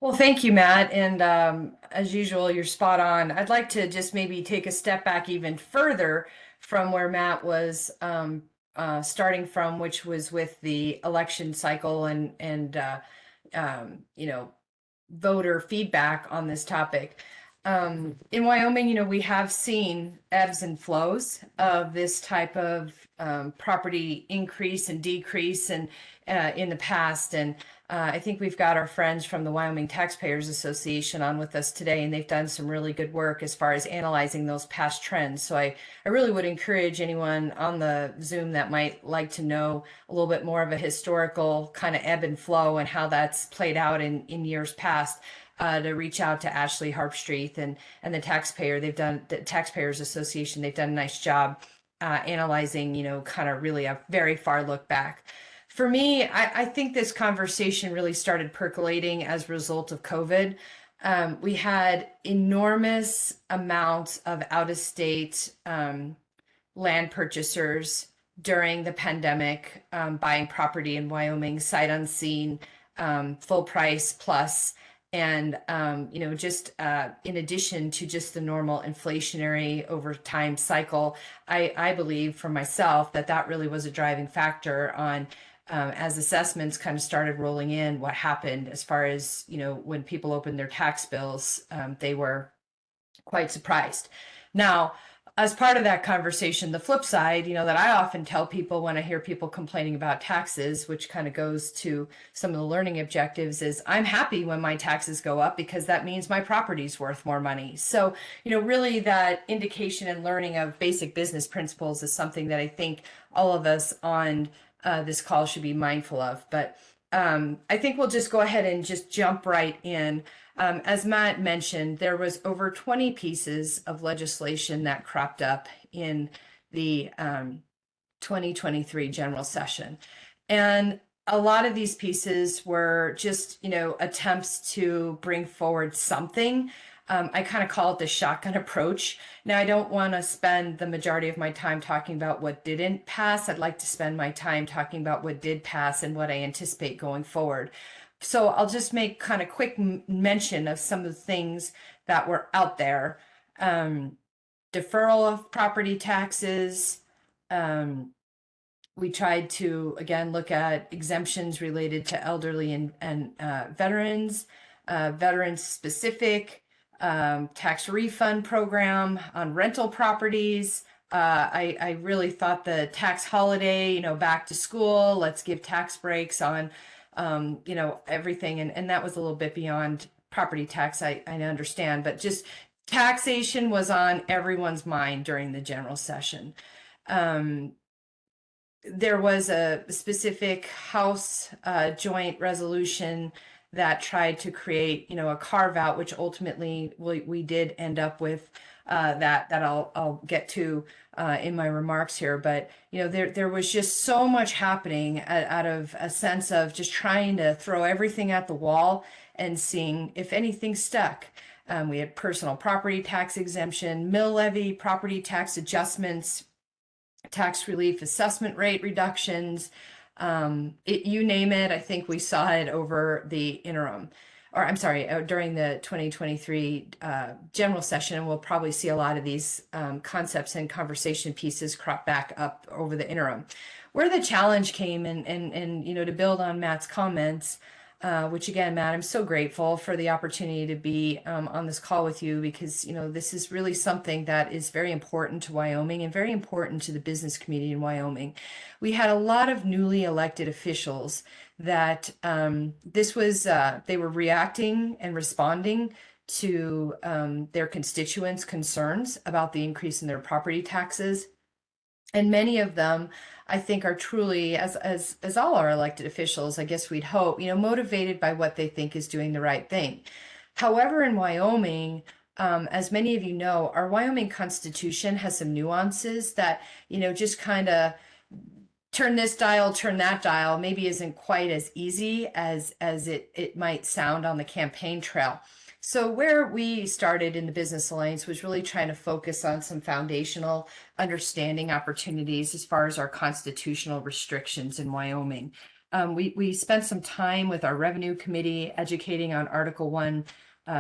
Well, thank you, Matt. And as usual, you're spot on. I'd like to just maybe take a step back even further from where Matt was starting from, which was with the election cycle and you know, voter feedback on this topic. In Wyoming, we have seen ebbs and flows of this type of property increase and decrease and in the past. And I think we've got our friends from the Wyoming Taxpayers Association on with us today, and they've done some really good work as far as analyzing those past trends. So I really would encourage anyone on the Zoom that might like to know a little bit more of a historical kind of ebb and flow and how that's played out in years past. To reach out to Ashley Harpstreet and the Taxpayers Association. They've done a nice job analyzing, kind of really a very far look back. For me, I think this conversation really started percolating as a result of COVID. We had enormous amounts of out-of-state land purchasers during the pandemic, buying property in Wyoming, sight unseen, full price plus. And, just in addition to just the normal inflationary over time cycle, I believe for myself that really was a driving factor on as assessments kind of started rolling in, what happened as far as, when people opened their tax bills, they were quite surprised. Now, as part of that conversation, the flip side, that I often tell people when I hear people complaining about taxes, which kind of goes to some of the learning objectives, is I'm happy when my taxes go up because that means my property's worth more money. So, really that indication and learning of basic business principles is something that I think all of us on this call should be mindful of. But I think we'll just go ahead and just jump right in. As Matt mentioned, there was over 20 pieces of legislation that cropped up in the 2023 general session. And a lot of these pieces were just, attempts to bring forward something. I kind of call it the shotgun approach. Now, I don't want to spend the majority of my time talking about what didn't pass. I'd like to spend my time talking about what did pass and what I anticipate going forward. So I'll just make kind of quick mention of some of the things that were out there. Deferral of property taxes. We tried to, again, look at exemptions related to elderly and veterans, veterans specific, tax refund program on rental properties. I really thought the tax holiday, back to school, let's give tax breaks on everything. And that was a little bit beyond property tax, I understand, but just taxation was on everyone's mind during the general session. There was a specific House joint resolution that tried to create, a carve out, which ultimately we did end up with that I'll get to in my remarks here. But there was just so much happening out of a sense of just trying to throw everything at the wall and seeing if anything stuck. We had personal property tax exemption, mill levy, property tax adjustments, tax relief assessment rate reductions, you name it. I think we saw it over the interim, or I'm sorry, during the 2023 general session. And we'll probably see a lot of these concepts and conversation pieces crop back up over the interim. Where the challenge came, and to build on Matt's comments, which again, Matt, I'm so grateful for the opportunity to be on this call with you because, this is really something that is very important to Wyoming and very important to the business community in Wyoming. We had a lot of newly elected officials that they were reacting and responding to their constituents' concerns about the increase in their property taxes. And many of them, I think, are truly, as all our elected officials, I guess we'd hope, motivated by what they think is doing the right thing. However, in Wyoming, as many of you know, our Wyoming Constitution has some nuances that, just kind of turn this dial, turn that dial, maybe isn't quite as easy as it might sound on the campaign trail. So where we started in the Business Alliance was really trying to focus on some foundational understanding opportunities as far as our constitutional restrictions in Wyoming. we spent some time with our revenue committee educating on Article 1,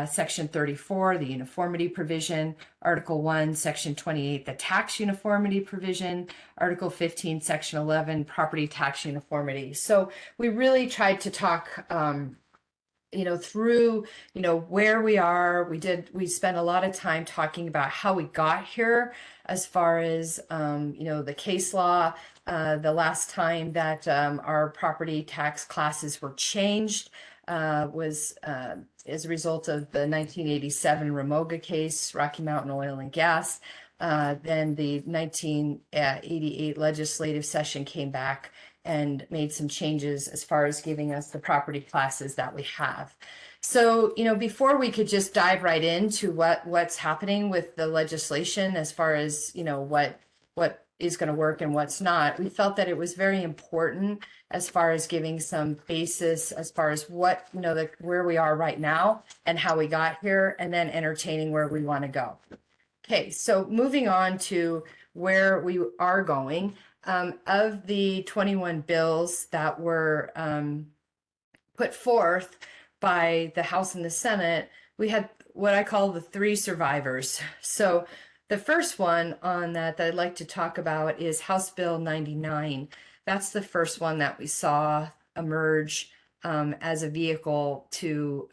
Section 34, the uniformity provision, Article 1, Section 28, the tax uniformity provision, Article 15, Section 11, property tax uniformity. So we really tried to talk through, where we are. We spent a lot of time talking about how we got here as far as, the case law. The last time that our property tax classes were changed was as a result of the 1987 Remoga case, Rocky Mountain Oil and Gas. Then the 1988 legislative session came back and made some changes as far as giving us the property classes that we have. So, before we could just dive right into what's happening with the legislation as far as, what is going to work and what's not, we felt that it was very important as far as giving some basis as far as what, where we are right now and how we got here, and then entertaining where we want to go. Okay, so moving on to where we are going. Of the 21 bills that were put forth by the House and the Senate, we had what I call the three survivors. So the first one on that I'd like to talk about is House Bill 99. That's the first one that we saw emerge as a vehicle to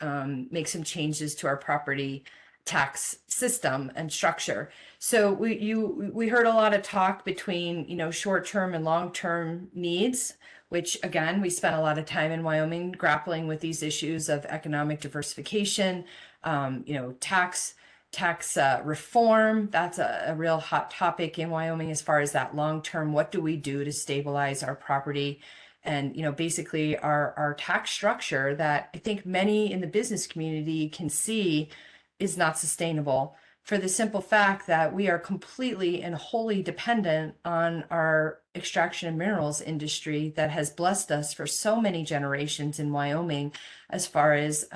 make some changes to our property tax system and structure. So we heard a lot of talk between short-term and long-term needs, which again we spent a lot of time in Wyoming grappling with these issues of economic diversification, tax reform. That's a real hot topic in Wyoming as far as that long-term. What do we do to stabilize our property? And basically our tax structure that I think many in the business community can see is not sustainable, for the simple fact that we are completely and wholly dependent on our extraction and minerals industry that has blessed us for so many generations in Wyoming as far as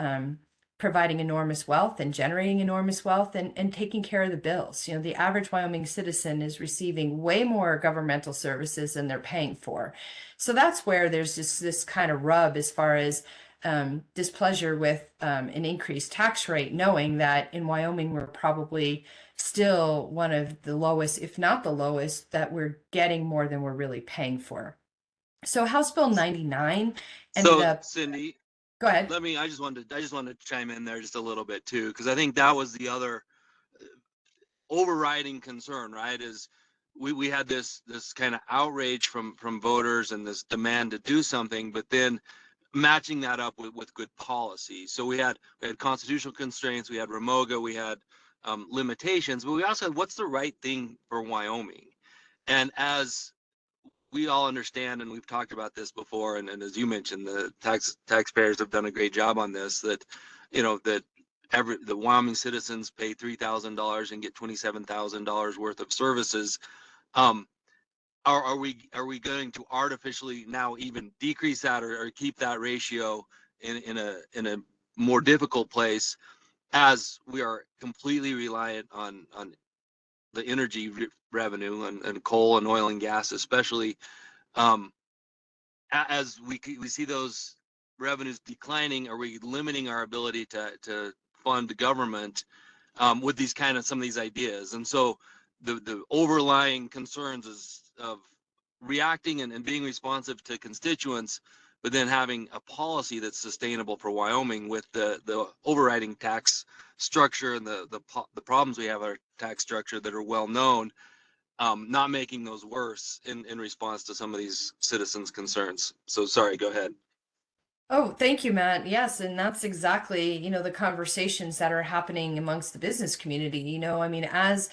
providing enormous wealth and generating enormous wealth and taking care of the bills. The average Wyoming citizen is receiving way more governmental services than they're paying for. So that's where there's just this kind of rub as far as displeasure with an increased tax rate, knowing that in Wyoming we're probably still one of the lowest, if not the lowest, that we're getting more than we're really paying for. So House Bill 99 ended up. Cindy, Go ahead. I just wanted to chime in there just a little bit too, because I think that was the other overriding concern, right? Is we had this kind of outrage from voters and this demand to do something, but then matching that up with good policy. So we had constitutional constraints, we had Remoga, we had limitations, but we also had what's the right thing for Wyoming. And as we all understand, and we've talked about this before, and as you mentioned, the taxpayers have done a great job on this, that the Wyoming citizens pay $3,000 and get $27,000 worth of services. Are we going to artificially now even decrease that or keep that ratio in a more difficult place, as we are completely reliant on the energy revenue and coal and oil and gas, especially as we see those revenues declining? Are we limiting our ability to fund the government with some of these ideas? And so the overlying concerns is of reacting and being responsive to constituents, but then having a policy that's sustainable for Wyoming with the overriding tax structure and the problems we have with our tax structure that are well known, not making those worse in response to some of these citizens' concerns. So sorry, go ahead. Oh, thank you, Matt. Yes, and that's exactly, the conversations that are happening amongst the business community. I mean, as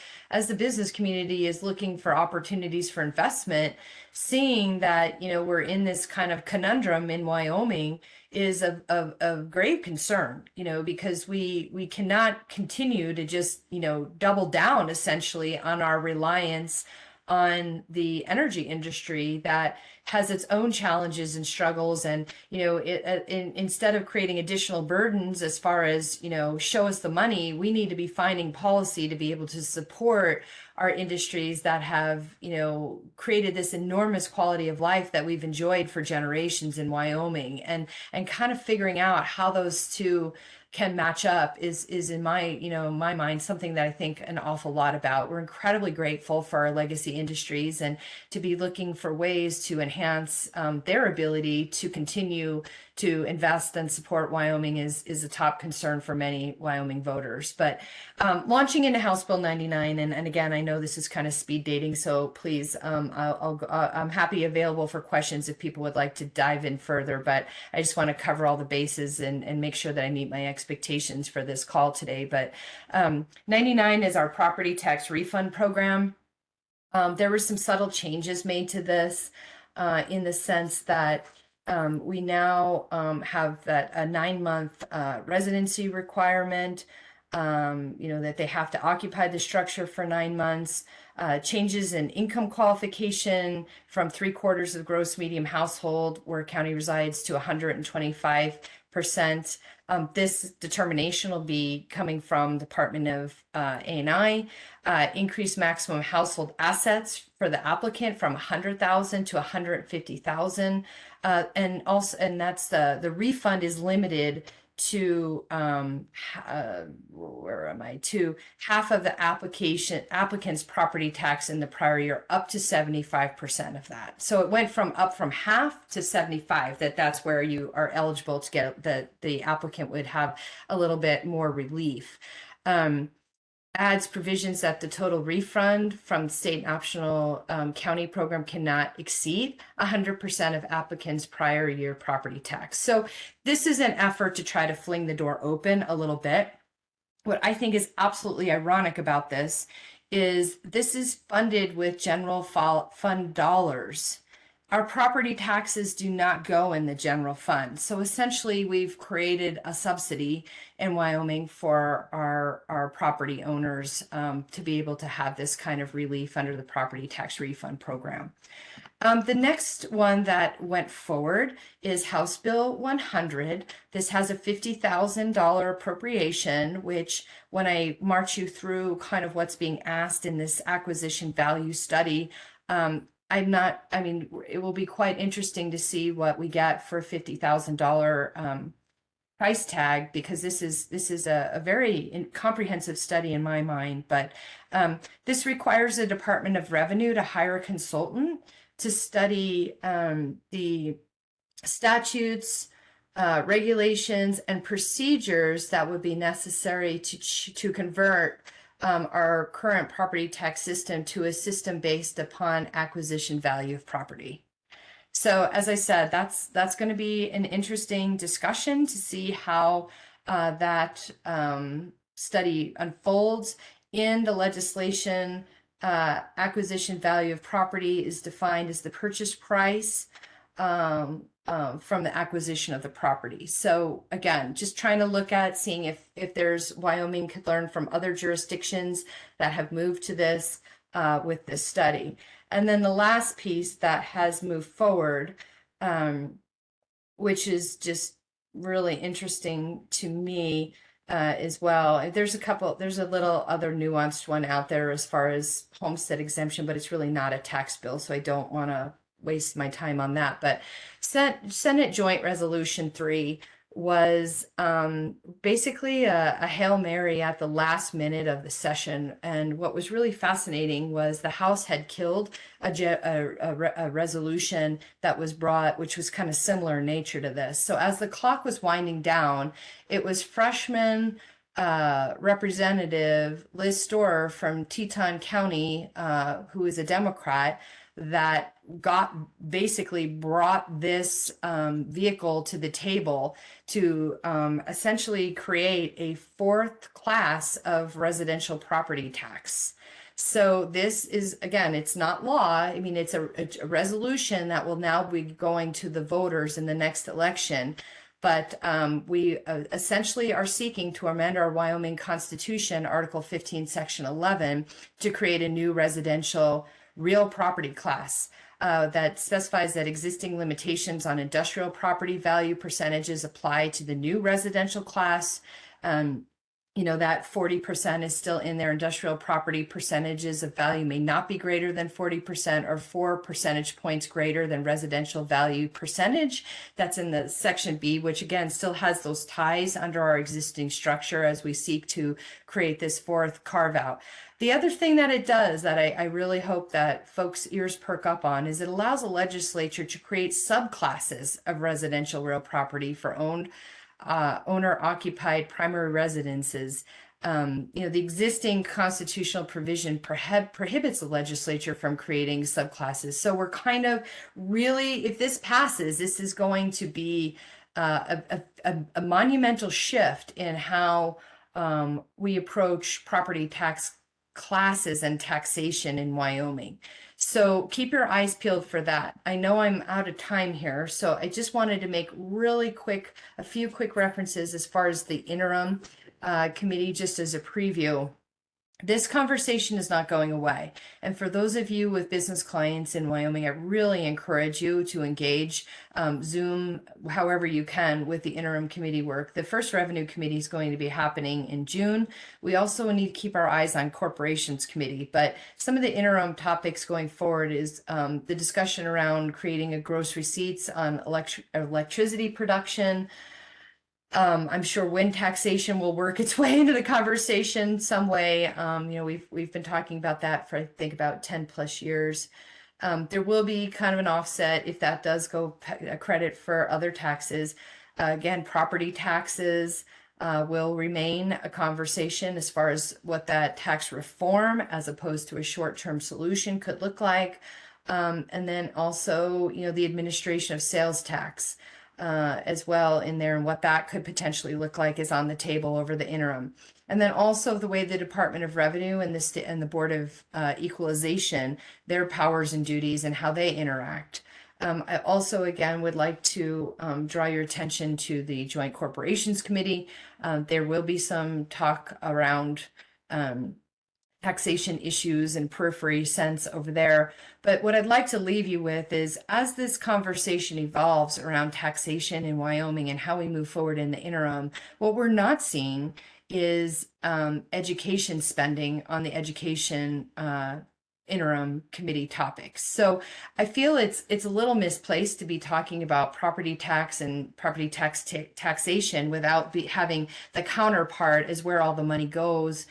the business community is looking for opportunities for investment, seeing that, we're in this kind of conundrum in Wyoming is of grave concern, because we cannot continue to just, double down essentially on our reliance on the energy industry that has its own challenges and struggles. And, instead of creating additional burdens as far as, show us the money, we need to be finding policy to be able to support our industries that have, created this enormous quality of life that we've enjoyed for generations in Wyoming. And kind of figuring out how those two can match up is in my mind something that I think an awful lot about. We're incredibly grateful for our legacy industries, and to be looking for ways to enhance their ability to continue to invest and support Wyoming is a top concern for many Wyoming voters. But launching into House Bill 99, and again, I know this is kind of speed dating, so please, I'm happy available for questions if people would like to dive in further. But I just want to cover all the bases and make sure that I meet my expectations for this call today. But 99 is our property tax refund program. There were some subtle changes made to this in the sense that we now have that a 9-month residency requirement, that they have to occupy the structure for 9 months, changes in income qualification from 3/4 of gross medium household where county resides to 125%. This determination will be coming from Department of A&I. Increased maximum household assets for the applicant from 100,000 to 150,000, and that's the refund is limited to to half of the applicant's property tax in the prior year, up to 75% of that. So it went from half to 75. That's where you are eligible to get the applicant would have a little bit more relief. Adds provisions that the total refund from state and optional county program cannot exceed 100% of applicants' prior year property tax. So this is an effort to try to fling the door open a little bit. What I think is absolutely ironic about this is funded with general fund dollars. Our property taxes do not go in the general fund. So essentially, we've created a subsidy in Wyoming for our property owners to be able to have this kind of relief under the property tax refund program. The next one that went forward is House Bill 100. This has a $50,000 appropriation, which when I march you through kind of what's being asked in this acquisition value study, it will be quite interesting to see what we get for a $50,000 price tag, because this is a very comprehensive study in my mind. But this requires the Department of Revenue to hire a consultant to study the statutes, regulations, and procedures that would be necessary to convert our current property tax system to a system based upon acquisition value of property. So as I said, that's going to be an interesting discussion to see how that study unfolds. In the legislation, acquisition value of property is defined as the purchase price from the acquisition of the property. So again, just trying to look at seeing if there's Wyoming could learn from other jurisdictions that have moved to this with this study. And then the last piece that has moved forward, which is just really interesting to me as well. There's a little other nuanced one out there as far as homestead exemption, but it's really not a tax bill, so I don't want to waste my time on that. But Senate Joint Resolution 3 was basically a Hail Mary at the last minute of the session. And what was really fascinating was the House had killed a resolution that was brought, which was kind of similar in nature to this. So as the clock was winding down, it was freshman Representative Liz Storer from Teton County, who is a Democrat, that brought this vehicle to the table to essentially create a fourth class of residential property tax. So this is, again, it's not law. I mean, it's a resolution that will now be going to the voters in the next election. But we essentially are seeking to amend our Wyoming Constitution, Article 15, Section 11, to create a new residential real property class that specifies that existing limitations on industrial property value percentages apply to the new residential class. You know, that 40% is still in there. Industrial property percentages of value may not be greater than 40% or 4 percentage points greater than residential value percentage. That's in the section B, which again still has those ties under our existing structure as we seek to create this fourth carve out. The other thing that it does that I really hope that folks' ears perk up on is it allows the legislature to create subclasses of residential real property for owner-occupied primary residences. You know, the existing constitutional provision prohibits the legislature from creating subclasses. So we're kind of really, if this passes, this is going to be a monumental shift in how we approach property tax classes and taxation in Wyoming. So keep your eyes peeled for that. I know I'm out of time here, so I just wanted to make a few quick references as far as the interim committee, just as a preview. This conversation is not going away. And for those of you with business clients in Wyoming, I really encourage you to engage Zoom, however you can, with the interim committee work. The first revenue committee is going to be happening in June. We also need to keep our eyes on corporations committee, but some of the interim topics going forward is the discussion around creating a gross receipts on electricity production. I'm sure wind taxation will work its way into the conversation some way. You know, we've been talking about that for I think about 10 plus years. There will be kind of an offset if that does go a credit for other taxes. Again, property taxes will remain a conversation as far as what that tax reform as opposed to a short-term solution could look like. And then also, you know, the administration of sales tax. As well in there, and what that could potentially look like is on the table over the interim. And then also the way the Department of Revenue and the Board of Equalization, their powers and duties and how they interact. I also, again, would like to draw your attention to the Joint Corporations Committee. There will be some talk around taxation issues and periphery sense over there. But what I'd like to leave you with is as this conversation evolves around taxation in Wyoming and how we move forward in the interim, what we're not seeing is education spending on the education interim committee topics. So I feel it's a little misplaced to be talking about property tax and property taxation without having the counterpart as where all the money goes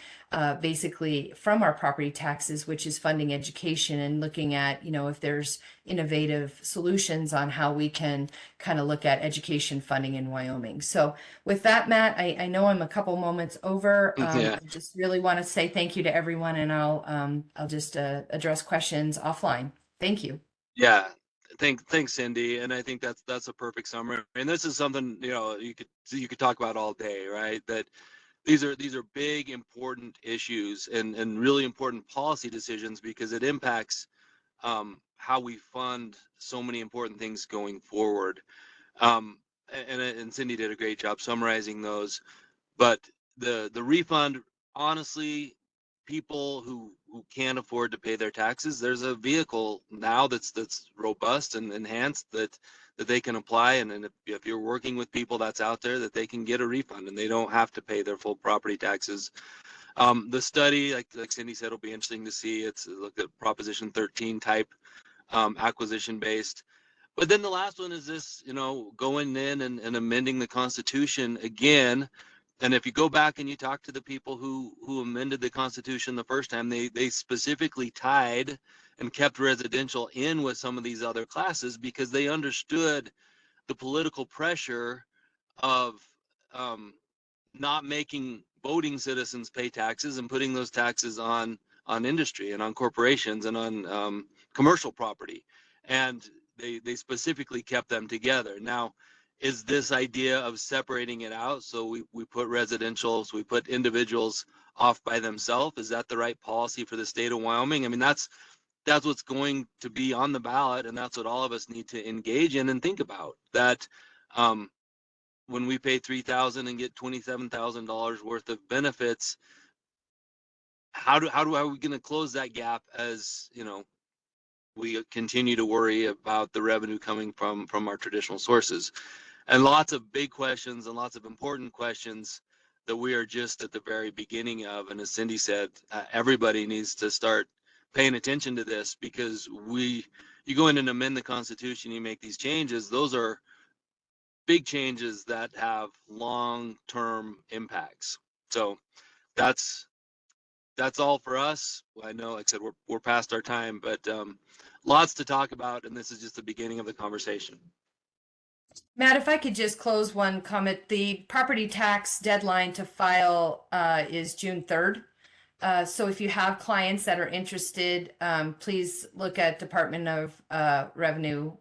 basically from our property taxes, which is funding education and looking at, you know, if there's innovative solutions on how we can kind of look at education funding in Wyoming. So with that, Matt, I know I'm a couple moments over. Yeah. I just really want to say thank you to everyone, and I'll just address questions offline. Thank you. Yeah. Thanks, Cindy. And I think that's a perfect summary. And this is something, you know, you could talk about all day, right? That these are big, important issues and really important policy decisions because it impacts how we fund so many important things going forward. And Cindy did a great job summarizing those. But the refund, honestly, people who can't afford to pay their taxes, there's a vehicle now that's robust and enhanced that they can apply, and if you're working with people that's out there, that they can get a refund and they don't have to pay their full property taxes. The study, like Cindy said, will be interesting to see. It's look at Proposition 13 type acquisition based. But then the last one is this, you know, going in and amending the Constitution again. And if you go back and you talk to the people who amended the Constitution the first time, they specifically tied and kept residential in with some of these other classes because they understood the political pressure of not making voting citizens pay taxes and putting those taxes on industry and on corporations and on commercial property. And they specifically kept them together. Now, is this idea of separating it out so we put residential, so we put individuals off by themselves, is that the right policy for the state of Wyoming? I mean, that's what's going to be on the ballot, and that's what all of us need to engage in and think about. That when we pay $3,000 and get $27,000 worth of benefits, how are we going to close that gap as, you know, we continue to worry about the revenue coming from our traditional sources. And lots of big questions and lots of important questions that we are just at the very beginning of. And as Cindy said, everybody needs to start paying attention to this, because you go in and amend the Constitution, you make these changes, those are big changes that have long-term impacts. So that's all for us. I know, like I said, we're past our time, but lots to talk about, and this is just the beginning of the conversation. Matt, if I could just close one comment, the property tax deadline to file is June 3rd. So if you have clients that are interested, please look at Department of Revenue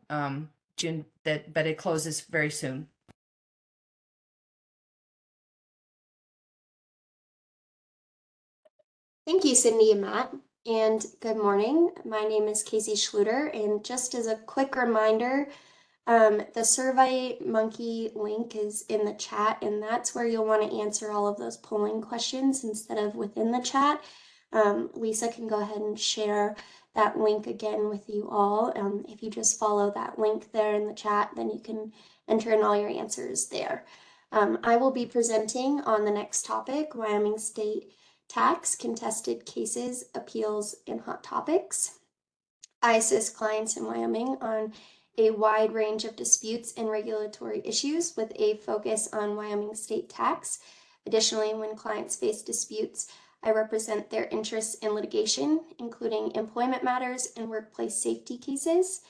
June, but it closes very soon. Thank you, Cindy and Matt, and good morning. My name is Casey Schluter, and just as a quick reminder, the Survey Monkey link is in the chat, and that's where you'll want to answer all of those polling questions instead of within the chat. Lisa can go ahead and share that link again with you all. If you just follow that link there in the chat, then you can enter in all your answers there. I will be presenting on the next topic, Wyoming State Tax, Contested Cases, Appeals, and Hot Topics. I assist clients in Wyoming on a wide range of disputes and regulatory issues with a focus on Wyoming state tax. Additionally, when clients face disputes, I represent their interests in litigation, including employment matters and workplace safety cases.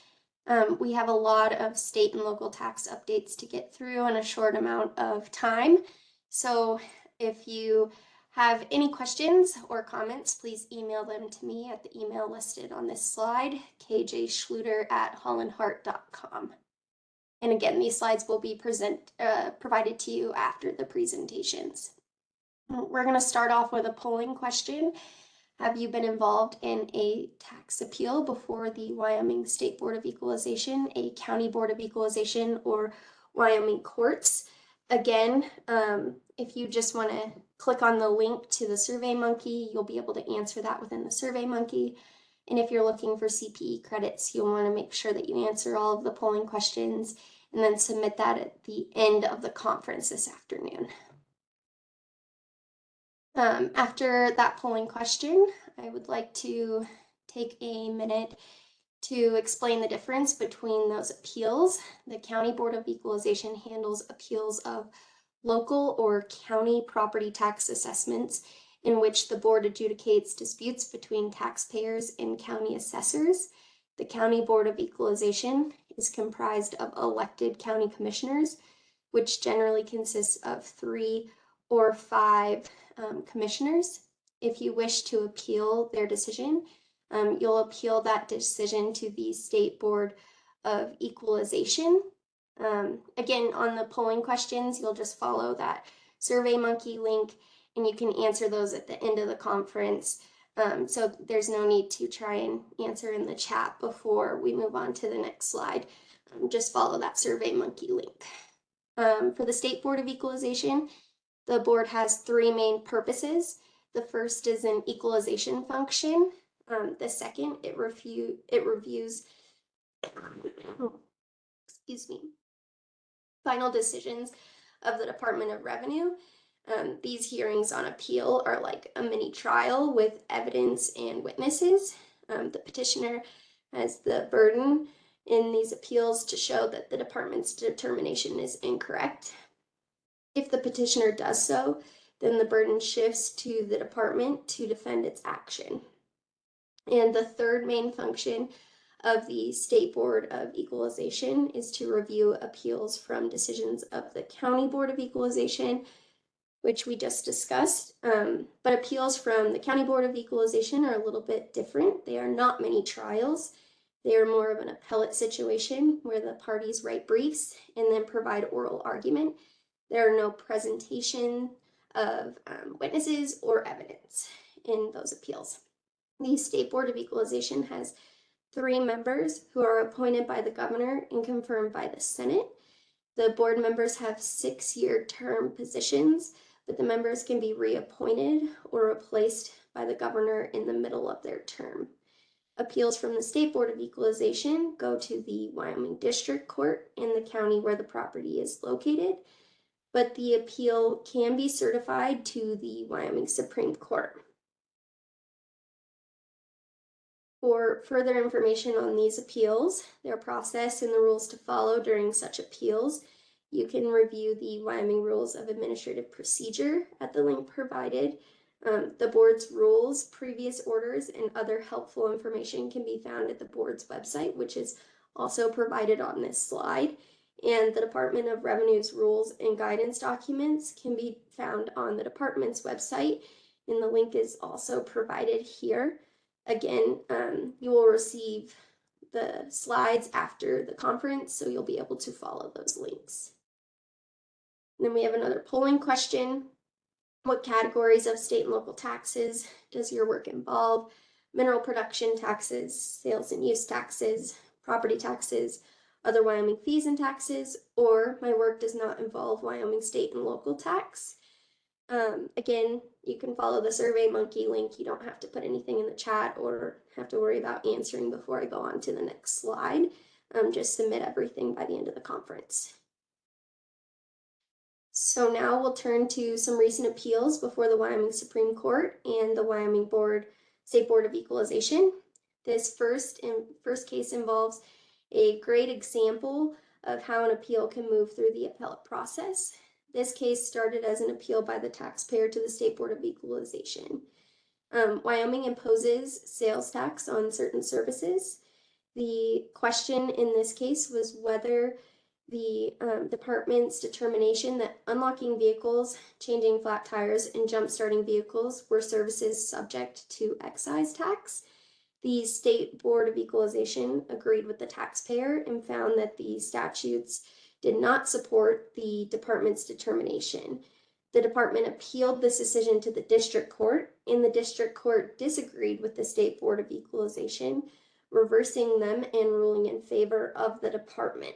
We have a lot of state and local tax updates to get through in a short amount of time. So if you have any questions or comments, please email them to me at the email listed on this slide, kjschluter@hollandhart.com. And again, these slides will be provided to you after the presentations. We're going to start off with a polling question. Have you been involved in a tax appeal before the Wyoming State Board of Equalization, a County Board of Equalization, or Wyoming courts? Again, if you just want to click on the link to the SurveyMonkey, you'll be able to answer that within the SurveyMonkey. And if you're looking for CPE credits, you'll want to make sure that you answer all of the polling questions and then submit that at the end of the conference this afternoon. After that polling question, I would like to take a minute to explain the difference between those appeals. The County Board of Equalization handles appeals of local or county property tax assessments in which the board adjudicates disputes between taxpayers and county assessors. The County Board of Equalization is comprised of elected county commissioners, which generally consists of 3 or 5 commissioners. If you wish to appeal their decision, you'll appeal that decision to the State Board of Equalization. Again, on the polling questions, you'll just follow that SurveyMonkey link, and you can answer those at the end of the conference. So there's no need to try and answer in the chat before we move on to the next slide. Just follow that SurveyMonkey link. For the State Board of Equalization, the board has 3 main purposes. The first is an equalization function. The second, it reviews final decisions of the Department of Revenue. These hearings on appeal are like a mini trial with evidence and witnesses. The petitioner has the burden in these appeals to show that the department's determination is incorrect. If the petitioner does so, then the burden shifts to the department to defend its action. And the third main function of the State Board of Equalization is to review appeals from decisions of the County Board of Equalization, which we just discussed. But appeals from the County Board of Equalization are a little bit different. They are not mini trials. They are more of an appellate situation where the parties write briefs and then provide oral argument. There are no presentation of witnesses or evidence in those appeals. The State Board of Equalization has 3 members who are appointed by the governor and confirmed by the Senate. The board members have 6-year term positions, but the members can be reappointed or replaced by the governor in the middle of their term. Appeals from the State Board of Equalization go to the Wyoming District Court in the county where the property is located, but the appeal can be certified to the Wyoming Supreme Court. For further information on these appeals, their process, and the rules to follow during such appeals, you can review the Wyoming Rules of Administrative Procedure at the link provided. The board's rules, previous orders, and other helpful information can be found at the board's website, which is also provided on this slide. And the Department of Revenue's rules and guidance documents can be found on the department's website, and the link is also provided here. Again, you will receive the slides after the conference, so you'll be able to follow those links. And then we have another polling question. What categories of state and local taxes does your work involve? Mineral production taxes, sales and use taxes, property taxes, other Wyoming fees and taxes, or my work does not involve Wyoming state and local tax? Again, you can follow the SurveyMonkey link. You don't have to put anything in the chat or have to worry about answering before I go on to the next slide. Just submit everything by the end of the conference. So now we'll turn to some recent appeals before the Wyoming Supreme Court and the Wyoming State Board of Equalization. This first case involves a great example of how an appeal can move through the appellate process. This case started as an appeal by the taxpayer to the State Board of Equalization. Wyoming imposes sales tax on certain services. The question in this case was whether the department's determination that unlocking vehicles, changing flat tires, and jump-starting vehicles were services subject to excise tax. The State Board of Equalization agreed with the taxpayer and found that the statutes did not support the department's determination. The department appealed this decision to the district court, and the district court disagreed with the State Board of Equalization, reversing them and ruling in favor of the department.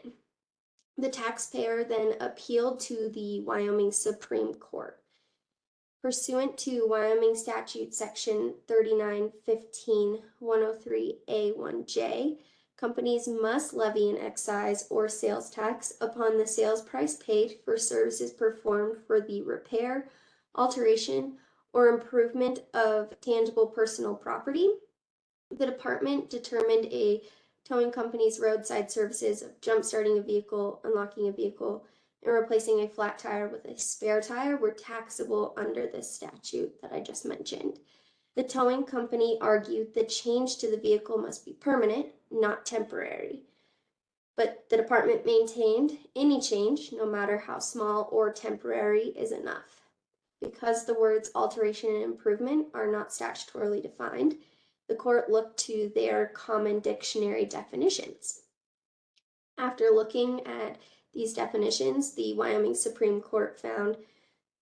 The taxpayer then appealed to the Wyoming Supreme Court. Pursuant to Wyoming Statute Section 3915-103A1J, companies must levy an excise or sales tax upon the sales price paid for services performed for the repair, alteration, or improvement of tangible personal property. The department determined a towing company's roadside services of jump-starting a vehicle, unlocking a vehicle, and replacing a flat tire with a spare tire were taxable under this statute that I just mentioned. The towing company argued the change to the vehicle must be permanent, not temporary. But the department maintained any change, no matter how small or temporary, is enough. Because the words alteration and improvement are not statutorily defined, the court looked to their common dictionary definitions. After looking at these definitions, the Wyoming Supreme Court found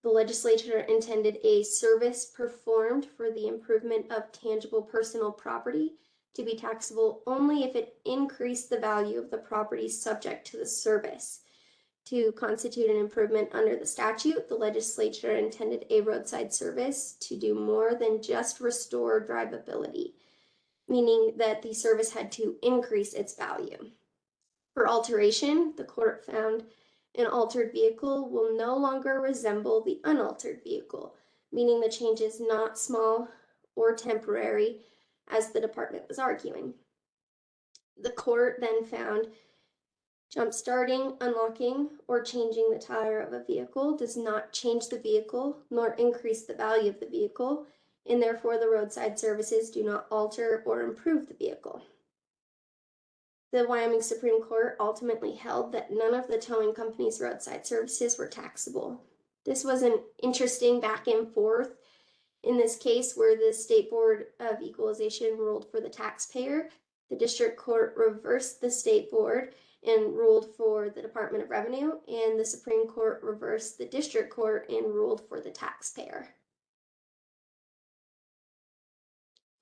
the legislature intended a service performed for the improvement of tangible personal property to be taxable only if it increased the value of the property subject to the service. To constitute an improvement under the statute, the legislature intended a roadside service to do more than just restore drivability, meaning that the service had to increase its value. For alteration, the court found an altered vehicle will no longer resemble the unaltered vehicle, meaning the change is not small or temporary, as the department was arguing. The court then found jump-starting, unlocking, or changing the tire of a vehicle does not change the vehicle nor increase the value of the vehicle, and therefore the roadside services do not alter or improve the vehicle. The Wyoming Supreme Court ultimately held that none of the towing company's roadside services were taxable. This was an interesting back and forth in this case where the State Board of Equalization ruled for the taxpayer. The district court reversed the State Board and ruled for the Department of Revenue, and the Supreme Court reversed the district court and ruled for the taxpayer.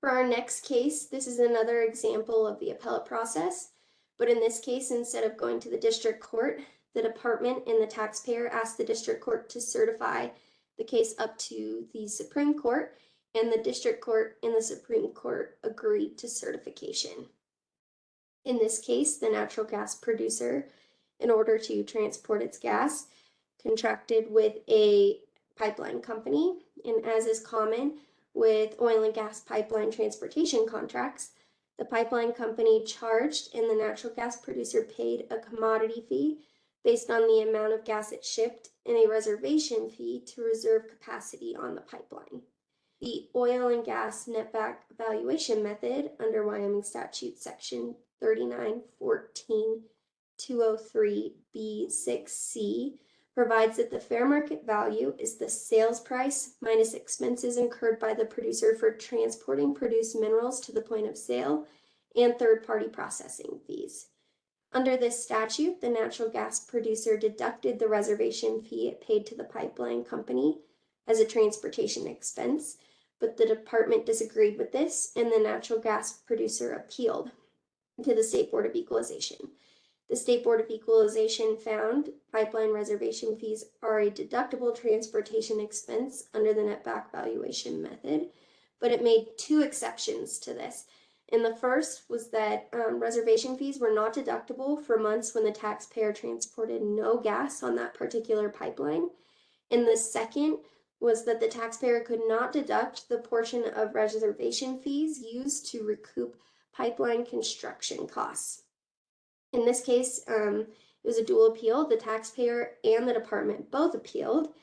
For our next case, this is another example of the appellate process, but in this case, instead of going to the district court, the department and the taxpayer asked the district court to certify the case up to the Supreme Court, and the district court and the Supreme Court agreed to certification. In this case, the natural gas producer, in order to transport its gas, contracted with a pipeline company, and as is common with oil and gas pipeline transportation contracts, the pipeline company charged and the natural gas producer paid a commodity fee based on the amount of gas it shipped and a reservation fee to reserve capacity on the pipeline. The oil and gas netback valuation method under Wyoming Statute Section 3914.203B6C provides that the fair market value is the sales price minus expenses incurred by the producer for transporting produced minerals to the point of sale and third-party processing fees. Under this statute, the natural gas producer deducted the reservation fee it paid to the pipeline company as a transportation expense, but the department disagreed with this, and the natural gas producer appealed to the State Board of Equalization. The State Board of Equalization found pipeline reservation fees are a deductible transportation expense under the netback valuation method, but it made two exceptions to this. And the first was that reservation fees were not deductible for months when the taxpayer transported no gas on that particular pipeline. And the second was that the taxpayer could not deduct the portion of reservation fees used to recoup pipeline construction costs. In this case, it was a dual appeal. The taxpayer and the department both appealed,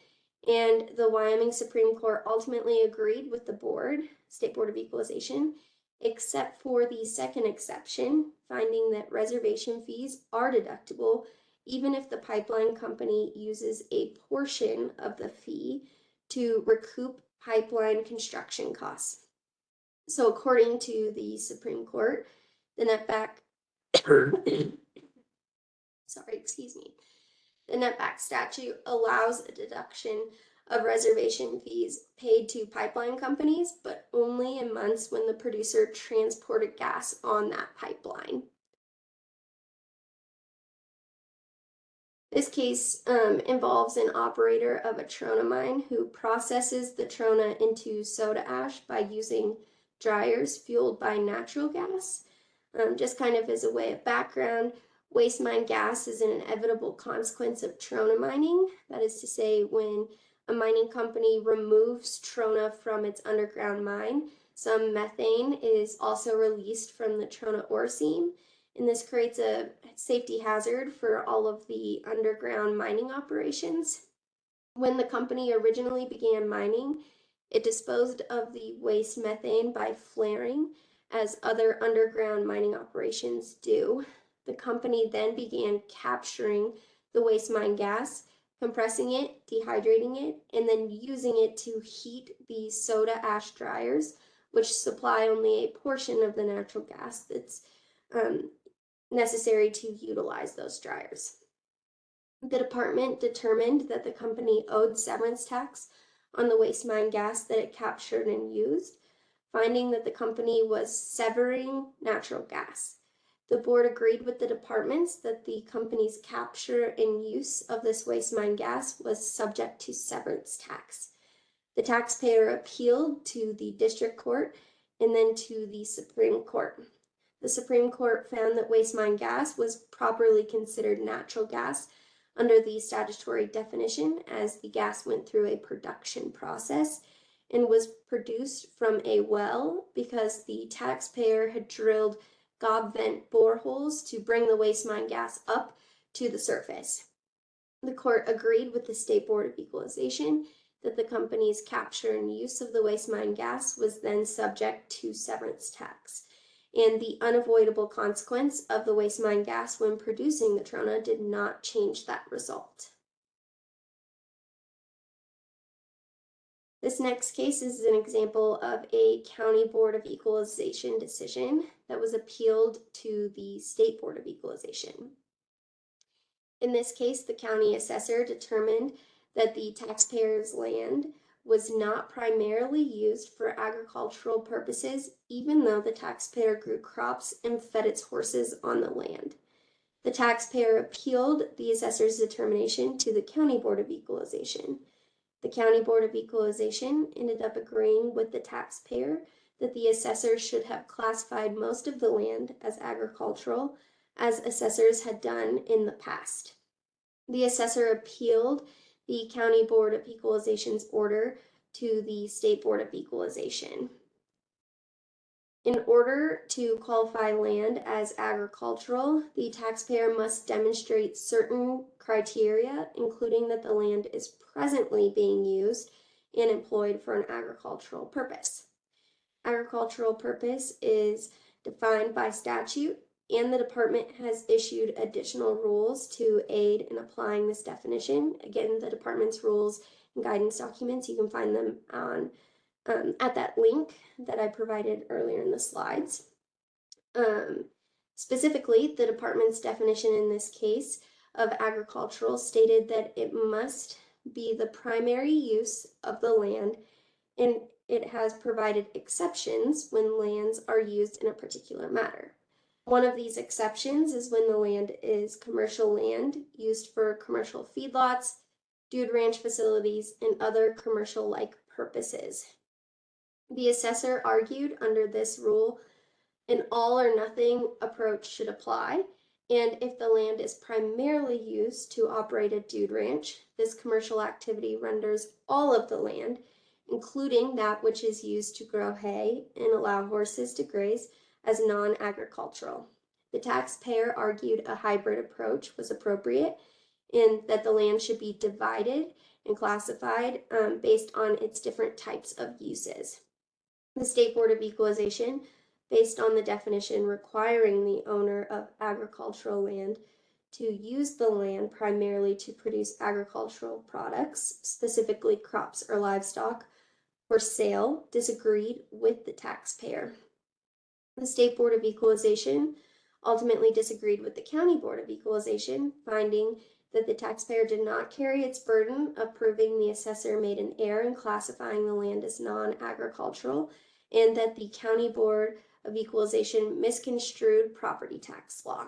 and the Wyoming Supreme Court ultimately agreed with the board, State Board of Equalization, except for the second exception, finding that reservation fees are deductible even if the pipeline company uses a portion of the fee to recoup pipeline construction costs. So according to the Supreme Court, the netback the netback statute allows a deduction of reservation fees paid to pipeline companies, but only in months when the producer transported gas on that pipeline. This case involves an operator of a trona mine who processes the trona into soda ash by using dryers fueled by natural gas. Just kind of as a way of background, waste mine gas is an inevitable consequence of trona mining. That is to say, when a mining company removes trona from its underground mine, some methane is also released from the trona ore seam, and this creates a safety hazard for all of the underground mining operations. When the company originally began mining, it disposed of the waste methane by flaring, as other underground mining operations do. The company then began capturing the waste mine gas, compressing it, dehydrating it, and then using it to heat the soda ash dryers, which supply only a portion of the natural gas that's necessary to utilize those dryers. The department determined that the company owed severance tax on the waste mine gas that it captured and used, finding that the company was severing natural gas. The board agreed with the departments that the company's capture and use of this waste mine gas was subject to severance tax. The taxpayer appealed to the district court and then to the Supreme Court. The Supreme Court found that waste mine gas was properly considered natural gas under the statutory definition, as the gas went through a production process and was produced from a well because the taxpayer had drilled gob vent boreholes to bring the waste mine gas up to the surface. The court agreed with the State Board of Equalization that the company's capture and use of the waste mine gas was then subject to severance tax, and the unavoidable consequence of the waste mine gas when producing the trona did not change that result. This next case is an example of a County Board of Equalization decision that was appealed to the State Board of Equalization. In this case, the county assessor determined that the taxpayer's land was not primarily used for agricultural purposes, even though the taxpayer grew crops and fed its horses on the land. The taxpayer appealed the assessor's determination to the County Board of Equalization. The County Board of Equalization ended up agreeing with the taxpayer that the assessor should have classified most of the land as agricultural, as assessors had done in the past. The assessor appealed the County Board of Equalization's order to the State Board of Equalization. In order to qualify land as agricultural, the taxpayer must demonstrate certain criteria, including that the land is presently being used and employed for an agricultural purpose. Agricultural purpose is defined by statute, and the department has issued additional rules to aid in applying this definition. Again, the department's rules and guidance documents, you can find them on at that link that I provided earlier in the slides. Specifically, the department's definition in this case of agricultural stated that it must be the primary use of the land, and it has provided exceptions when lands are used in a particular matter. One of these exceptions is when the land is commercial land used for commercial feedlots, dude ranch facilities, and other commercial-like purposes. The assessor argued under this rule, an all or nothing approach should apply, and if the land is primarily used to operate a dude ranch, this commercial activity renders all of the land, including that which is used to grow hay and allow horses to graze, as non-agricultural. The taxpayer argued a hybrid approach was appropriate and that the land should be divided and classified based on its different types of uses. The State Board of Equalization, based on the definition requiring the owner of agricultural land to use the land primarily to produce agricultural products, specifically crops or livestock, for sale, disagreed with the taxpayer. The State Board of Equalization ultimately disagreed with the County Board of Equalization, finding that the taxpayer did not carry its burden of proving the assessor made an error in classifying the land as non-agricultural, and that the County Board of Equalization misconstrued property tax law.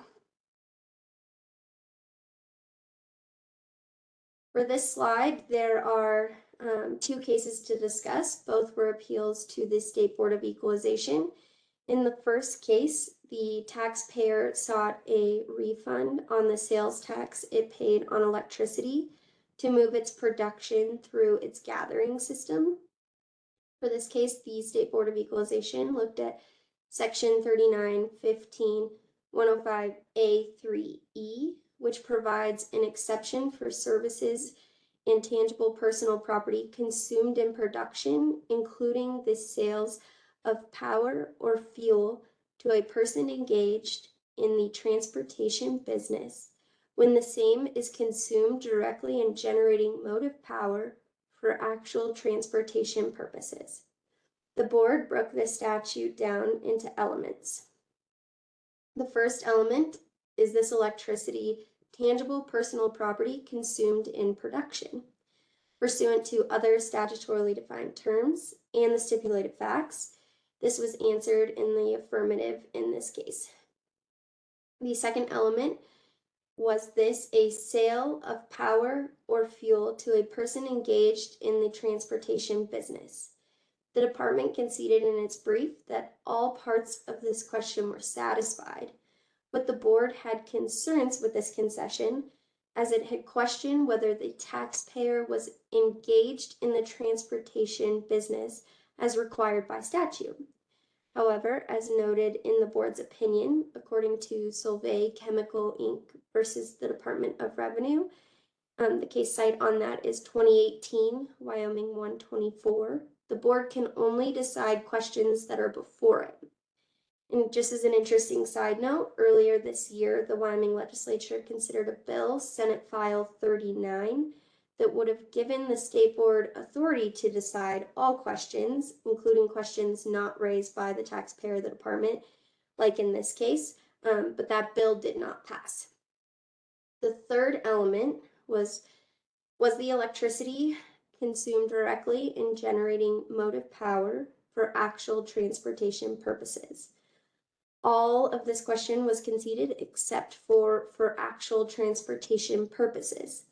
For this slide, there are two cases to discuss. Both were appeals to the State Board of Equalization. In the first case, the taxpayer sought a refund on the sales tax it paid on electricity to move its production through its gathering system. For this case, the State Board of Equalization looked at Section 3915-105A3E, which provides an exception for services and tangible personal property consumed in production, including the sales of power or fuel to a person engaged in the transportation business, when the same is consumed directly in generating motive power for actual transportation purposes. The board broke this statute down into elements. The first element is this electricity tangible personal property consumed in production. Pursuant to other statutorily defined terms and the stipulated facts, this was answered in the affirmative in this case. The second element was this a sale of power or fuel to a person engaged in the transportation business. The department conceded in its brief that all parts of this question were satisfied, but the board had concerns with this concession, as it had questioned whether the taxpayer was engaged in the transportation business as required by statute. However, as noted in the board's opinion, according to Solvay Chemical Inc. versus the Department of Revenue, the case cite on that is 2018 Wyoming 124. The board can only decide questions that are before it. And just as an interesting side note, earlier this year, the Wyoming legislature considered a bill, Senate File 39, that would have given the state board authority to decide all questions, including questions not raised by the taxpayer or the department, like in this case, but that bill did not pass. The third element was the electricity consumed directly in generating motive power for actual transportation purposes. All of this question was conceded except for actual transportation purposes.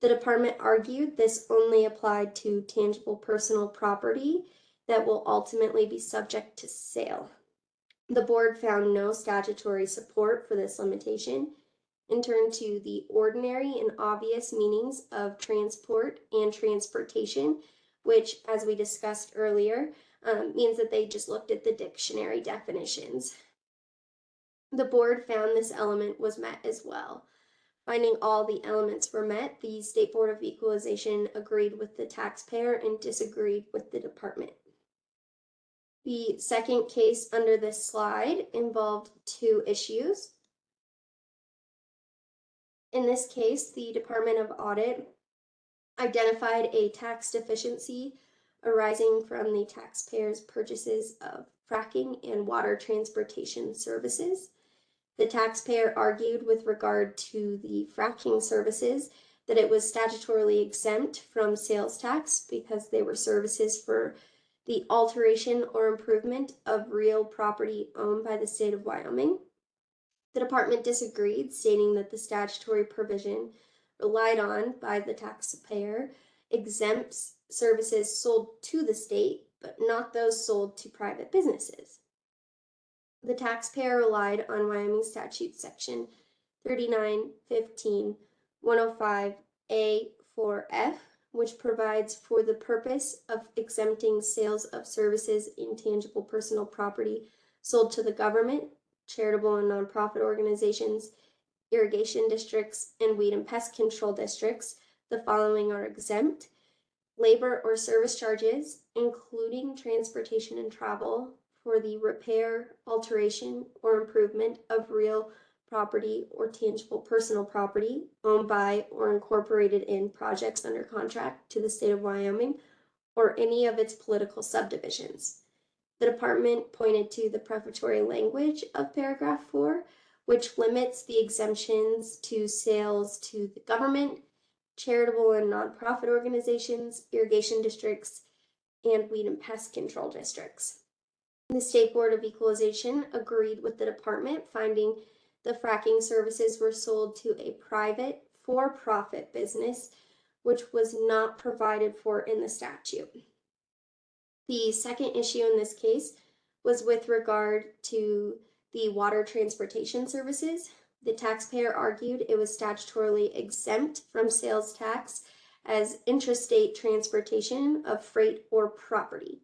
The department argued this only applied to tangible personal property that will ultimately be subject to sale. The board found no statutory support for this limitation and turned to the ordinary and obvious meanings of transport and transportation, which, as we discussed earlier, means that they just looked at the dictionary definitions. The board found this element was met as well. Finding all the elements were met, the State Board of Equalization agreed with the taxpayer and disagreed with the department. The second case under this slide involved two issues. In this case, the Department of Audit identified a tax deficiency arising from the taxpayer's purchases of fracking and water transportation services. The taxpayer argued with regard to the fracking services that it was statutorily exempt from sales tax because they were services for the alteration or improvement of real property owned by the state of Wyoming. The department disagreed, stating that the statutory provision relied on by the taxpayer exempts services sold to the state, but not those sold to private businesses. The taxpayer relied on Wyoming Statute Section 3915-105A4F, which provides for the purpose of exempting sales of services in tangible personal property sold to the government, charitable and nonprofit organizations, irrigation districts, and weed and pest control districts. The following are exempt: labor or service charges, including transportation and travel, for the repair, alteration, or improvement of real property or tangible personal property owned by or incorporated in projects under contract to the state of Wyoming or any of its political subdivisions. The department pointed to the prefatory language of paragraph 4, which limits the exemptions to sales to the government, charitable and nonprofit organizations, irrigation districts, and weed and pest control districts. The State Board of Equalization agreed with the department, finding the fracking services were sold to a private, for-profit business, which was not provided for in the statute. The second issue in this case was with regard to the water transportation services. The taxpayer argued it was statutorily exempt from sales tax as intrastate transportation of freight or property.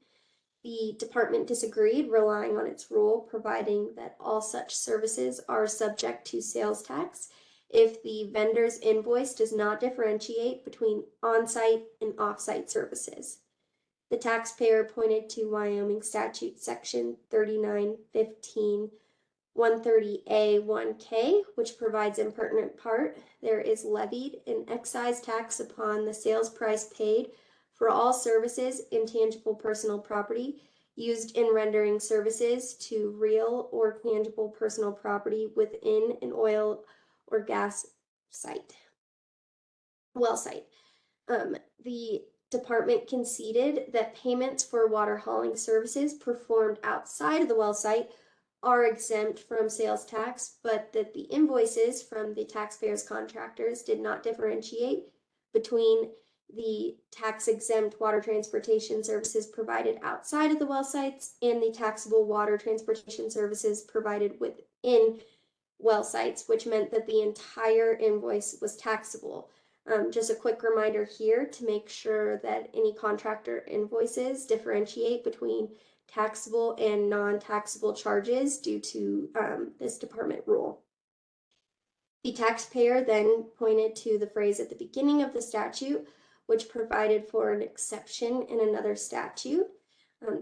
The department disagreed, relying on its rule providing that all such services are subject to sales tax if the vendor's invoice does not differentiate between on-site and off-site services. The taxpayer pointed to Wyoming Statute Section 3915-130A1K, which provides in pertinent part, there is levied an excise tax upon the sales price paid for all services in tangible personal property used in rendering services to real or tangible personal property within an oil or gas well site. The department conceded that payments for water hauling services performed outside of the well site are exempt from sales tax, but that the invoices from the taxpayer's contractors did not differentiate between the tax-exempt water transportation services provided outside of the well sites and the taxable water transportation services provided within well sites, which meant that the entire invoice was taxable. Just a quick reminder here to make sure that any contractor invoices differentiate between taxable and non-taxable charges due to this department rule. The taxpayer then pointed to the phrase at the beginning of the statute, which provided for an exception in another statute.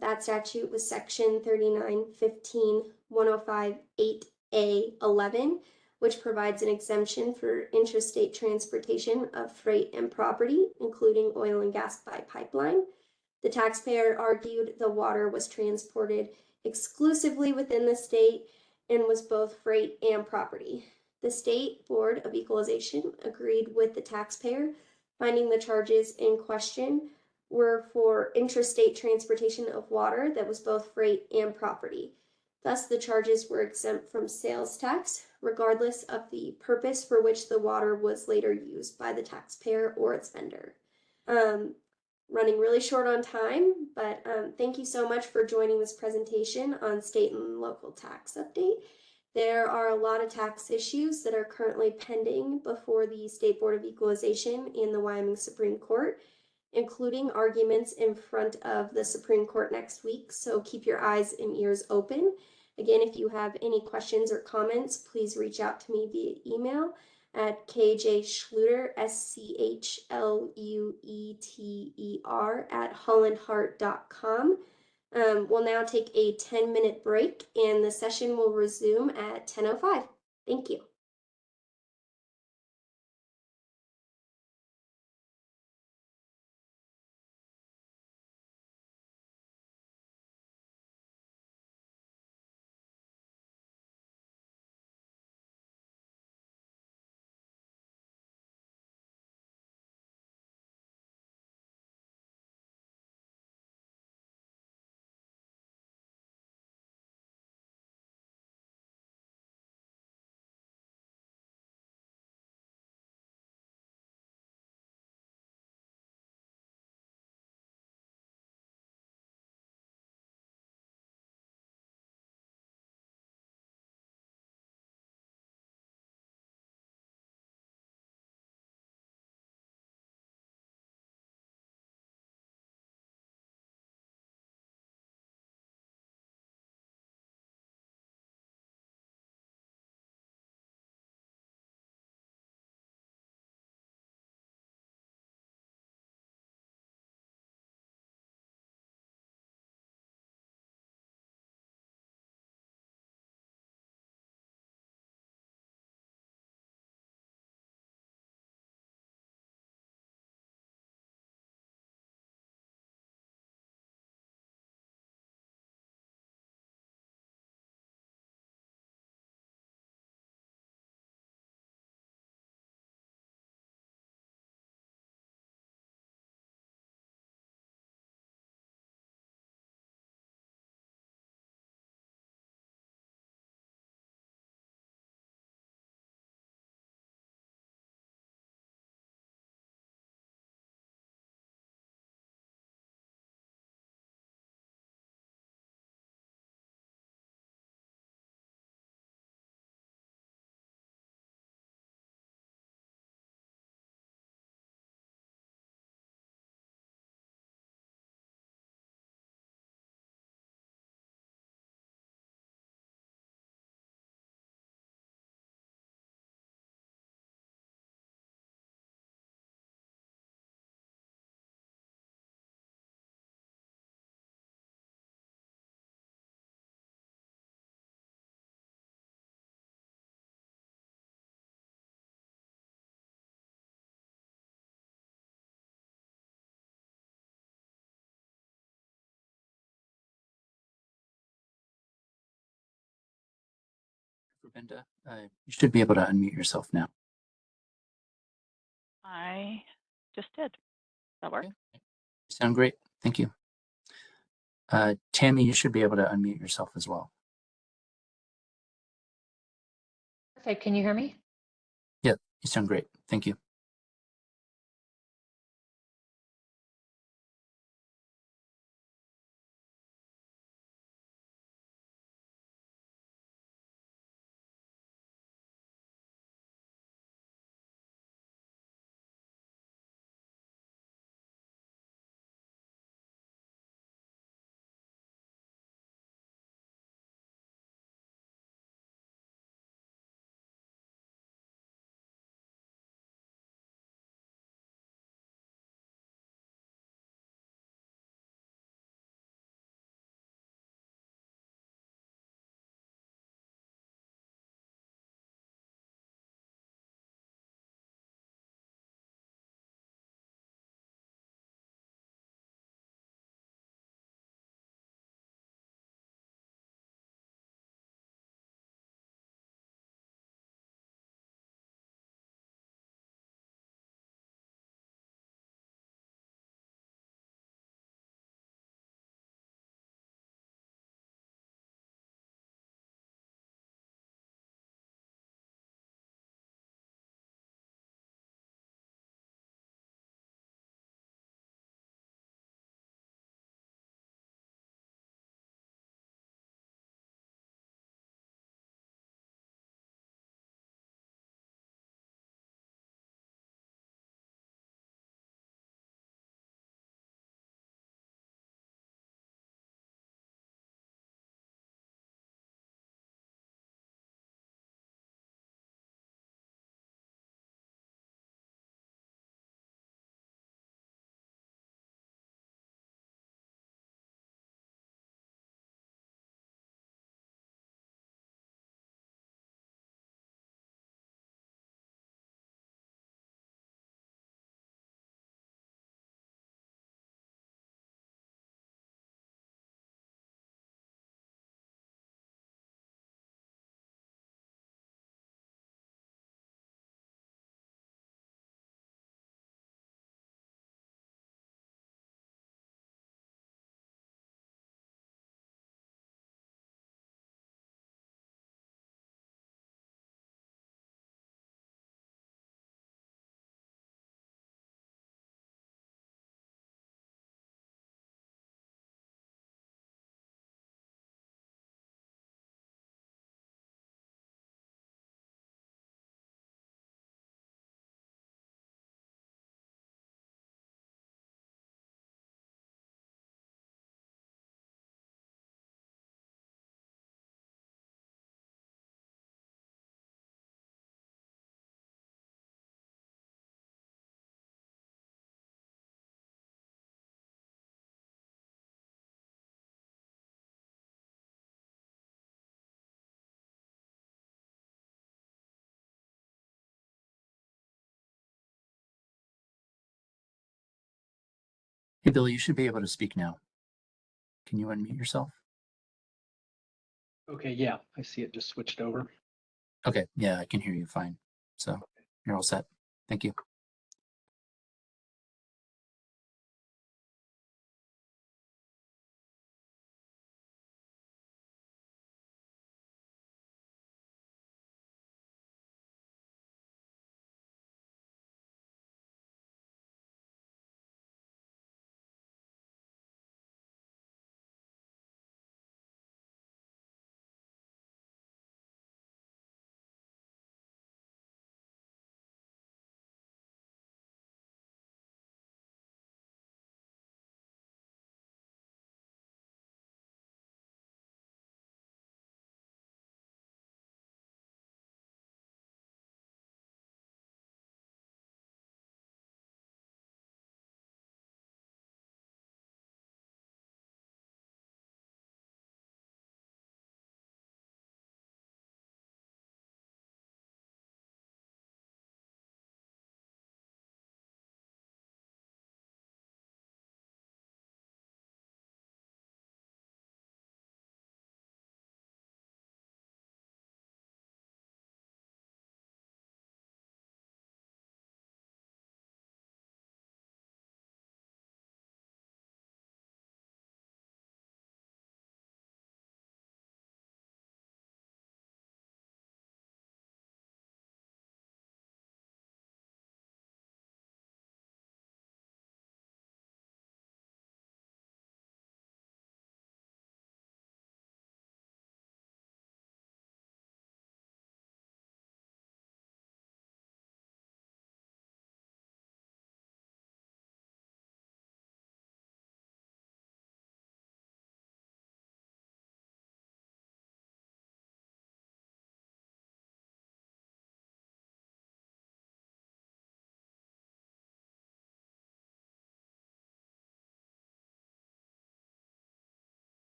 That statute was Section 3915-105-8A11, which provides an exemption for intrastate transportation of freight and property, including oil and gas by pipeline. The taxpayer argued the water was transported exclusively within the state and was both freight and property. The State Board of Equalization agreed with the taxpayer, finding the charges in question were for intrastate transportation of water that was both freight and property. Thus, the charges were exempt from sales tax, regardless of the purpose for which the water was later used by the taxpayer or its vendor. Um, Running really short on time, but thank you so much for joining this presentation on state and local tax update. There are a lot of tax issues that are currently pending before the State Board of Equalization in the Wyoming Supreme Court, including arguments in front of the Supreme Court next week, so keep your eyes and ears open. Again, if you have any questions or comments, please reach out to me via email at kjschlueter, SCHLUETER, at hollandhart.com. We'll now take a 10-minute break, and the session will resume at 10:05. Thank you. Brenda, you should be able to unmute yourself now. I just did. That work? Okay. You sound great. Thank you. Tammy, you should be able to unmute yourself as well. Perfect. Can you hear me? Yeah, you sound great. Thank you. Hey, Bill, you should be able to speak now. Can you unmute yourself? Okay, yeah, I see it just switched over. Okay, yeah, I can hear you fine. So you're all set. Thank you.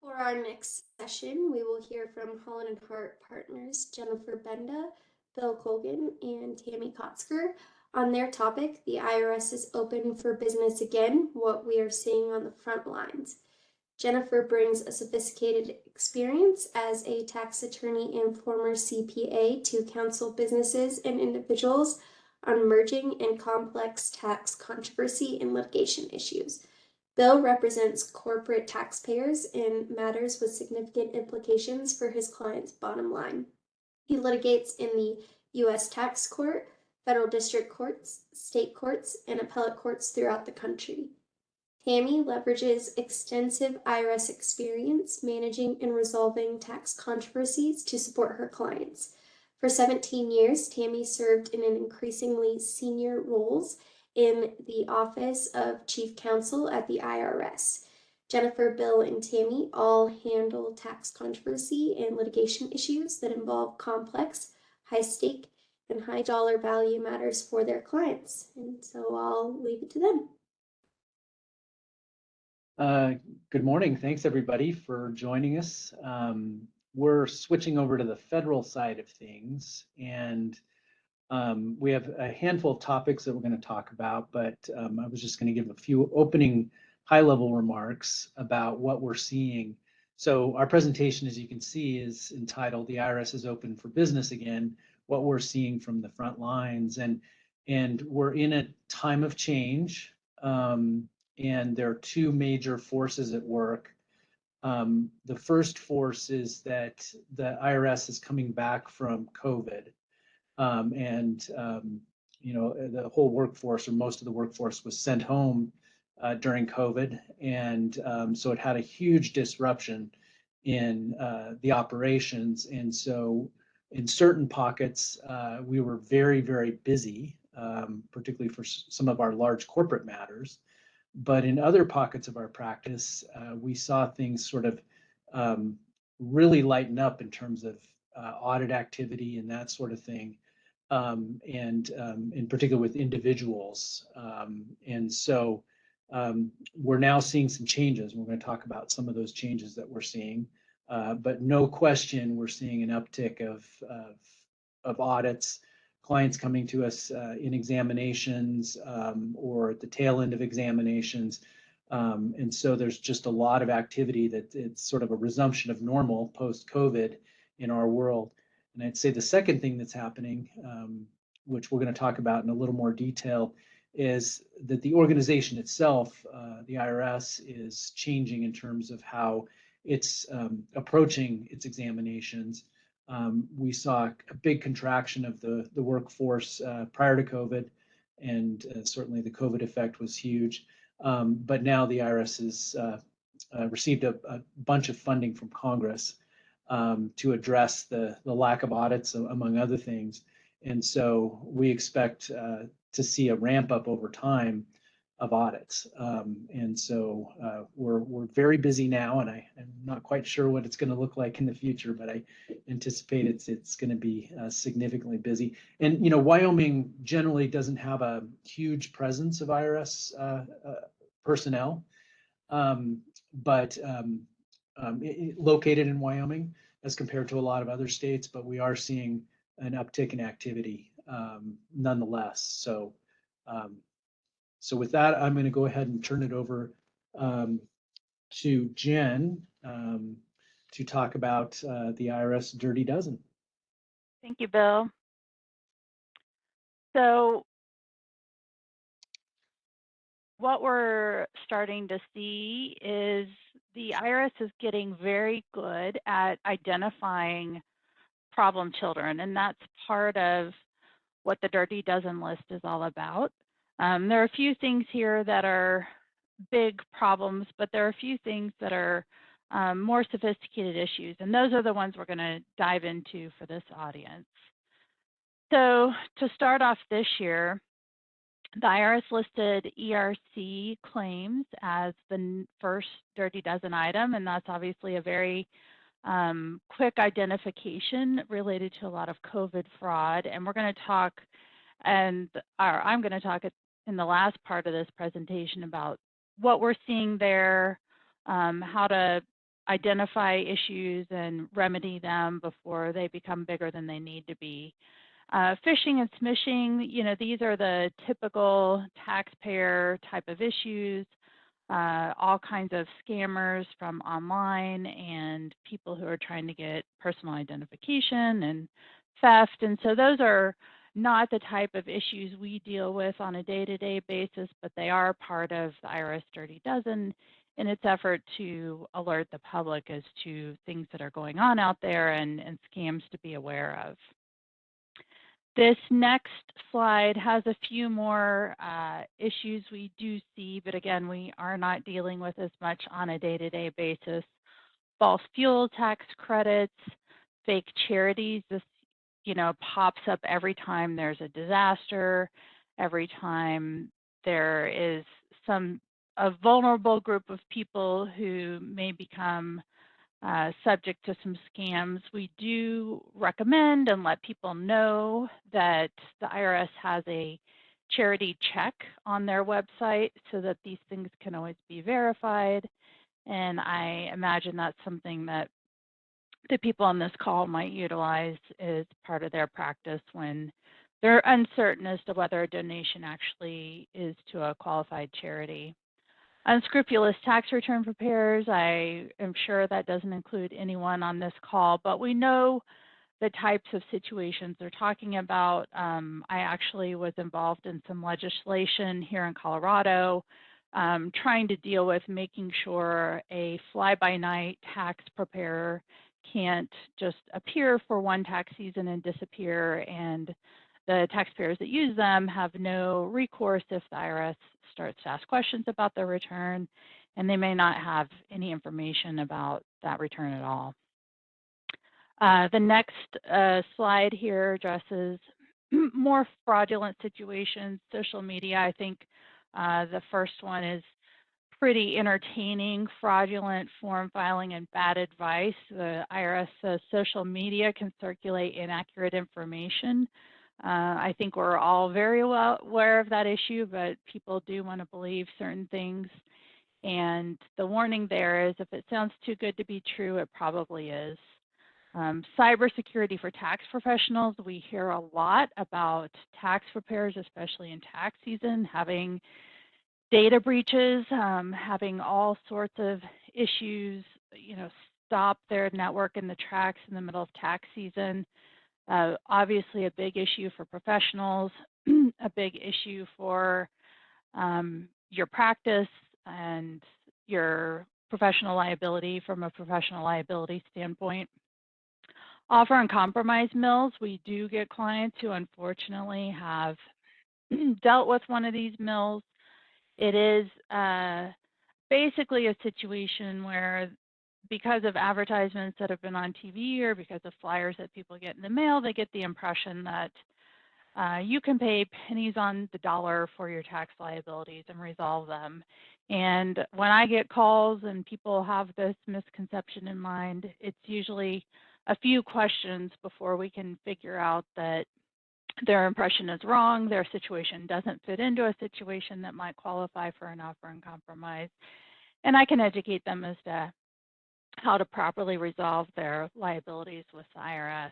For our next session, we will hear from Holland and Hart partners Jennifer Benda, Bill Colgan, and Tammy Kotzker on their topic, The IRS is Open for Business Again, What We Are Seeing on the Front Lines. Jennifer brings a sophisticated experience as a tax attorney and former CPA to counsel businesses and individuals on merging and complex tax controversy and litigation issues. Bill represents corporate taxpayers in matters with significant implications for his client's bottom line. He litigates in the U.S. Tax Court, federal district courts, state courts, and appellate courts throughout the country. Tammy leverages extensive IRS experience managing and resolving tax controversies to support her clients. For 17 years, Tammy served in an increasingly senior roles in the Office of Chief Counsel at the IRS. Jennifer, Bill, and Tammy all handle tax controversy and litigation issues that involve complex, high-stake, and high-dollar value matters for their clients. And so I'll leave it to them. Good morning. Thanks everybody for joining us. We're switching over to the federal side of things, and we have a handful of topics that we're going to talk about, but I was just going to give a few opening high-level remarks about what we're seeing. So our presentation, as you can see, is entitled "The IRS is Open for Business Again, What We're Seeing from the Front Lines." And we're in a time of change. And there are two major forces at work. The first force is that the IRS is coming back from COVID, you know, the whole workforce, or most of the workforce, was sent home during COVID. And so it had a huge disruption in the operations. And so in certain pockets, we were very, very busy, particularly for some of our large corporate matters. But in other pockets of our practice, we saw things sort of really lighten up in terms of audit activity and that sort of thing, and in particular with individuals. And so we're now seeing some changes. We're going to talk about some of those changes that we're seeing. But no question, we're seeing an uptick of audits, clients coming to us in examinations or at the tail end of examinations. And so there's just a lot of activity that it's sort of a resumption of normal post-COVID in our world. And I'd say the second thing that's happening, which we're going to talk about in a little more detail, is that the organization itself, the IRS, is changing in terms of how it's approaching its examinations. We saw a big contraction of the workforce prior to COVID, and certainly the COVID effect was huge. But now the IRS has received a bunch of funding from Congress to address the lack of audits, among other things. And so we expect to see a ramp up over time of audits. And so we're very busy now, and I'm not quite sure what it's going to look like in the future, but I anticipate it's going to be significantly busy. And, Wyoming generally doesn't have a huge presence of IRS personnel, but located in Wyoming as compared to a lot of other states, but we are seeing an uptick in activity nonetheless. So with that, I'm going to go ahead and turn it over to Jen to talk about the IRS Dirty Dozen. Thank you, Bill. So what we're starting to see is the IRS is getting very good at identifying problem children, and that's part of what the Dirty Dozen list is all about. There are a few things here that are big problems, but there are a few things that are more sophisticated issues, and those are the ones we're going to dive into for this audience. So to start off this year, the IRS listed ERC claims as the first Dirty Dozen item, and that's obviously a very quick identification related to a lot of COVID fraud. And we're going to talk, I'm going to talk in the last part of this presentation about what we're seeing there, how to identify issues and remedy them before they become bigger than they need to be. Phishing and smishing, these are the typical taxpayer type of issues, all kinds of scammers from online and people who are trying to get personal identification and theft. And so those are not the type of issues we deal with on a day-to-day basis, but they are part of the IRS Dirty Dozen in its effort to alert the public as to things that are going on out there and scams to be aware of. This next slide has a few more issues we do see, but again, we are not dealing with as much on a day-to-day basis. False fuel tax credits, fake charities. This, pops up every time there's a disaster, every time there is a vulnerable group of people who may become subject to some scams. We do recommend and let people know that the IRS has a charity check on their website so that these things can always be verified. And I imagine that's something that the people on this call might utilize as part of their practice when they're uncertain as to whether a donation actually is to a qualified charity. Unscrupulous tax return preparers, I am sure that doesn't include anyone on this call, but we know the types of situations they're talking about. I actually was involved in some legislation here in Colorado, trying to deal with making sure a fly-by-night tax preparer can't just appear for one tax season and disappear and the taxpayers that use them have no recourse if the IRS starts to ask questions about their return, and they may not have any information about that return at all. The next slide here addresses more fraudulent situations. Social media, I think the first one is pretty entertaining. Fraudulent form filing and bad advice. The IRS says social media can circulate inaccurate information. I think we're all very well aware of that issue, but people do want to believe certain things. And the warning there is, if it sounds too good to be true, it probably is. Cybersecurity for tax professionals. We hear a lot about tax preparers, especially in tax season, having data breaches, having all sorts of issues, stop their network in the tracks in the middle of tax season. Obviously a big issue for professionals, a big issue for your practice and your professional liability from a professional liability standpoint. Offer and compromise mills. We do get clients who unfortunately have dealt with one of these mills. It is basically a situation where, because of advertisements that have been on TV or because of flyers that people get in the mail, they get the impression that you can pay pennies on the dollar for your tax liabilities and resolve them. And when I get calls and people have this misconception in mind, it's usually a few questions before we can figure out that their impression is wrong, their situation doesn't fit into a situation that might qualify for an offer and compromise. And I can educate them as to how to properly resolve their liabilities with the IRS.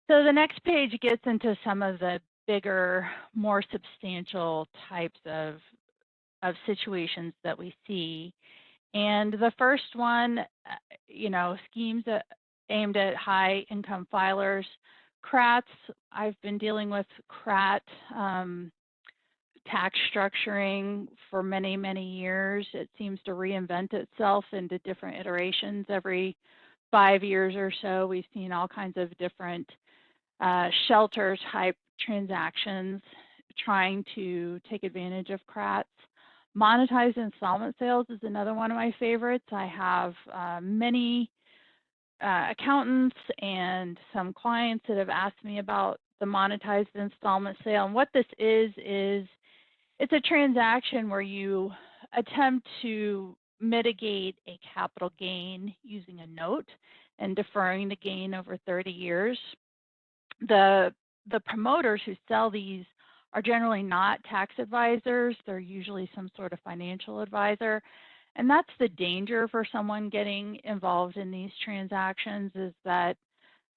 So the next page gets into some of the bigger, more substantial types of situations that we see. And the first one, schemes aimed at high income filers. CRATs, I've been dealing with CRAT tax structuring for many, many years. It seems to reinvent itself into different iterations. Every 5 years or so, we've seen all kinds of different shelter type transactions trying to take advantage of CRATs. Monetized installment sales is another one of my favorites. I have many accountants and some clients that have asked me about the monetized installment sale. And what this is it's a transaction where you attempt to mitigate a capital gain using a note and deferring the gain over 30 years. The promoters who sell these are generally not tax advisors. They're usually some sort of financial advisor. And that's the danger for someone getting involved in these transactions, is that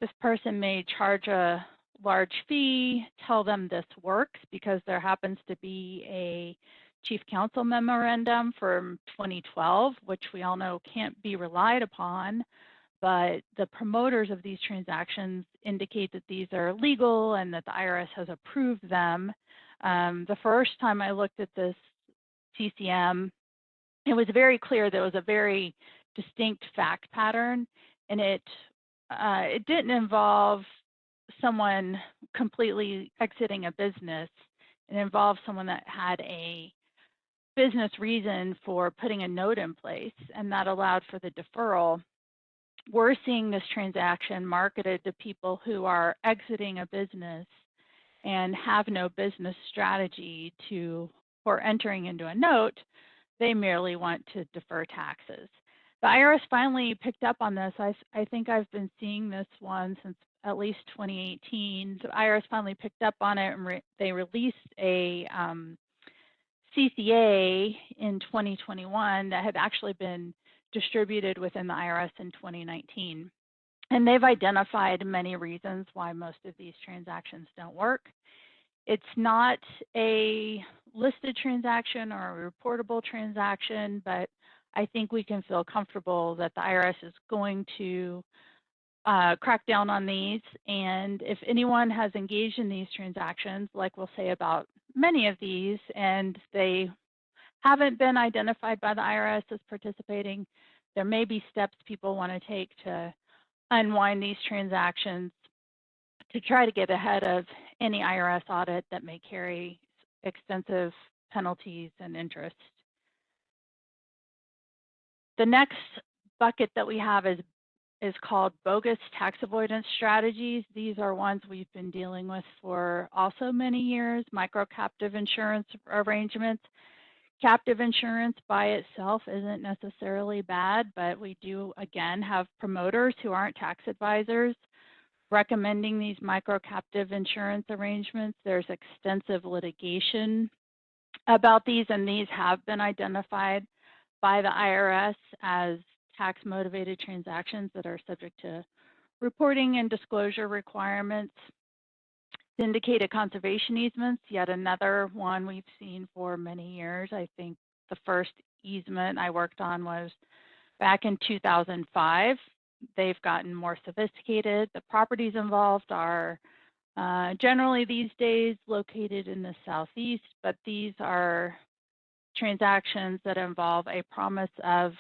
this person may charge a large fee, tell them this works because there happens to be a chief counsel memorandum from 2012, which we all know can't be relied upon. But the promoters of these transactions indicate that these are legal and that the IRS has approved them. The first time I looked at this CCM, it was very clear there was a very distinct fact pattern, and it didn't involve someone completely exiting a business. It involved someone that had a business reason for putting a note in place, and that allowed for the deferral. We're seeing this transaction marketed to people who are exiting a business and have no business strategy for entering into a note. They merely want to defer taxes. The IRS finally picked up on this. I think I've been seeing this one since at least 2018. The IRS finally picked up on it, and they released a CCA in 2021 that had actually been distributed within the IRS in 2019. And they've identified many reasons why most of these transactions don't work. It's not a listed transaction or a reportable transaction, but I think we can feel comfortable that the IRS is going to crack down on these. And if anyone has engaged in these transactions, like we'll say about many of these, and they haven't been identified by the IRS as participating, there may be steps people want to take to unwind these transactions to try to get ahead of any IRS audit that may carry extensive penalties and interest. The next bucket that we have is called bogus tax avoidance strategies. These are ones we've been dealing with for also many years. Micro captive insurance arrangements. Captive insurance by itself isn't necessarily bad, but we do again have promoters who aren't tax advisors recommending these micro captive insurance arrangements. There's extensive litigation about these, and these have been identified by the IRS as tax motivated transactions that are subject to reporting and disclosure requirements. Syndicated conservation easements, yet another one we've seen for many years. I think the first easement I worked on was back in 2005. They've gotten more sophisticated. The properties involved are generally these days located in the southeast, but these are transactions that involve a promise of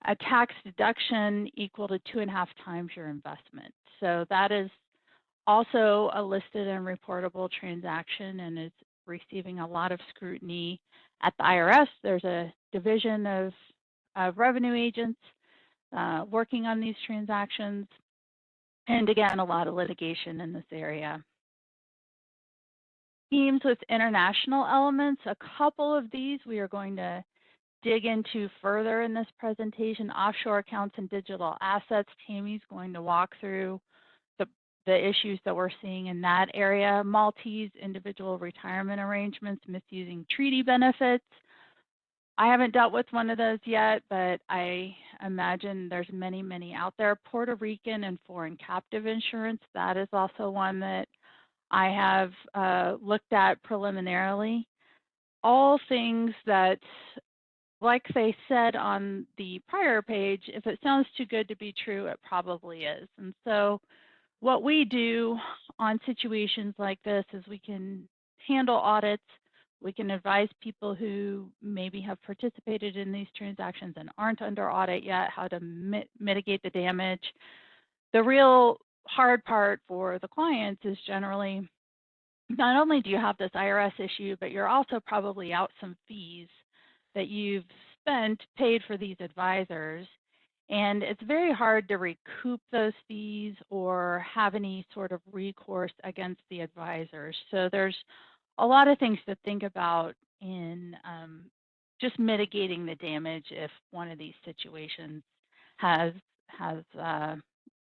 a tax deduction equal to 2.5 times your investment. So that is also a listed and reportable transaction and is receiving a lot of scrutiny at the IRS. There's a division of revenue agents working on these transactions. And again, a lot of litigation in this area. Schemes with international elements, a couple of these we are going to dig into further in this presentation. Offshore accounts and digital assets. Tammy's going to walk through the issues that we're seeing in that area. Maltese individual retirement arrangements, misusing treaty benefits. I haven't dealt with one of those yet, but I imagine there's many, many out there. Puerto Rican and foreign captive insurance, that is also one that I have looked at preliminarily. All things that, like they said on the prior page, if it sounds too good to be true, it probably is. And so what we do on situations like this is we can handle audits. We can advise people who maybe have participated in these transactions and aren't under audit yet how to mitigate the damage. The real hard part for the clients is generally not only do you have this IRS issue, but you're also probably out some fees that you've paid for these advisors. And it's very hard to recoup those fees or have any sort of recourse against the advisors. So there's a lot of things to think about in just mitigating the damage if one of these situations has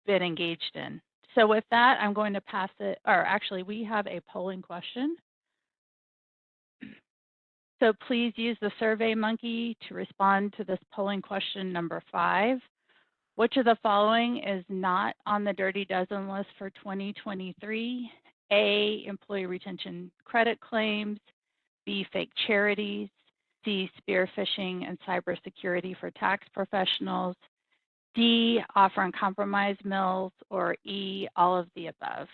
been engaged in. So with that, I'm going to pass it, or actually we have a polling question. So please use the Survey Monkey to respond to this polling question number 5. Which of the following is not on the Dirty Dozen list for 2023? A, employee retention credit claims. B, fake charities. C, spearfishing and cybersecurity for tax professionals. D, offer and compromise mills. Or E, all of the above.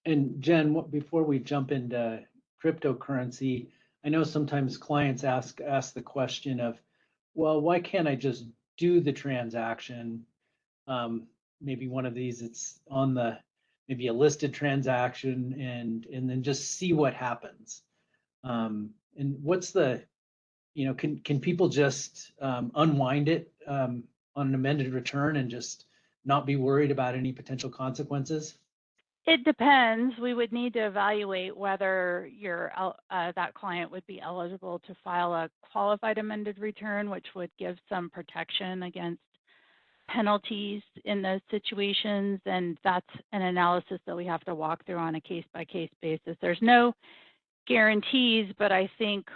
And Jen, before we jump into cryptocurrency, I know sometimes clients ask the question of, well, why can't I just do the transaction? Maybe one of these, it's on the, maybe a listed transaction and then just see what happens. And what's the, can people just unwind it on an amended return and just not be worried about any potential consequences? It depends. We would need to evaluate whether that client would be eligible to file a qualified amended return, which would give some protection against penalties in those situations. And that's an analysis that we have to walk through on a case-by-case basis. There's no guarantees, but I think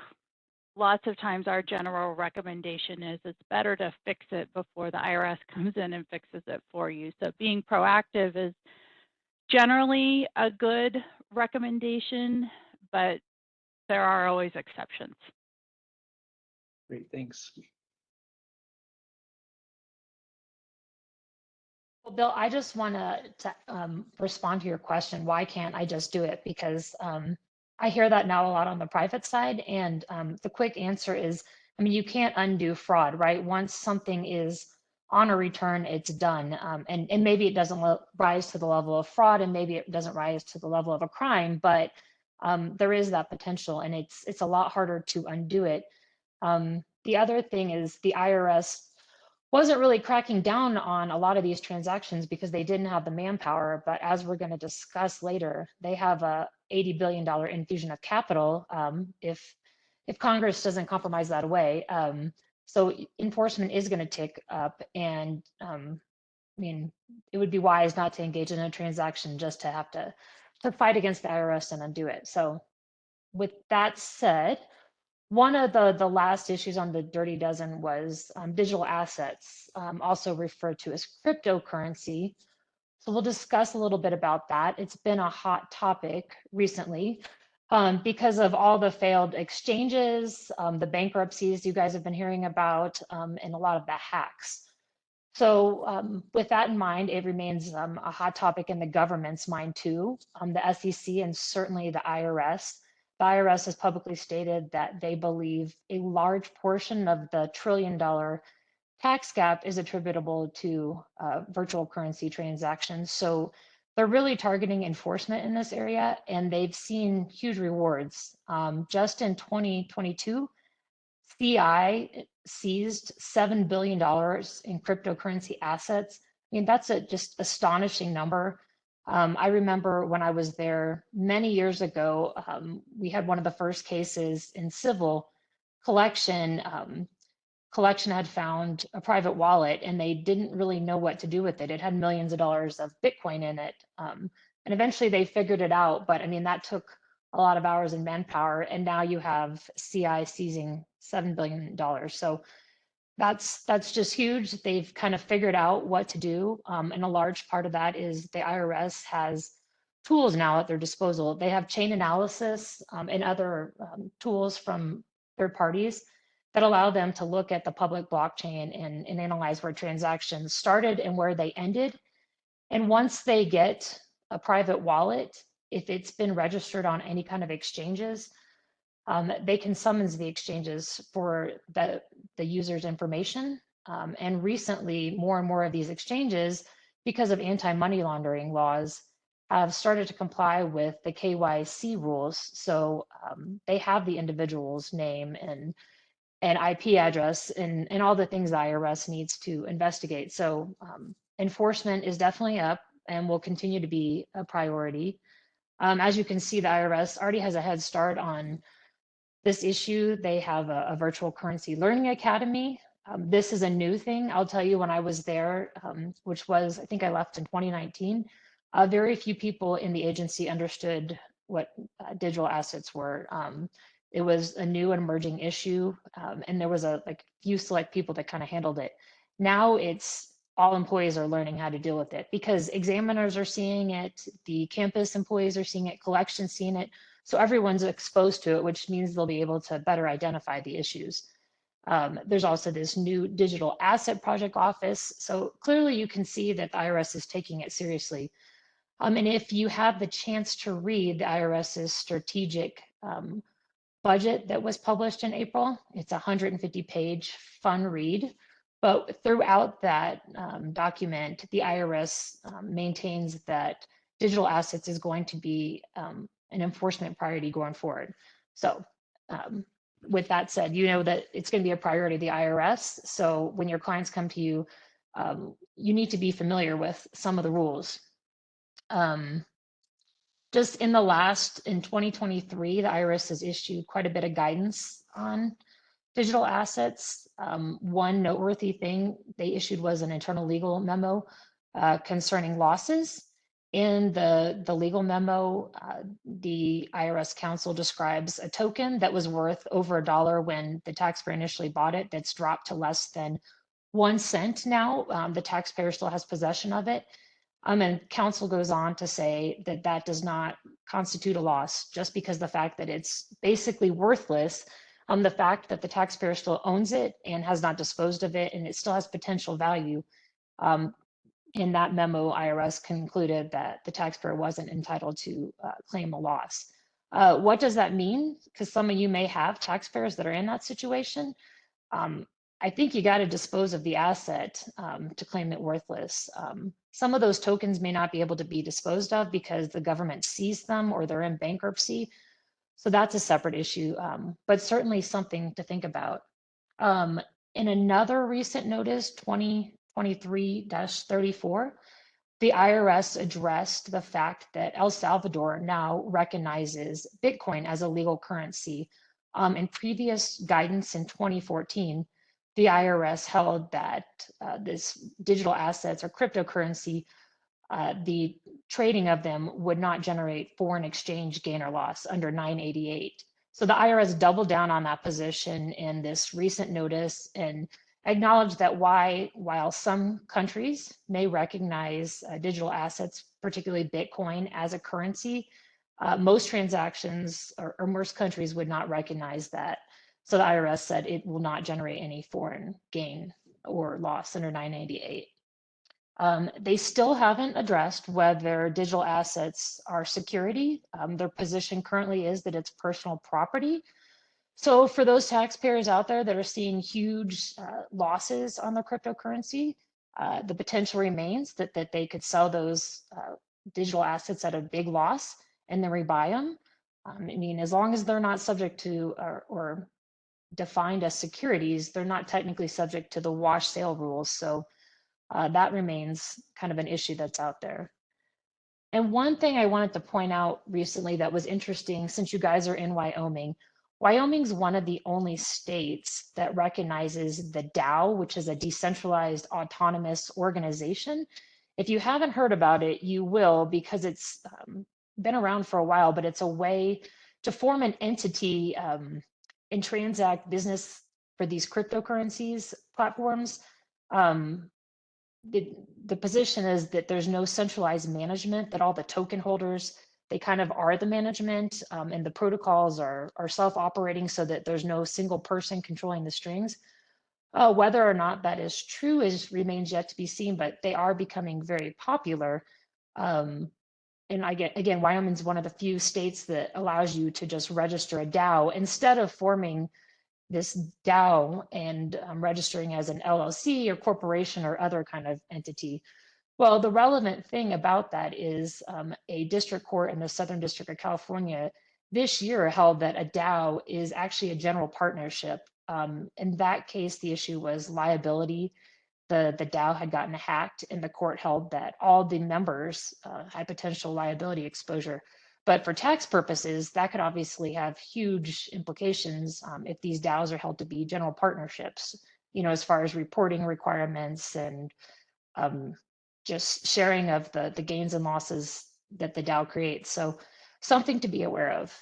lots of times our general recommendation is it's better to fix it before the IRS comes in and fixes it for you. So being proactive is generally a good recommendation, but there are always exceptions. Great, thanks. Well, Bill, I just want to respond to your question. Why can't I just do it? Because I hear that now a lot on the private side. And the quick answer is, I mean, you can't undo fraud, right? Once something is on a return, it's done. And maybe it doesn't rise to the level of fraud, and maybe it doesn't rise to the level of a crime, but there is that potential, and it's a lot harder to undo it. The other thing is the IRS wasn't really cracking down on a lot of these transactions because they didn't have the manpower. But as we're going to discuss later, they have a $80 billion infusion of capital if Congress doesn't compromise that away. So enforcement is going to tick up, and I mean, it would be wise not to engage in a transaction just to have to fight against the IRS and undo it. So with that said, one of the last issues on the Dirty Dozen was digital assets, also referred to as cryptocurrency. So we'll discuss a little bit about that. It's been a hot topic recently because of all the failed exchanges, the bankruptcies you guys have been hearing about, and a lot of the hacks. So with that in mind, it remains a hot topic in the government's mind too, the SEC and certainly the IRS. The IRS has publicly stated that they believe a large portion of the $1 trillion tax gap is attributable to virtual currency transactions. So they're really targeting enforcement in this area, and they've seen huge rewards. Just in 2022, CI seized $7 billion in cryptocurrency assets. I mean, that's a just astonishing number. I remember when I was there many years ago, we had one of the first cases in civil collection. Collection had found a private wallet and they didn't really know what to do with it. It had millions of dollars of Bitcoin in it. And eventually they figured it out. But I mean, that took a lot of hours and manpower. And now you have CI seizing $7 billion. So that's just huge. They've kind of figured out what to do. And a large part of that is the IRS has tools now at their disposal. They have chain analysis and other tools from third parties that allow them to look at the public blockchain and analyze where transactions started and where they ended. And once they get a private wallet, if it's been registered on any kind of exchanges, they can summons the exchanges for the user's information. And recently, more and more of these exchanges, because of anti-money laundering laws, have started to comply with the KYC rules. So they have the individual's name and IP address and all the things the IRS needs to investigate. So enforcement is definitely up and will continue to be a priority. As you can see, the IRS already has a head start on this issue. They have a virtual currency learning academy. This is a new thing. I'll tell you, when I was there, which was, I think I left in 2019, very few people in the agency understood what digital assets were. It was a new and emerging issue, and there was a few select people that kind of handled it. Now it's all employees are learning how to deal with it because examiners are seeing it, the campus employees are seeing it, collections seeing it. So everyone's exposed to it, which means they'll be able to better identify the issues. There's also this new digital asset project office. So clearly you can see that the IRS is taking it seriously. And if you have the chance to read the IRS's strategic budget that was published in April, it's a 150-page fun read. But throughout that document, the IRS maintains that digital assets is going to be an enforcement priority going forward. So with that said, you know that it's going to be a priority of the IRS. So when your clients come to you, you need to be familiar with some of the rules. Just in 2023, the IRS has issued quite a bit of guidance on digital assets. One noteworthy thing they issued was an internal legal memo concerning losses. In the legal memo, the IRS counsel describes a token that was worth over $1 when the taxpayer initially bought it, that's dropped to less than 1 cent now. The taxpayer still has possession of it. And counsel goes on to say that that does not constitute a loss just because the fact that it's basically worthless, the fact that the taxpayer still owns it and has not disposed of it and it still has potential value. In that memo, IRS concluded that the taxpayer wasn't entitled to claim a loss. What does that mean? Because some of you may have taxpayers that are in that situation. I think you got to dispose of the asset to claim it worthless. Some of those tokens may not be able to be disposed of because the government seized them or they're in bankruptcy. So that's a separate issue, but certainly something to think about. In another recent notice, 2023-34, the IRS addressed the fact that El Salvador now recognizes Bitcoin as a legal currency. In previous guidance in 2014, the IRS held that this digital assets or cryptocurrency, the trading of them would not generate foreign exchange gain or loss under 988. So the IRS doubled down on that position in this recent notice and acknowledged that while some countries may recognize digital assets, particularly Bitcoin, as a currency, most transactions or most countries would not recognize that. So the IRS said it will not generate any foreign gain or loss under 988. They still haven't addressed whether digital assets are security. Their position currently is that it's personal property. So for those taxpayers out there that are seeing huge losses on their cryptocurrency, the potential remains that they could sell those digital assets at a big loss and then rebuy them. I mean, as long as they're not subject to or defined as securities, they're not technically subject to the wash sale rules. So that remains kind of an issue that's out there. And one thing I wanted to point out recently that was interesting, since you guys are in Wyoming, Wyoming's one of the only states that recognizes the DAO, which is a decentralized autonomous organization. If you haven't heard about it, you will, because it's been around for a while, but it's a way to form an entity and transact business for these cryptocurrencies platforms. The position is that there's no centralized management, that all the token holders, they kind of are the management, and the protocols are self-operating so that there's no single person controlling the strings. Whether or not that is true remains yet to be seen, but they are becoming very popular. And again, Wyoming's one of the few states that allows you to just register a DAO instead of forming this DAO and registering as an LLC or corporation or other kind of entity. Well, the relevant thing about that is a district court in the Southern District of California this year held that a DAO is actually a general partnership. In that case, the issue was liability. The DAO had gotten hacked, and the court held that all the members had potential liability exposure. But for tax purposes, that could obviously have huge implications if these DAOs are held to be general partnerships, you know, as far as reporting requirements and just sharing of the gains and losses that the DAO creates. So something to be aware of.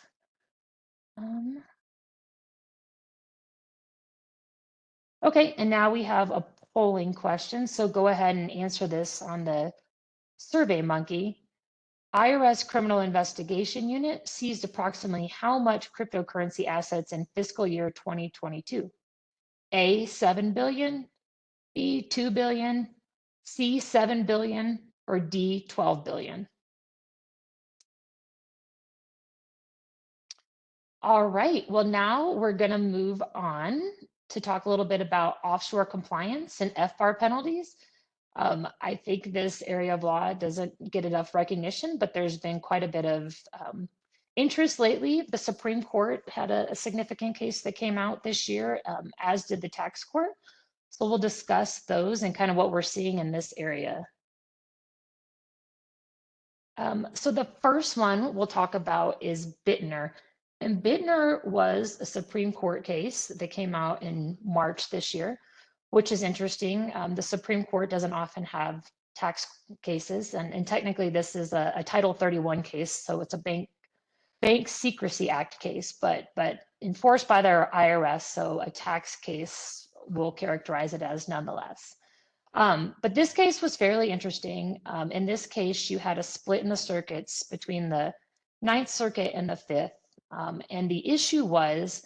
Okay, and now we have a polling question. So go ahead and answer this on the Survey Monkey. IRS Criminal Investigation Unit seized approximately how much cryptocurrency assets in fiscal year 2022? A, 7 billion, B, 2 billion, C, 7 billion, or D, 12 billion? All right, well, now we're going to move on to talk a little bit about offshore compliance and FBAR penalties. I think this area of law doesn't get enough recognition, but there's been quite a bit of interest lately. The Supreme Court had a significant case that came out this year, as did the tax court. So we'll discuss those and kind of what we're seeing in this area. So the first one we'll talk about is Bittner. And Bittner was a Supreme Court case that came out in March this year, which is interesting. The Supreme Court doesn't often have tax cases, and technically this is a Title 31 case, so it's a Bank Secrecy Act case, but enforced by their IRS, so a tax case will characterize it as nonetheless. But this case was fairly interesting. In this case, you had a split in the circuits between the Ninth Circuit and the Fifth, and the issue was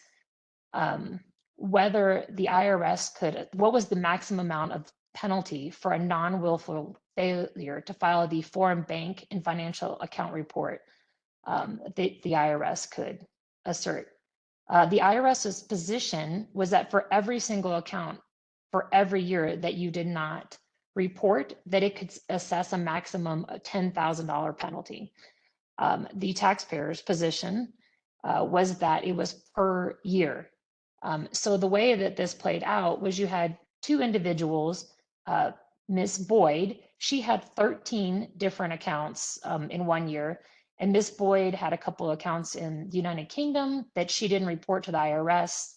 whether the IRS could, what was the maximum amount of penalty for a non-willful failure to file the foreign bank and financial account report that the IRS could assert. The IRS's position was that for every single account for every year that you did not report, that it could assess a maximum of $10,000 penalty. The taxpayer's position was that it was per year. So the way that this played out was you had two individuals, Miss Boyd, she had 13 different accounts in 1 year, and Miss Boyd had a couple of accounts in the United Kingdom that she didn't report to the IRS.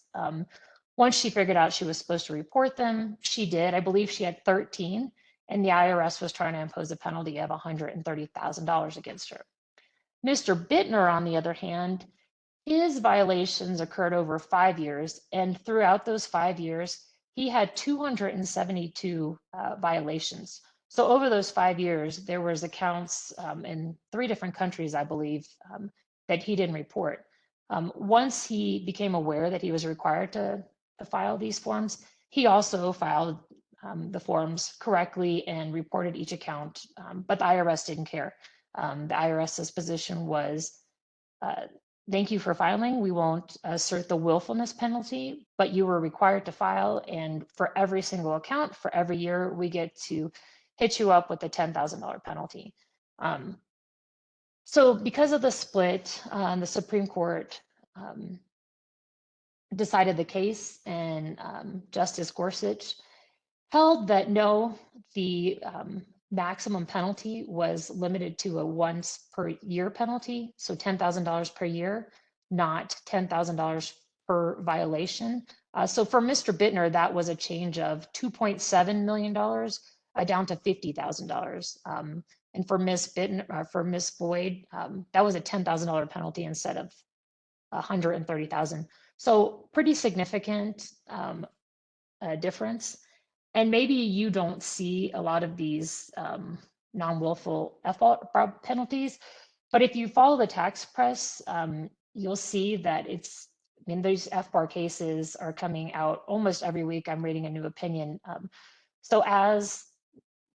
Once she figured out she was supposed to report them, she did. I believe she had 13, and the IRS was trying to impose a penalty of $130,000 against her. Mr. Bittner, on the other hand, his violations occurred over 5 years, and throughout those 5 years, he had 272 violations. So over those 5 years, there was accounts in 3 different countries, I believe, that he didn't report. Once he became aware that he was required to file these forms, he also filed the forms correctly and reported each account, but the IRS didn't care. The IRS's position was, thank you for filing. We won't assert the willfulness penalty, but you were required to file. And for every single account, for every year, we get to hit you up with a $10,000 penalty. So because of the split, the Supreme Court decided the case, and Justice Gorsuch held that no, the maximum penalty was limited to a once per year penalty, so $10,000 per year, not $10,000 per violation. So for Mr. Bittner, that was a change of $2.7 million down to $50,000. And for Miss Bittner, for Miss Boyd, that was a $10,000 penalty instead of $130,000. So pretty significant difference. And maybe you don't see a lot of these non-willful FBAR penalties, but if you follow the tax press, you'll see that it's, I mean, these FBAR cases are coming out almost every week. I'm reading a new opinion. So as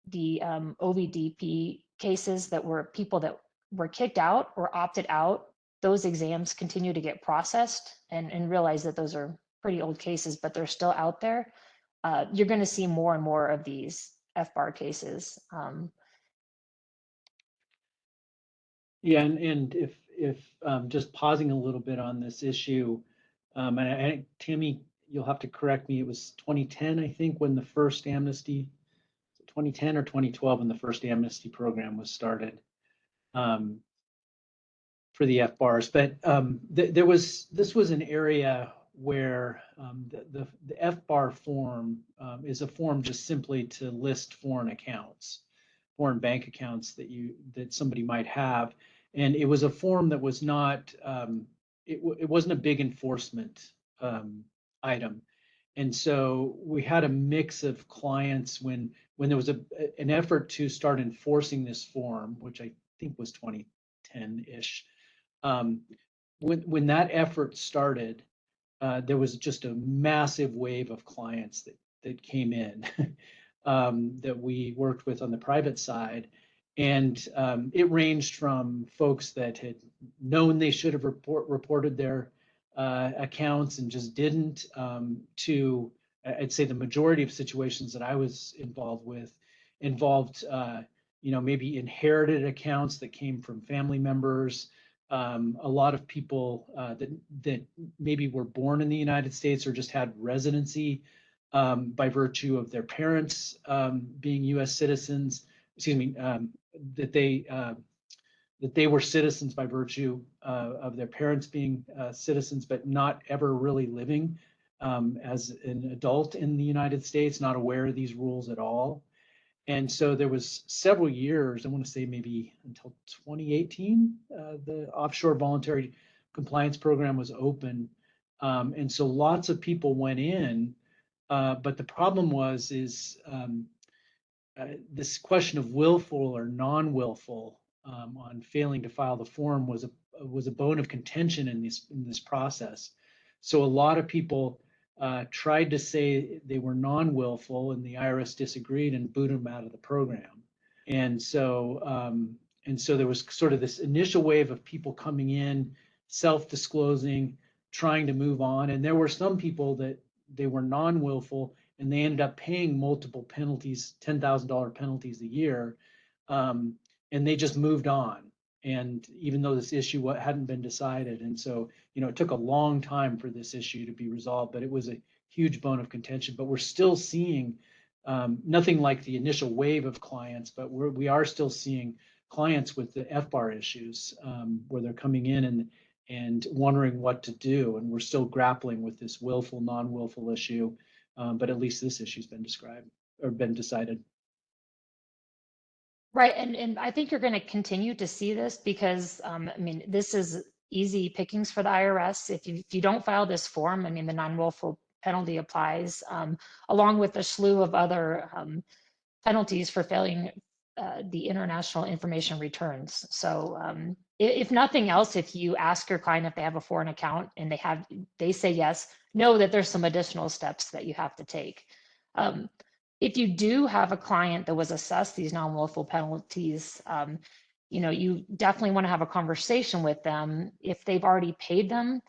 the OVDP cases that were people that were kicked out or opted out, those exams continue to get processed, and realize that those are pretty old cases, but they're still out there. You're going to see more and more of these FBAR cases. Yeah, and if just pausing a little bit on this issue, and Tammy, you'll have to correct me, it was 2010, I think, when the first amnesty, 2010 or 2012, when the first amnesty program was started for the FBARs. But this was an area where the FBAR form is a form just simply to list foreign accounts, foreign bank accounts that somebody might have, and it was a form that was not it wasn't a big enforcement item, and so we had a mix of clients when there was an effort to start enforcing this form, which I think was 2010-ish. When that effort started, there was just a massive wave of clients that came in that we worked with on the private side. And it ranged from folks that had known they should have reported their accounts and just didn't, to, I'd say the majority of situations that I was involved with involved, maybe inherited accounts that came from family members. A lot of people that maybe were born in the United States or just had residency by virtue of their parents being U.S. citizens. Excuse me, that they were citizens by virtue of their parents being citizens, but not ever really living as an adult in the United States, not aware of these rules at all. And so there was several years, I want to say maybe until 2018, the offshore voluntary compliance program was open. And so lots of people went in, but the problem is this question of willful or non-willful on failing to file the form was a bone of contention in this process. So a lot of people tried to say they were non-willful, and the IRS disagreed and booted them out of the program. And so there was sort of this initial wave of people coming in, self-disclosing, trying to move on. And there were some people that they were non-willful and they ended up paying multiple penalties, $10,000 penalties a year, and they just moved on. And even though this issue hadn't been decided, and so it took a long time for this issue to be resolved, but it was a huge bone of contention. But we're still seeing nothing like the initial wave of clients, but we are still seeing clients with the FBAR issues where they're coming in and wondering what to do, and we're still grappling with this willful, non-willful issue. But at least this issue's been described or been decided. Right, and I think you're going to continue to see this because, I mean, this is easy pickings for the IRS. If you don't file this form, I mean, the non-willful penalty applies, along with a slew of other penalties for failing the international information returns. So if nothing else, if you ask your client if they have a foreign account and they say yes, know that there's some additional steps that you have to take. If you do have a client that was assessed these non-willful penalties, you definitely want to have a conversation with them. If they've already paid them,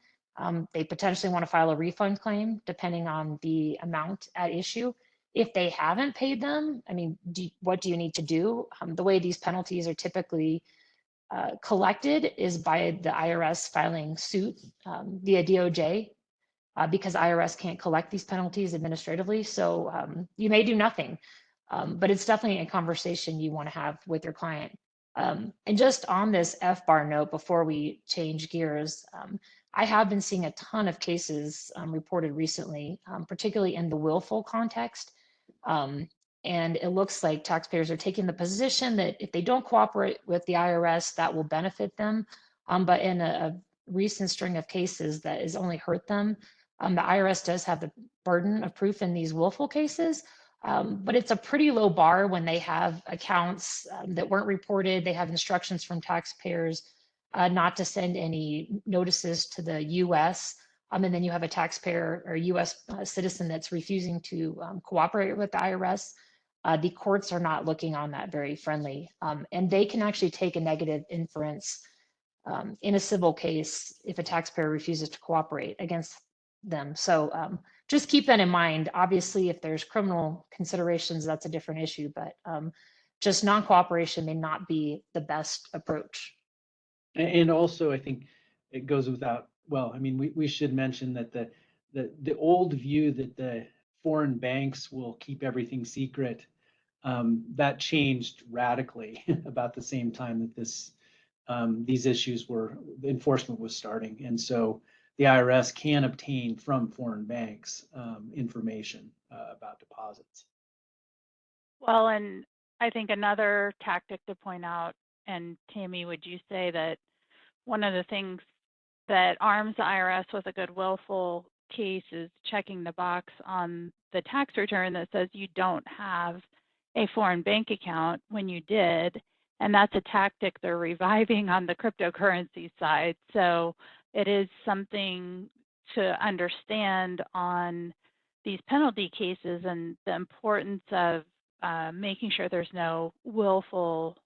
they potentially want to file a refund claim depending on the amount at issue. If they haven't paid them, I mean, what do you need to do? The way these penalties are typically collected is by the IRS filing suit via DOJ. Because IRS can't collect these penalties administratively. So you may do nothing, but it's definitely a conversation you want to have with your client. And just on this FBAR note, before we change gears, I have been seeing a ton of cases reported recently, particularly in the willful context. And it looks like taxpayers are taking the position that if they don't cooperate with the IRS, that will benefit them. But in a recent string of cases that has only hurt them. The IRS does have the burden of proof in these willful cases, but it's a pretty low bar when they have accounts that weren't reported. They have instructions from taxpayers not to send any notices to the US. And then you have a taxpayer or US citizen that's refusing to cooperate with the IRS. The courts are not looking on that very friendly. And they can actually take a negative inference in a civil case if a taxpayer refuses to cooperate against them. So just keep that in mind. Obviously, if there's criminal considerations, that's a different issue, but just non-cooperation may not be the best approach. And also, I think it goes without, well, I mean, we should mention that the old view that the foreign banks will keep everything secret, that changed radically about the same time that these issues the enforcement was starting. And so the IRS can obtain from foreign banks information about deposits. Well, and I think another tactic to point out, and Tammy, would you say that one of the things that arms the IRS with a good willful case is checking the box on the tax return that says you don't have a foreign bank account when you did, and that's a tactic they're reviving on the cryptocurrency side. So it is something to understand on these penalty cases and the importance of making sure there's no willful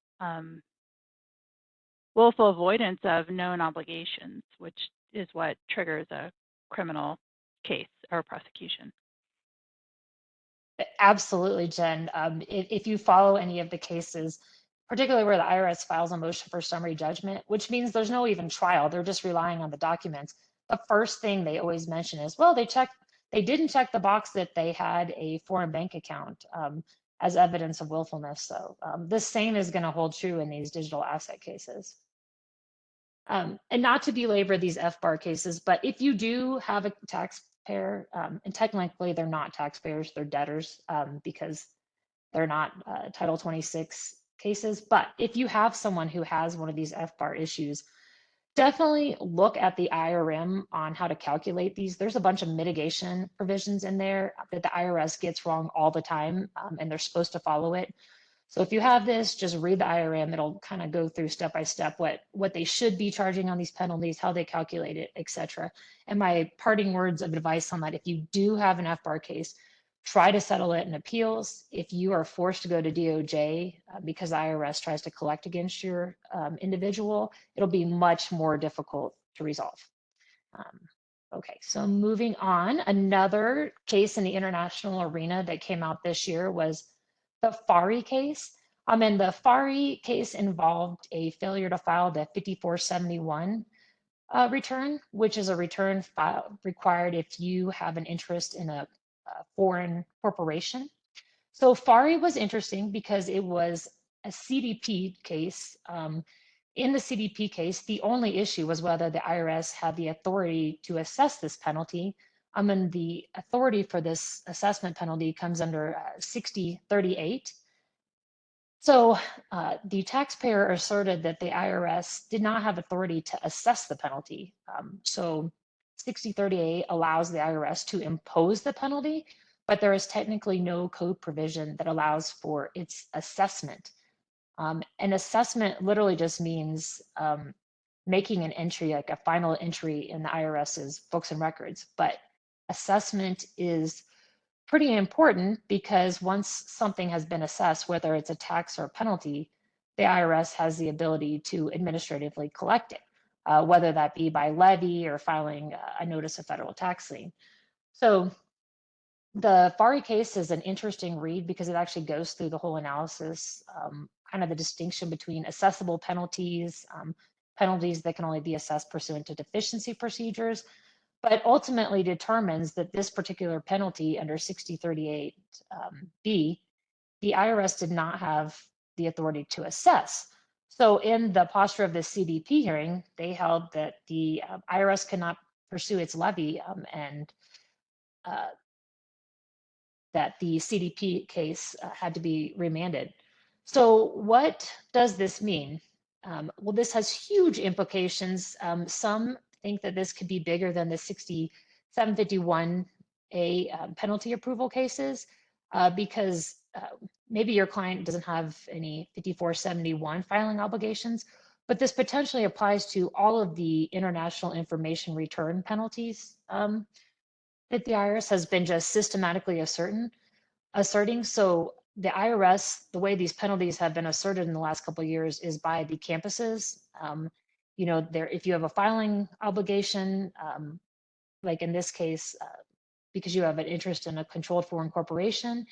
avoidance of known obligations, which is what triggers a criminal case or prosecution. Absolutely, Jen. If you follow any of the cases, particularly where the IRS files a motion for summary judgment, which means there's no even trial, they're just relying on the documents. The first thing they always mention is, well, they didn't check the box that they had a foreign bank account as evidence of willfulness. So the same is going to hold true in these digital asset cases. And not to belabor these FBAR cases, but if you do have a taxpayer, and technically they're not taxpayers, they're debtors because they're not Title 26 cases. But if you have someone who has one of these FBAR issues, definitely look at the IRM on how to calculate these. There's a bunch of mitigation provisions in there that the IRS gets wrong all the time, and they're supposed to follow it. So if you have this, just read the IRM. It'll kind of go through step by step what they should be charging on these penalties, how they calculate it, etc. And my parting words of advice on that: if you do have an FBAR case, try to settle it in appeals. If you are forced to go to DOJ because the IRS tries to collect against your individual, it'll be much more difficult to resolve. Okay, so moving on, another case in the international arena that came out this year was the FARI case. And the FARI case involved a failure to file the 5471 return, which is a return file required if you have an interest in a foreign corporation. So FARI was interesting because it was a CDP case. In the CDP case, the only issue was whether the IRS had the authority to assess this penalty. And the authority for this assessment penalty comes under 6038. So the taxpayer asserted that the IRS did not have authority to assess the penalty. So 6038 allows the IRS to impose the penalty, but there is technically no code provision that allows for its assessment. An assessment literally just means making an entry, like a final entry in the IRS's books and records. But assessment is pretty important because once something has been assessed, whether it's a tax or a penalty, the IRS has the ability to administratively collect it, whether that be by levy or filing a notice of federal tax lien. So the FARI case is an interesting read because it actually goes through the whole analysis, kind of the distinction between assessable penalties, penalties that can only be assessed pursuant to deficiency procedures, but ultimately determines that this particular penalty under 6038B, the IRS did not have the authority to assess. So in the posture of the CDP hearing, they held that the IRS cannot pursue its levy and that the CDP case had to be remanded. So what does this mean? Well, this has huge implications. Some think that this could be bigger than the 6751A penalty approval cases because maybe your client doesn't have any 5471 filing obligations, but this potentially applies to all of the international information return penalties that the IRS has been just systematically asserting. So the IRS, the way these penalties have been asserted in the last couple of years is by the campuses. If you have a filing obligation, like in this case, because you have an interest in a controlled foreign corporation,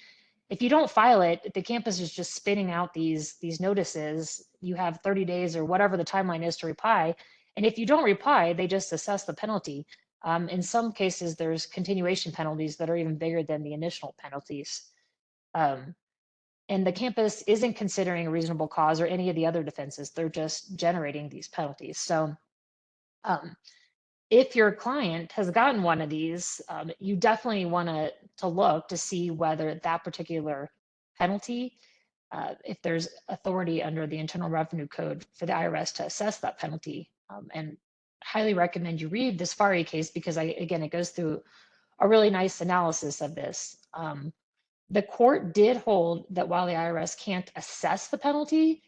if you don't file it, the campus is just spitting out these notices. You have 30 days or whatever the timeline is to reply. And if you don't reply, they just assess the penalty. In some cases, there's continuation penalties that are even bigger than the initial penalties. And the campus isn't considering a reasonable cause or any of the other defenses. They're just generating these penalties. So if your client has gotten one of these, you definitely want to look to see whether that particular penalty, if there's authority under the Internal Revenue Code for the IRS to assess that penalty. And highly recommend you read this FARI case because again, it goes through a really nice analysis of this. The court did hold that while the IRS can't assess the penalty,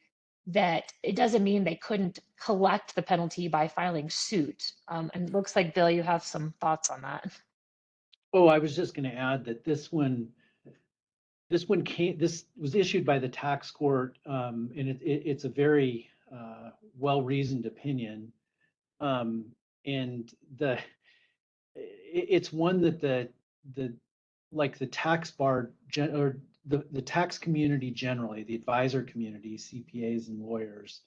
that it doesn't mean they couldn't collect the penalty by filing suit. And it looks like, Bill, you have some thoughts on that. Oh, I was just going to add that this was issued by the tax court, and it's a very well-reasoned opinion. And it's one that the tax bar or the tax community generally, the advisor community, CPAs and lawyers,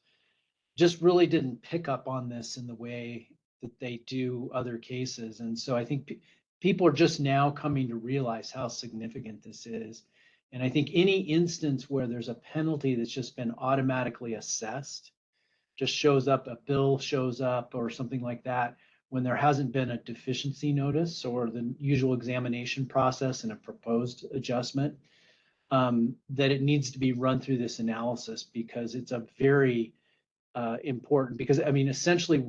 just really didn't pick up on this in the way that they do other cases. And so I think people are just now coming to realize how significant this is. And I think any instance where there's a penalty that's just been automatically assessed, just shows up, a bill shows up or something like that, when there hasn't been a deficiency notice or the usual examination process and a proposed adjustment, that it needs to be run through this analysis because it's a very important, because I mean, essentially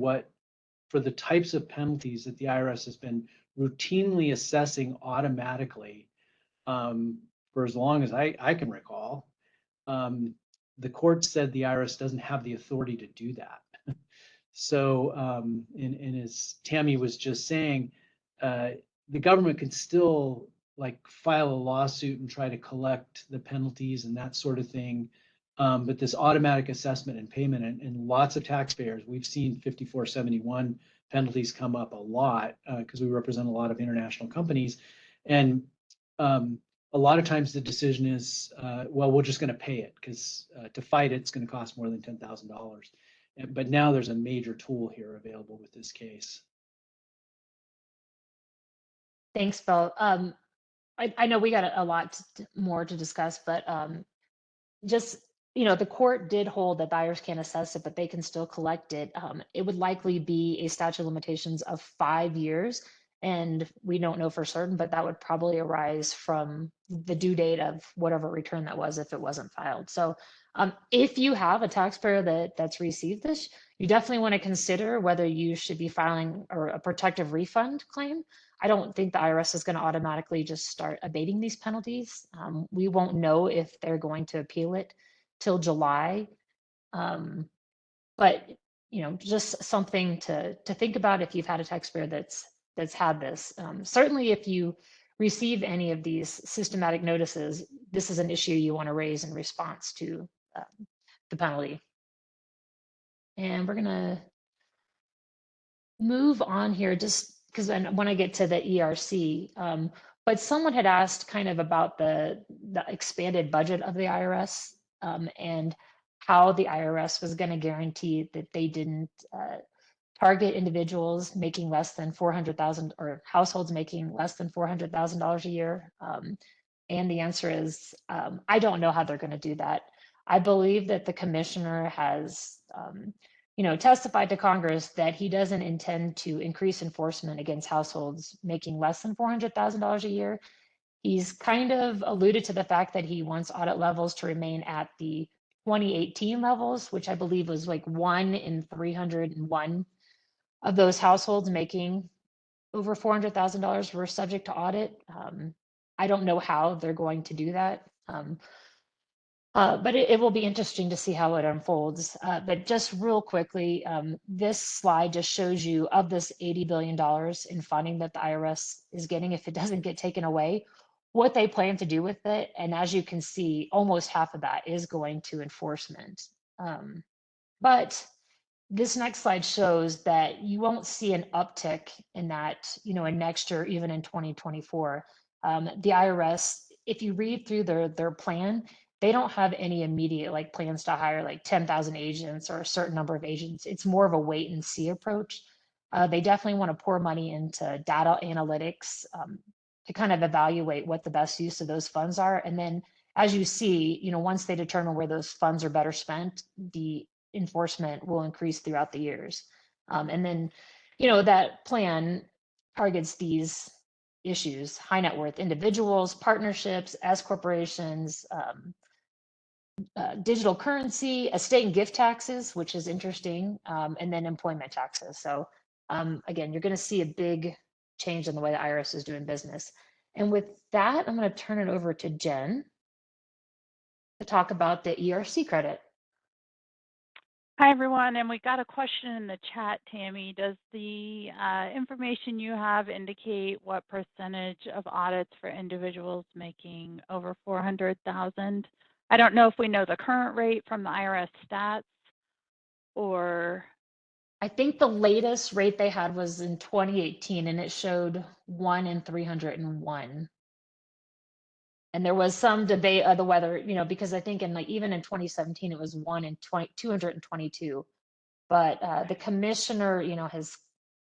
for the types of penalties that the IRS has been routinely assessing automatically for as long as I can recall, the court said the IRS doesn't have the authority to do that. So, and as Tammy was just saying, the government can still like file a lawsuit and try to collect the penalties and that sort of thing. But this automatic assessment and payment, and lots of taxpayers, we've seen 5471 penalties come up a lot because we represent a lot of international companies. And a lot of times the decision is, well, we're just going to pay it because to fight it's going to cost more than $10,000. But now there's a major tool here available with this case. Thanks, Bill. I know we got a lot more to discuss, but just, the court did hold that the IRS can't assess it, but they can still collect it. It would likely be a statute of limitations of 5 years. And we don't know for certain, but that would probably arise from the due date of whatever return that was if it wasn't filed. So if you have a taxpayer that's received this, you definitely want to consider whether you should be filing a protective refund claim. I don't think the IRS is going to automatically just start abating these penalties. We won't know if they're going to appeal it till July. But just something to think about if you've had a taxpayer that's had this. Certainly, if you receive any of these systematic notices, this is an issue you want to raise in response to the penalty. And we're gonna move on here just because when I get to the ERC, but someone had asked kind of about the expanded budget of the IRS and how the IRS was going to guarantee that they didn't target individuals making less than $400,000 or households making less than $400,000 a year. And the answer is, I don't know how they're going to do that. I believe that the commissioner has testified to Congress that he doesn't intend to increase enforcement against households making less than $400,000 a year. He's kind of alluded to the fact that he wants audit levels to remain at the 2018 levels, which I believe was like 1 in 301 of those households making over $400,000 were subject to audit. I don't know how they're going to do that. But it will be interesting to see how it unfolds. But just real quickly, this slide just shows you of this $80 billion in funding that the IRS is getting, if it doesn't get taken away, what they plan to do with it. And as you can see, almost half of that is going to enforcement. But this next slide shows that you won't see an uptick in that, in next year, even in 2024. The IRS, if you read through their plan, they don't have any immediate plans to hire 10,000 agents or a certain number of agents. It's more of a wait and see approach. They definitely want to pour money into data analytics to kind of evaluate what the best use of those funds are. And then as you see, once they determine where those funds are better spent, the enforcement will increase throughout the years. And then, that plan targets these issues: high net worth individuals, partnerships, S corporations, digital currency, estate and gift taxes, which is interesting, and then employment taxes. So again, you're going to see a big change in the way the IRS is doing business. And with that, I'm going to turn it over to Jen to talk about the ERC credit. Hi, everyone. And we got a question in the chat, Tammy. Does the information you have indicate what percentage of audits for individuals making over 400,000? I don't know if we know the current rate from the IRS stats or. I think the latest rate they had was in 2018 and it showed 1 in 301. And there was some debate of the whether, because I think even in 2017, it was 1 in 222. But the commissioner,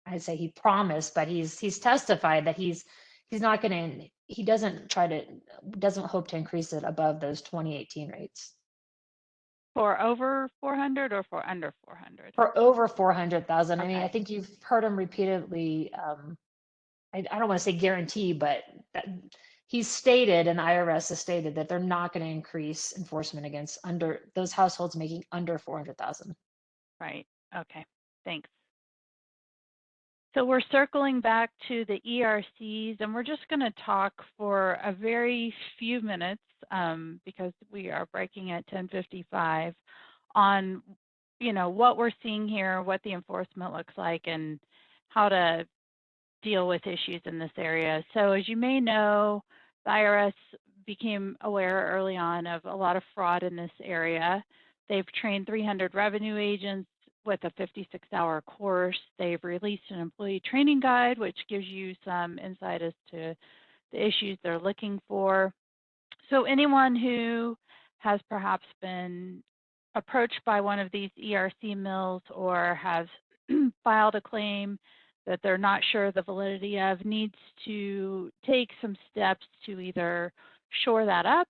I'd say he promised, but he's testified that he's not going to, he doesn't hope to increase it above those 2018 rates. For over 400 or for under 400? For over 400,000. Okay. I mean, I think you've heard him repeatedly, I don't want to say guarantee, but that he's stated, and IRS has stated, that they're not going to increase enforcement against those households making under 400,000. Right. Okay. Thanks. So we're circling back to the ERCs, and we're just going to talk for a very few minutes because we are breaking at 10:55 on, what we're seeing here, what the enforcement looks like, and how to deal with issues in this area. So as you may know, the IRS became aware early on of a lot of fraud in this area. They've trained 300 revenue agents with a 56-hour course. They've released an employee training guide, which gives you some insight as to the issues they're looking for. So anyone who has perhaps been approached by one of these ERC mills or has filed a claim that they're not sure the validity of needs to take some steps to either shore that up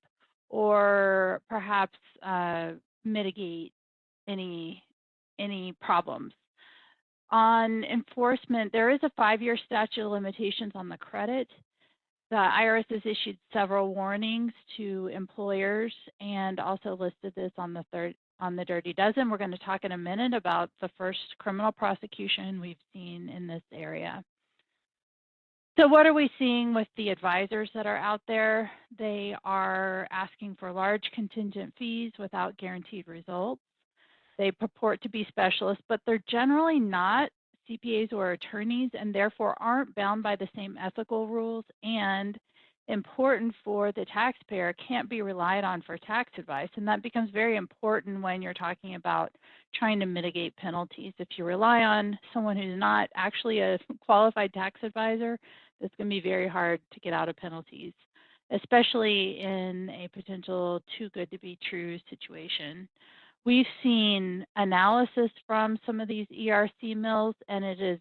or perhaps mitigate any problems. On enforcement, there is a 5-year statute of limitations on the credit. The IRS has issued several warnings to employers and also listed this on the Dirty Dozen. We're going to talk in a minute about the first criminal prosecution we've seen in this area. So what are we seeing with the advisors that are out there? They are asking for large contingent fees without guaranteed results. They purport to be specialists, but they're generally not CPAs or attorneys and therefore aren't bound by the same ethical rules, and important for the taxpayer, can't be relied on for tax advice. And that becomes very important when you're talking about trying to mitigate penalties. If you rely on someone who's not actually a qualified tax advisor, it's going to be very hard to get out of penalties, especially in a potential too good to be true situation. We've seen analysis from some of these ERC mills, and it is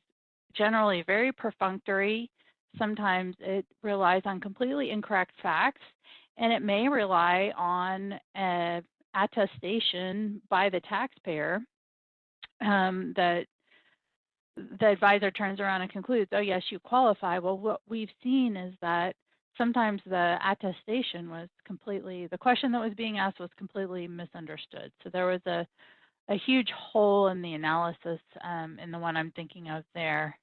generally very perfunctory. Sometimes it relies on completely incorrect facts, and it may rely on an attestation by the taxpayer that the advisor turns around and concludes, oh, yes, you qualify. Well, what we've seen is that sometimes the attestation was completely, the question that was being asked was completely misunderstood. So there was a huge hole in the analysis in the one I'm thinking of there.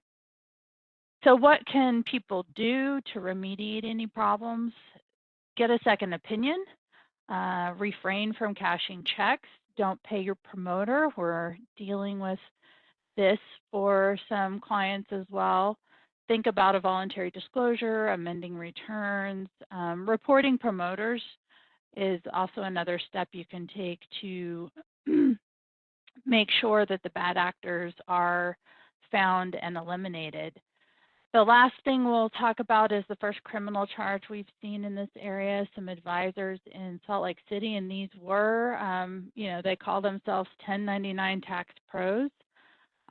So what can people do to remediate any problems? Get a second opinion, refrain from cashing checks, don't pay your promoter. We're dealing with this for some clients as well. Think about a voluntary disclosure, amending returns. Reporting promoters is also another step you can take to make sure that the bad actors are found and eliminated. The last thing we'll talk about is the first criminal charge we've seen in this area. Some advisors in Salt Lake City, and these were, they call themselves 1099 tax pros.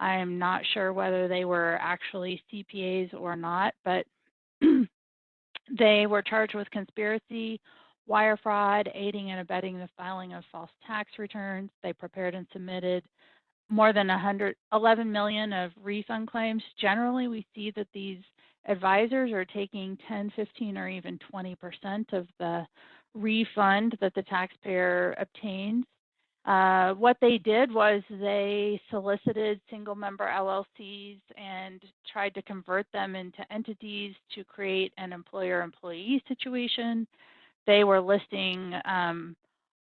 I'm not sure whether they were actually CPAs or not, but they were charged with conspiracy, wire fraud, aiding and abetting the filing of false tax returns. They prepared and submitted more than 111 million of refund claims. Generally, we see that these advisors are taking 10, 15, or even 20% of the refund that the taxpayer obtains. What they did was they solicited single member LLCs and tried to convert them into entities to create an employer-employee situation. They were listing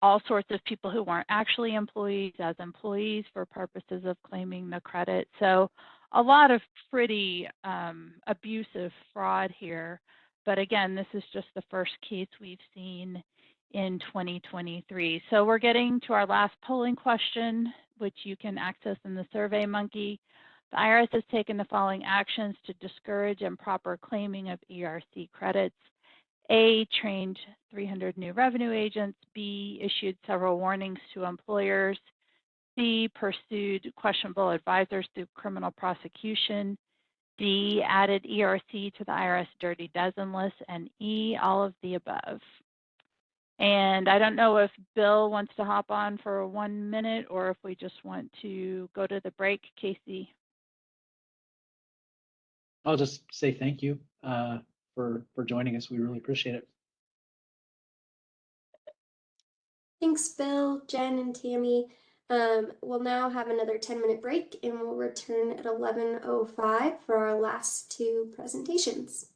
all sorts of people who weren't actually employees as employees for purposes of claiming the credit. So a lot of pretty abusive fraud here. But again, this is just the first case we've seen in 2023. So we're getting to our last polling question, which you can access in the SurveyMonkey. The IRS has taken the following actions to discourage improper claiming of ERC credits. A, trained 300 new revenue agents. B, issued several warnings to employers. C, pursued questionable advisors through criminal prosecution. D, added ERC to the IRS Dirty Dozen list. And E, all of the above. And I don't know if Bill wants to hop on for 1 minute or if we just want to go to the break. Casey. I'll just say thank you for joining us. We really appreciate it. Thanks, Bill, Jen, and Tammy. We'll now have another 10-minute break and we'll return at 11:05 for our last two presentations.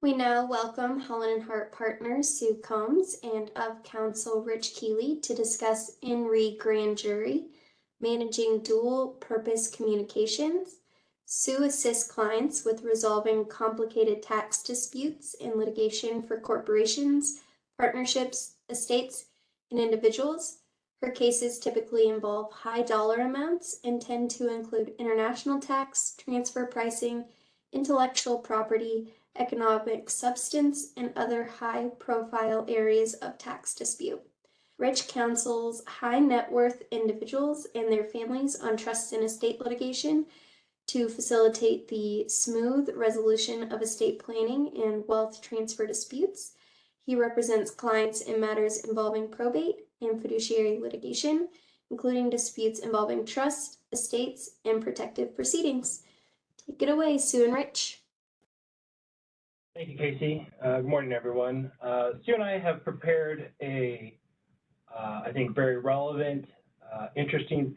We now welcome Holland and Hart partner Sue Combs and of counsel Rich Keeley to discuss in re grand jury, managing dual purpose communications. Sue assists clients with resolving complicated tax disputes and litigation for corporations, partnerships, estates, and individuals. Her cases typically involve high dollar amounts and tend to include international tax, transfer pricing, intellectual property, economic substance, and other high-profile areas of tax dispute. Rich counsels high net worth individuals and their families on trust and estate litigation to facilitate the smooth resolution of estate planning and wealth transfer disputes. He represents clients in matters involving probate and fiduciary litigation, including disputes involving trust, estates, and protective proceedings. Take it away, Sue and Rich. Thank you, Casey. Good morning, everyone. Sue and I have prepared a, I think, very relevant, interesting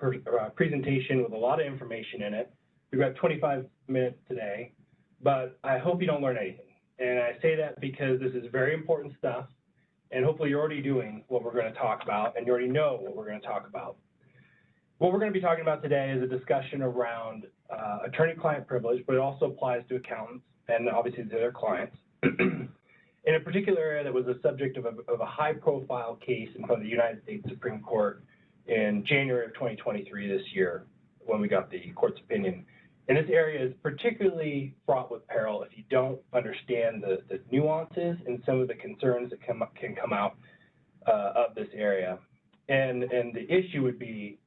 presentation with a lot of information in it. We've got 25 minutes today, but I hope you don't learn anything. And I say that because this is very important stuff, and hopefully you're already doing what we're going to talk about, and you already know what we're going to talk about. What we're going to be talking about today is a discussion around attorney-client privilege, but it also applies to accountants and obviously to their clients, in a particular area that was the subject of a high-profile case in front of the United States Supreme Court in January of 2023 this year, when we got the court's opinion. And this area is particularly fraught with peril if you don't understand the nuances and some of the concerns that can come out of this area. And the issue would be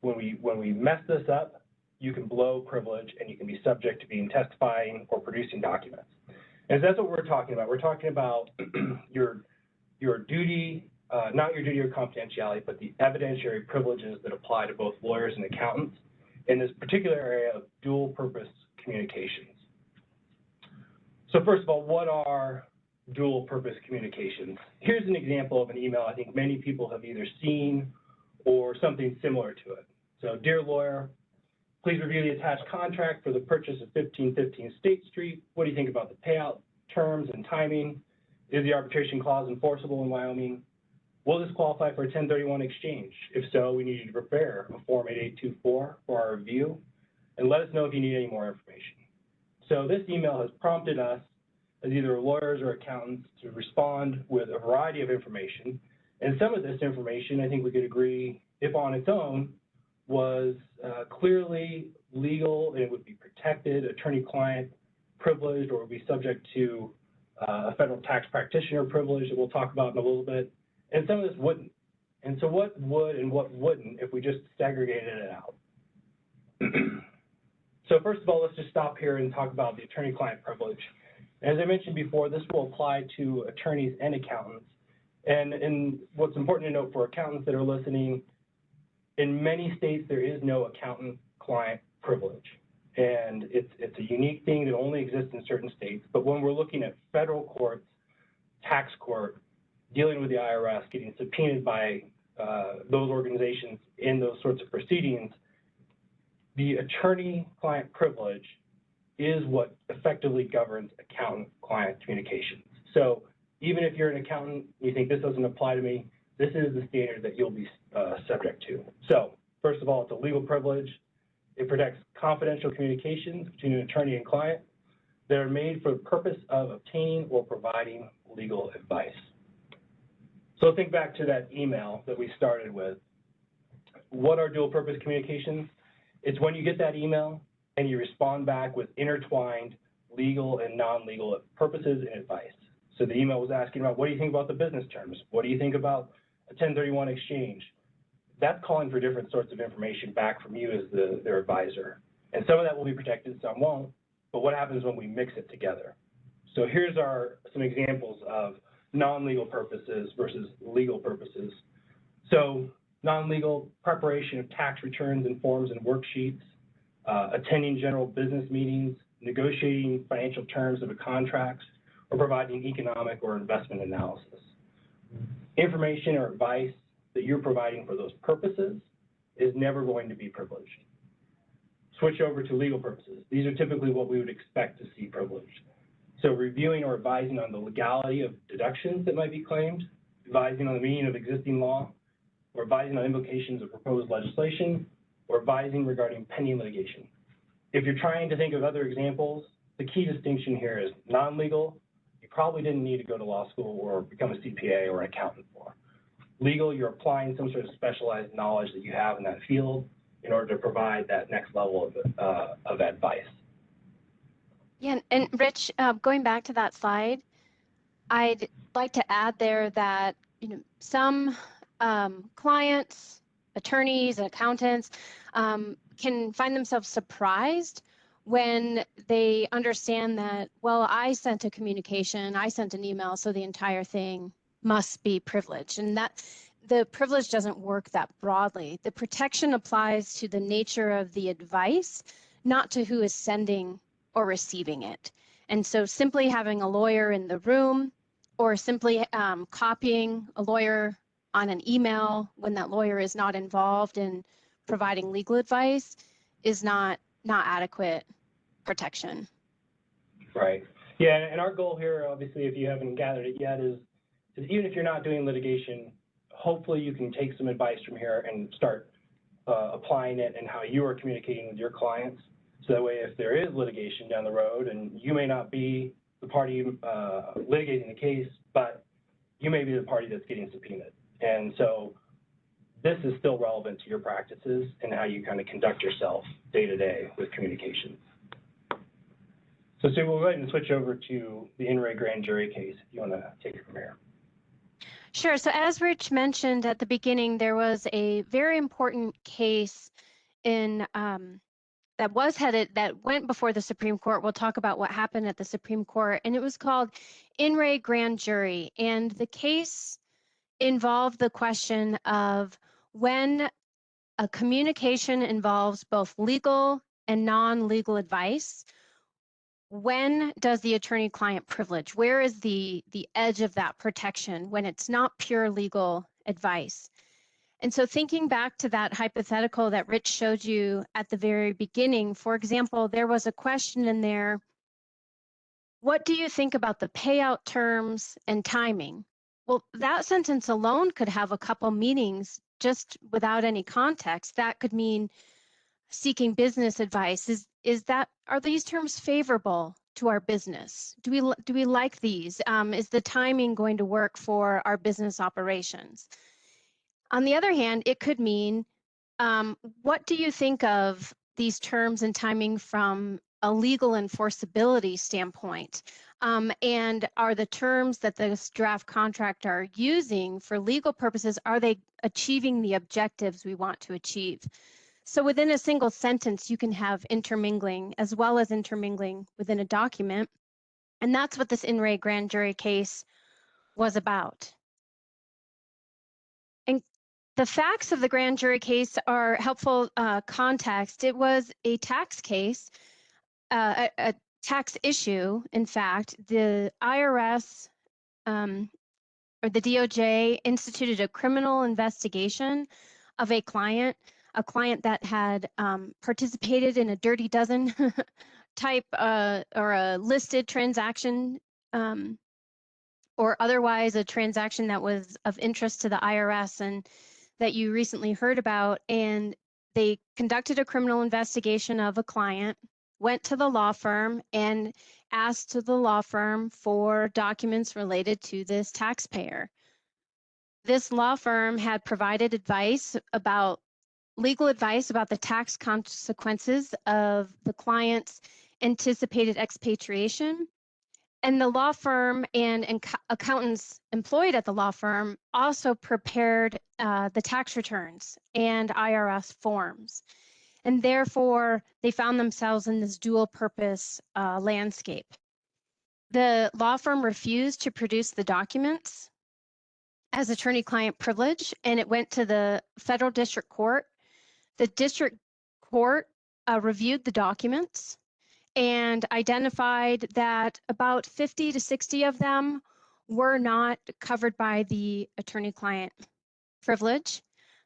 when we mess this up, you can blow privilege and you can be subject to being testifying or producing documents. And that's what we're talking about. We're talking about your duty, not your duty or confidentiality, but the evidentiary privileges that apply to both lawyers and accountants in this particular area of dual purpose communications. So first of all, what are dual purpose communications? Here's an example of an email I think many people have either seen or something similar to it. So, dear lawyer, please review the attached contract for the purchase of 1515 State Street. What do you think about the payout terms and timing? Is the arbitration clause enforceable in Wyoming? Will this qualify for a 1031 exchange? If so, we need you to prepare a Form 8824 for our review, and let us know if you need any more information. So this email has prompted us as either lawyers or accountants to respond with a variety of information, and some of this information, I think we could agree, if on its own, was clearly legal and it would be protected, attorney-client privileged, or would be subject to a federal tax practitioner privilege that we'll talk about in a little bit, and some of this wouldn't. And so what would and what wouldn't if we just segregated it out? So first of all, let's just stop here and talk about the attorney-client privilege. As I mentioned before, this will apply to attorneys and accountants. And what's important to note for accountants that are listening, in many states, there is no accountant-client privilege. And it's a unique thing that only exists in certain states. But when we're looking at federal courts, tax court, dealing with the IRS, getting subpoenaed by those organizations in those sorts of proceedings, the attorney-client privilege is what effectively governs accountant-client communications. So even if you're an accountant, you think this doesn't apply to me, this is the standard that you'll be subject to. So first of all, it's a legal privilege. It protects confidential communications between an attorney and client that are made for the purpose of obtaining or providing legal advice. So think back to that email that we started with. What are dual purpose communications? It's when you get that email and you respond back with intertwined legal and non-legal purposes and advice. So the email was asking about, what do you think about the business terms? What do you think about a 1031 exchange? That's calling for different sorts of information back from you as their advisor. And some of that will be protected, some won't. But what happens when we mix it together? So here's some examples of non-legal purposes versus legal purposes. So non-legal preparation of tax returns and forms and worksheets, attending general business meetings, negotiating financial terms of a contract, or providing economic or investment analysis. Information or advice that you're providing for those purposes is never going to be privileged. Switch over to legal purposes. These are typically what we would expect to see privileged. So reviewing or advising on the legality of deductions that might be claimed, advising on the meaning of existing law, or advising on implications of proposed legislation, or advising regarding pending litigation. If you're trying to think of other examples, the key distinction here is non-legal. You probably didn't need to go to law school or become a CPA or an accountant for. Legal, you're applying some sort of specialized knowledge that you have in that field in order to provide that next level of advice. Yeah, and Rich, going back to that slide, I'd like to add there that some clients, attorneys, and accountants can find themselves surprised when they understand that, well, I sent a communication, I sent an email, so the entire thing must be privileged, and that the privilege doesn't work that broadly. The protection applies to the nature of the advice, not to who is sending or receiving it. And so simply having a lawyer in the room or simply copying a lawyer on an email when that lawyer is not involved in providing legal advice is not adequate protection. Right. Yeah, and our goal here, obviously, if you haven't gathered it yet, is even if you're not doing litigation, hopefully you can take some advice from here and start applying it in how you are communicating with your clients. So that way, if there is litigation down the road, and you may not be the party litigating the case, but you may be the party that's getting subpoenaed. And so this is still relevant to your practices and how you kind of conduct yourself day to day with communication. So Sue, we'll go ahead and switch over to the In re grand jury case if you want to take it from here. Sure. So as Rich mentioned at the beginning, there was a very important case in that went before the Supreme Court. We'll talk about what happened at the Supreme Court, and it was called In re grand jury. And the case involved the question of when a communication involves both legal and non-legal advice, when does the attorney-client privilege? Where is the edge of that protection when it's not pure legal advice? And so thinking back to that hypothetical that Rich showed you at the very beginning, for example, there was a question in there, what do you think about the payout terms and timing? Well, that sentence alone could have a couple meanings just without any context. That could mean seeking business advice. Are these terms favorable to our business? Do we like these? Is the timing going to work for our business operations? On the other hand, it could mean, what do you think of these terms and timing from a legal enforceability standpoint? And are the terms that this draft contract are using for legal purposes, are they achieving the objectives we want to achieve? So within a single sentence, you can have intermingling as well as intermingling within a document. And that's what this in re grand jury case was about. And the facts of the grand jury case are helpful context. It was a tax case, a tax issue. In fact, the IRS or the DOJ instituted a criminal investigation of a client that had participated in a dirty dozen type or a listed transaction or otherwise a transaction that was of interest to the IRS and that you recently heard about. And they conducted a criminal investigation of a client, went to the law firm and asked the law firm for documents related to this taxpayer. This law firm had provided legal advice about the tax consequences of the client's anticipated expatriation. And the law firm and accountants employed at the law firm also prepared the tax returns and IRS forms. And therefore, they found themselves in this dual purpose landscape. The law firm refused to produce the documents as attorney-client privilege, and it went to the federal district court. The district court reviewed the documents and identified that about 50 to 60 of them were not covered by the attorney-client privilege.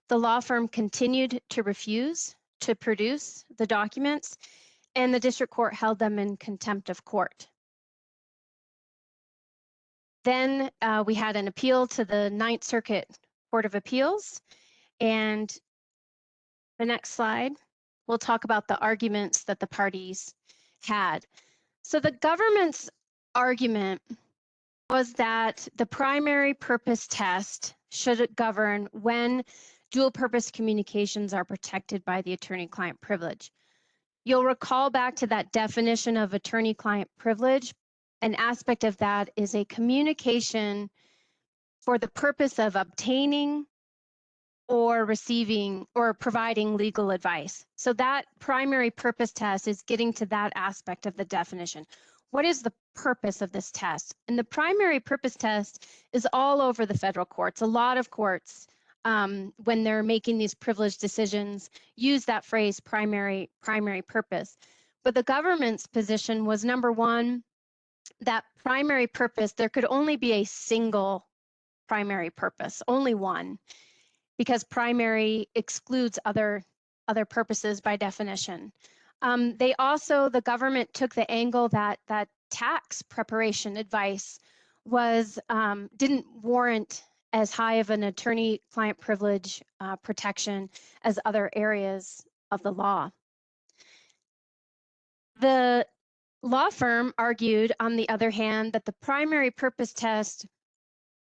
The law firm continued to refuse to produce the documents, and the district court held them in contempt of court. Then we had an appeal to the Ninth Circuit Court of Appeals. And the next slide, we'll talk about the arguments that the parties had. So the government's argument was that the primary purpose test should govern when dual purpose communications are protected by the attorney-client privilege. You'll recall back to that definition of attorney-client privilege. An aspect of that is a communication for the purpose of obtaining or receiving or providing legal advice. So that primary purpose test is getting to that aspect of the definition. What is the purpose of this test? And the primary purpose test is all over the federal courts. A lot of courts, when they're making these privileged decisions, use that phrase primary purpose. But the government's position was, number one, that primary purpose, there could only be a single primary purpose, only one, because primary excludes other purposes by definition. The government took the angle that tax preparation advice didn't warrant as high of an attorney-client privilege protection as other areas of the law. The law firm argued, on the other hand, that the primary purpose test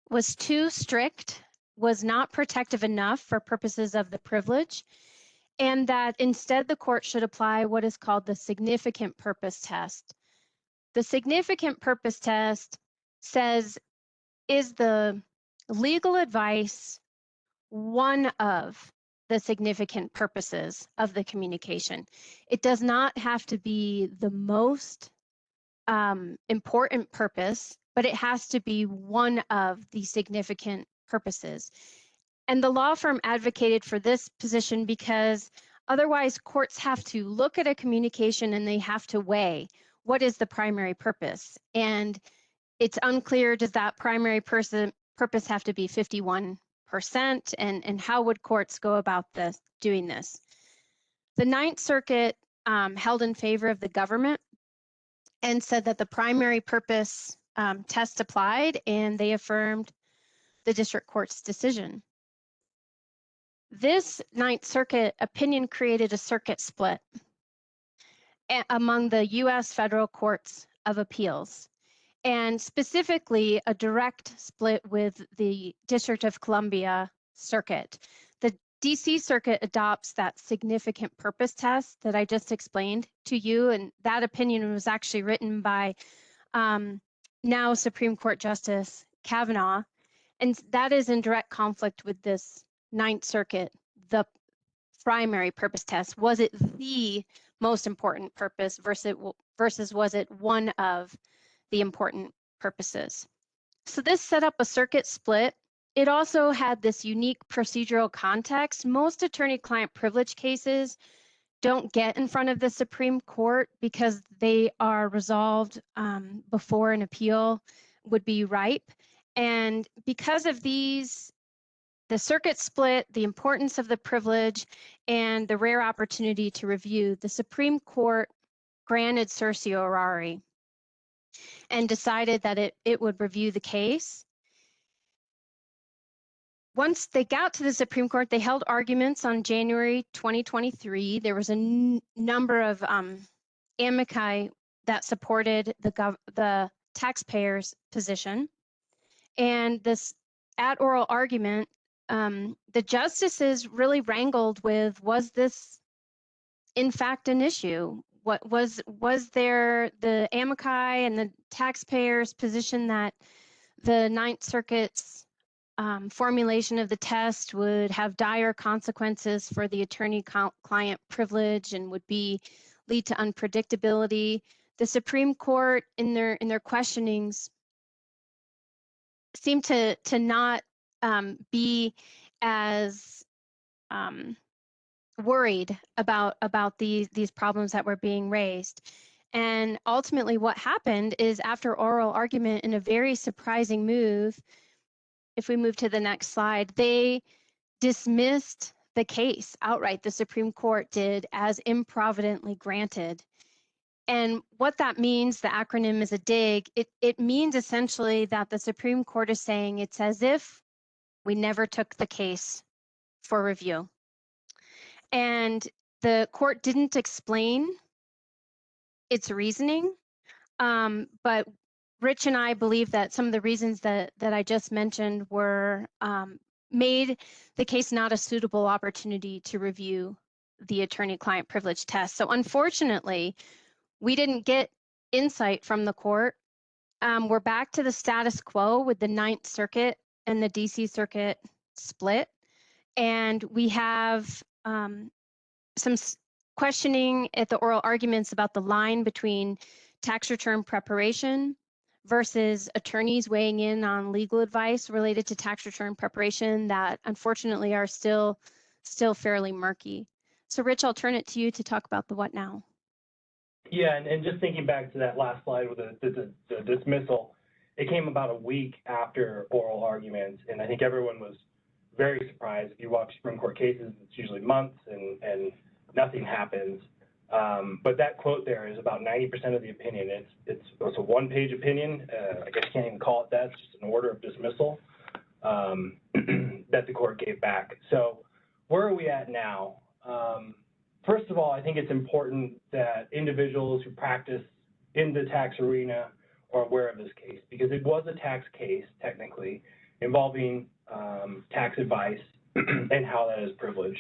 was too strict, was not protective enough for purposes of the privilege, and that instead the court should apply what is called the significant purpose test. The significant purpose test says, is the legal advice one of the significant purposes of the communication? It does not have to be the most important purpose, but it has to be one of the significant purposes. And the law firm advocated for this position because otherwise courts have to look at a communication and they have to weigh what is the primary purpose. And it's unclear, does that primary purpose have to be 51%? And how would courts go about doing this? The Ninth Circuit held in favor of the government and said that the primary purpose test applied, and they affirmed the district court's decision. This Ninth Circuit opinion created a circuit split among the U.S. federal courts of appeals, and specifically a direct split with the District of Columbia Circuit. The DC Circuit adopts that significant purpose test that I just explained to you, and that opinion was actually written by now Supreme Court Justice Kavanaugh, and that is in direct conflict with this Ninth Circuit, the primary purpose test. Was it the most important purpose versus was it one of the important purposes? So this set up a circuit split. It also had this unique procedural context. Most attorney-client privilege cases don't get in front of the Supreme Court because they are resolved before an appeal would be ripe. And because of these, the circuit split, the importance of the privilege, and the rare opportunity to review, the Supreme Court granted certiorari and decided that it would review the case. Once they got to the Supreme Court, they held arguments on January 2023. There was a number of amici that supported the taxpayers' position. And this at oral argument, the justices really wrangled with, was this in fact an issue? What was there the amici and the taxpayers' position that the Ninth Circuit's formulation of the test would have dire consequences for the attorney-client privilege and would lead to unpredictability? The Supreme Court, in their questionings, seemed to not be as worried about these problems that were being raised. And ultimately what happened is, after oral argument, in a very surprising move, if we move to the next slide, they dismissed the case outright. The Supreme Court did, as improvidently granted. And what that means, the acronym is a DIG, it means essentially that the Supreme Court is saying it's as if we never took the case for review. And the court didn't explain its reasoning, but Rich and I believe that some of the reasons that I just mentioned were made the case not a suitable opportunity to review the attorney-client privilege test. So unfortunately, we didn't get insight from the court. We're back to the status quo with the Ninth Circuit and the DC Circuit split. And we have some questioning at the oral arguments about the line between tax return preparation versus attorneys weighing in on legal advice related to tax return preparation that unfortunately are still fairly murky. So Rich, I'll turn it to you to talk about the what now. Yeah, and just thinking back to that last slide with the dismissal, it came about a week after oral arguments, and I think everyone was very surprised. If you watch Supreme Court cases, it's usually months and nothing happens. But that quote there is about 90% of the opinion. It's a one-page opinion. I guess you can't even call it that. It's just an order of dismissal that the court gave back. So where are we at now? First of all, I think it's important that individuals who practice in the tax arena are aware of this case, because it was a tax case, technically, involving tax advice and how that is privileged.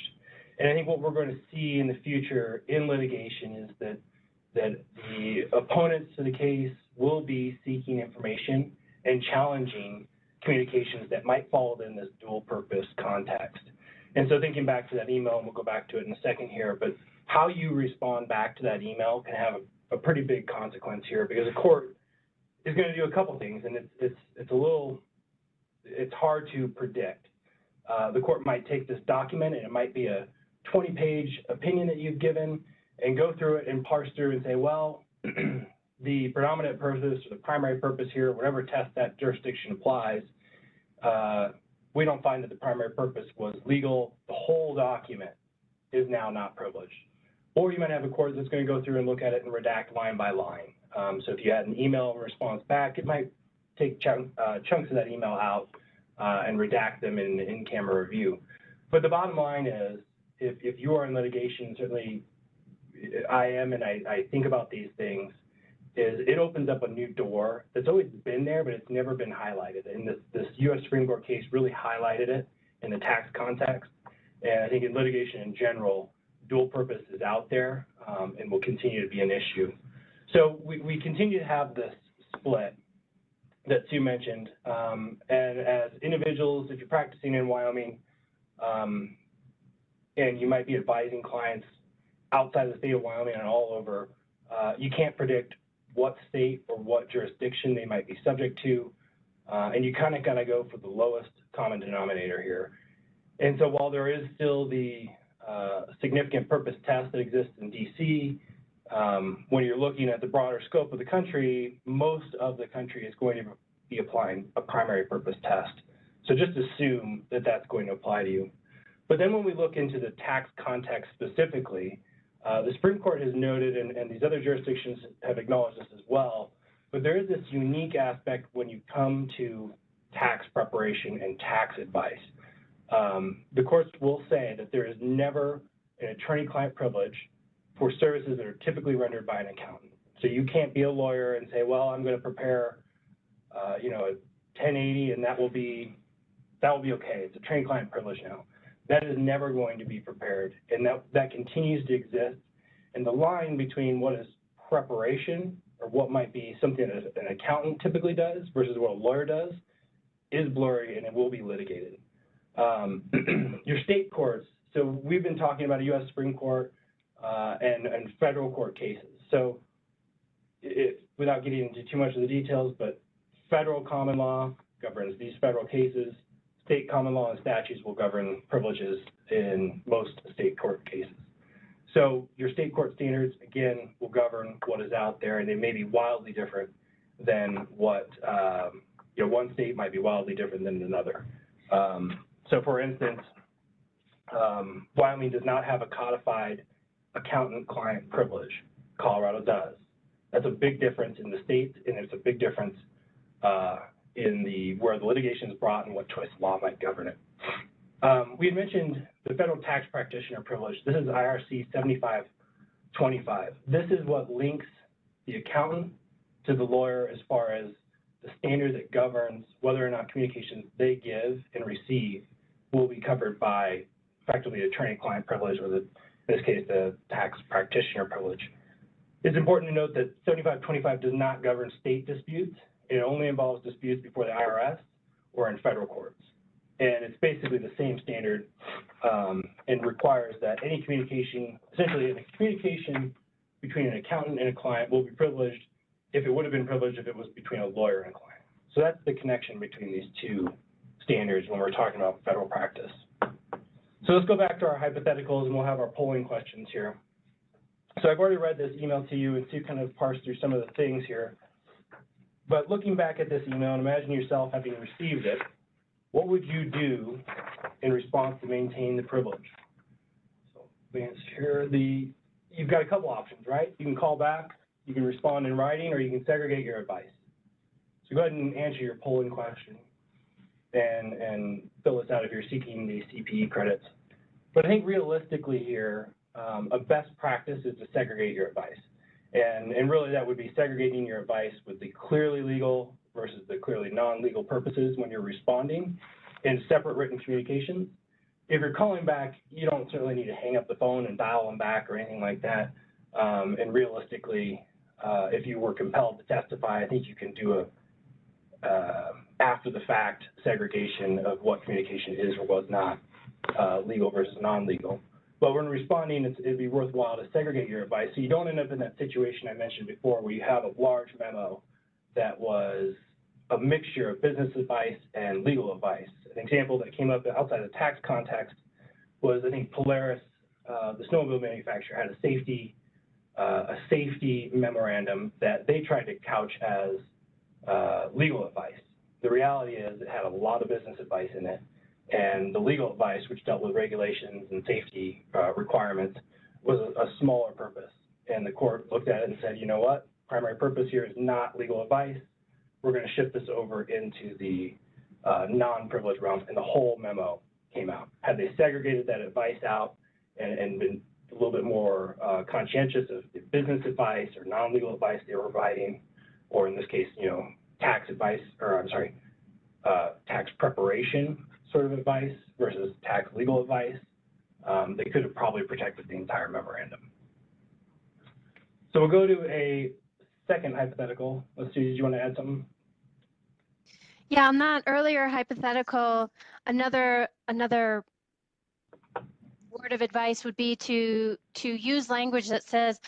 And I think what we're going to see in the future in litigation is that the opponents to the case will be seeking information and challenging communications that might fall within this dual purpose context. And so thinking back to that email, and we'll go back to it in a second here, but how you respond back to that email can have a pretty big consequence here, because the court is going to do a couple things, and it's hard to predict. The court might take this document, and it might be a 20-page opinion that you've given, and go through it and parse through and say, well, the predominant purpose or the primary purpose here, whatever test that jurisdiction applies, we don't find that the primary purpose was legal. The whole document is now not privileged. Or you might have a court that's going to go through and look at it and redact line by line. So if you had an email response back, it might take chunks of that email out and redact them in in-camera review. But the bottom line is, if you are in litigation, certainly I am, and I think about these things, is it opens up a new door that's always been there, but it's never been highlighted. And this U.S. Supreme Court case really highlighted it in the tax context. And I think in litigation in general, dual purpose is out there and will continue to be an issue. So we continue to have this split that Sue mentioned. And as individuals, if you're practicing in Wyoming, and you might be advising clients outside the state of Wyoming and all over, you can't predict what state or what jurisdiction they might be subject to. And you kind of got to go for the lowest common denominator here. And so while there is still the significant purpose test that exists in DC, when you're looking at the broader scope of the country, most of the country is going to be applying a primary purpose test. So just assume that that's going to apply to you. But then when we look into the tax context specifically, the Supreme Court has noted, and these other jurisdictions have acknowledged this as well, but there is this unique aspect when you come to tax preparation and tax advice. The courts will say that there is never an attorney-client privilege for services that are typically rendered by an accountant. So you can't be a lawyer and say, well, I'm going to prepare, a 1080, and that will be okay. It's attorney-client privilege now. That is never going to be prepared, and that continues to exist. And the line between what is preparation or what might be something that an accountant typically does versus what a lawyer does is blurry, and it will be litigated. Your state courts, so we've been talking about a U.S. Supreme Court and federal court cases. So without getting into too much of the details, but federal common law governs these federal cases. State common law and statutes will govern privileges in most state court cases. So your state court standards, again, will govern what is out there, and they may be wildly different than what, one state might be wildly different than another. So for instance, Wyoming does not have a codified accountant-client privilege. Colorado does. That's a big difference in the states, and it's a big difference in where the litigation is brought and what choice of law might govern it. We had mentioned the federal tax practitioner privilege. This is IRC 7525. This is what links the accountant to the lawyer as far as the standard that governs whether or not communications they give and receive will be covered by effectively attorney-client privilege, or in this case, the tax practitioner privilege. It's important to note that 7525 does not govern state disputes. It only involves disputes before the IRS or in federal courts. And it's basically the same standard and requires that any communication, essentially a communication between an accountant and a client will be privileged if it would have been privileged if it was between a lawyer and a client. So that's the connection between these two standards when we're talking about federal practice. So let's go back to our hypotheticals and we'll have our polling questions here. So I've already read this email to you and to kind of parse through some of the things here. But looking back at this email and imagine yourself having received it, what would you do in response to maintain the privilege? So advance here, you've got a couple options, right? You can call back, you can respond in writing, or you can segregate your advice. So go ahead and answer your polling question and fill this out if you're seeking the CPE credits. But I think realistically here, a best practice is to segregate your advice. And really that would be segregating your advice with the clearly legal versus the clearly non-legal purposes when you're responding in separate written communications. If you're calling back, you don't certainly need to hang up the phone and dial them back or anything like that. And realistically, if you were compelled to testify, I think you can do a after the fact segregation of what communication is or was not legal versus non-legal. But when responding, it'd be worthwhile to segregate your advice so you don't end up in that situation I mentioned before where you have a large memo that was a mixture of business advice and legal advice. An example that came up outside the tax context was, I think, Polaris, the snowmobile manufacturer, had a safety memorandum that they tried to couch as legal advice. The reality is it had a lot of business advice in it, and the legal advice, which dealt with regulations and safety requirements, was a smaller purpose. And the court looked at it and said, you know what, primary purpose here is not legal advice. We're going to shift this over into the non-privileged realm, and the whole memo came out. Had they segregated that advice out and been a little bit more conscientious of the business advice or non-legal advice they were providing, or in this case, tax advice, or I'm sorry, tax preparation sort of advice versus tax legal advice, they could have probably protected the entire memorandum. So we'll go to a second hypothetical. Let's see, did you want to add something? Yeah, on that earlier hypothetical, another word of advice would be to use language that says,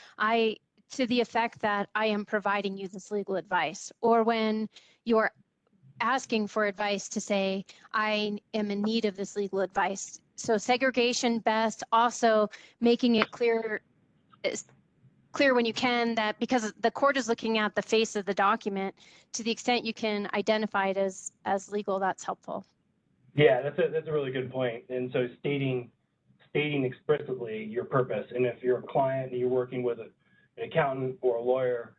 to the effect that I am providing you this legal advice, or when you're asking for advice to say, I am in need of this legal advice. So segregation best, also making it clear when you can that because the court is looking at the face of the document, to the extent you can identify it as legal, that's helpful. Yeah, that's a really good point. And so stating explicitly your purpose, and if you're a client and you're working with an accountant or a lawyer,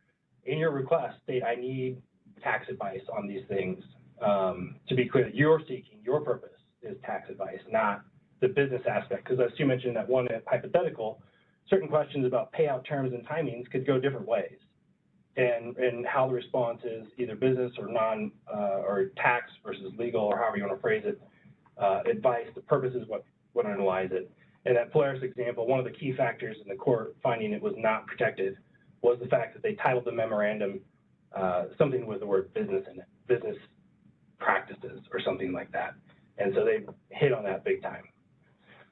in your request state, I need tax advice on these things. To be clear, you're seeking, your purpose is tax advice, not the business aspect. Because as you mentioned in that one hypothetical, certain questions about payout terms and timings could go different ways. And how the response is either business or or tax versus legal, or however you want to phrase it, advice, the purpose is what underlies it. In that Polaris example, one of the key factors in the court finding it was not protected was the fact that they titled the memorandum something with the word business in it, business practices or something like that. And so they hit on that big time.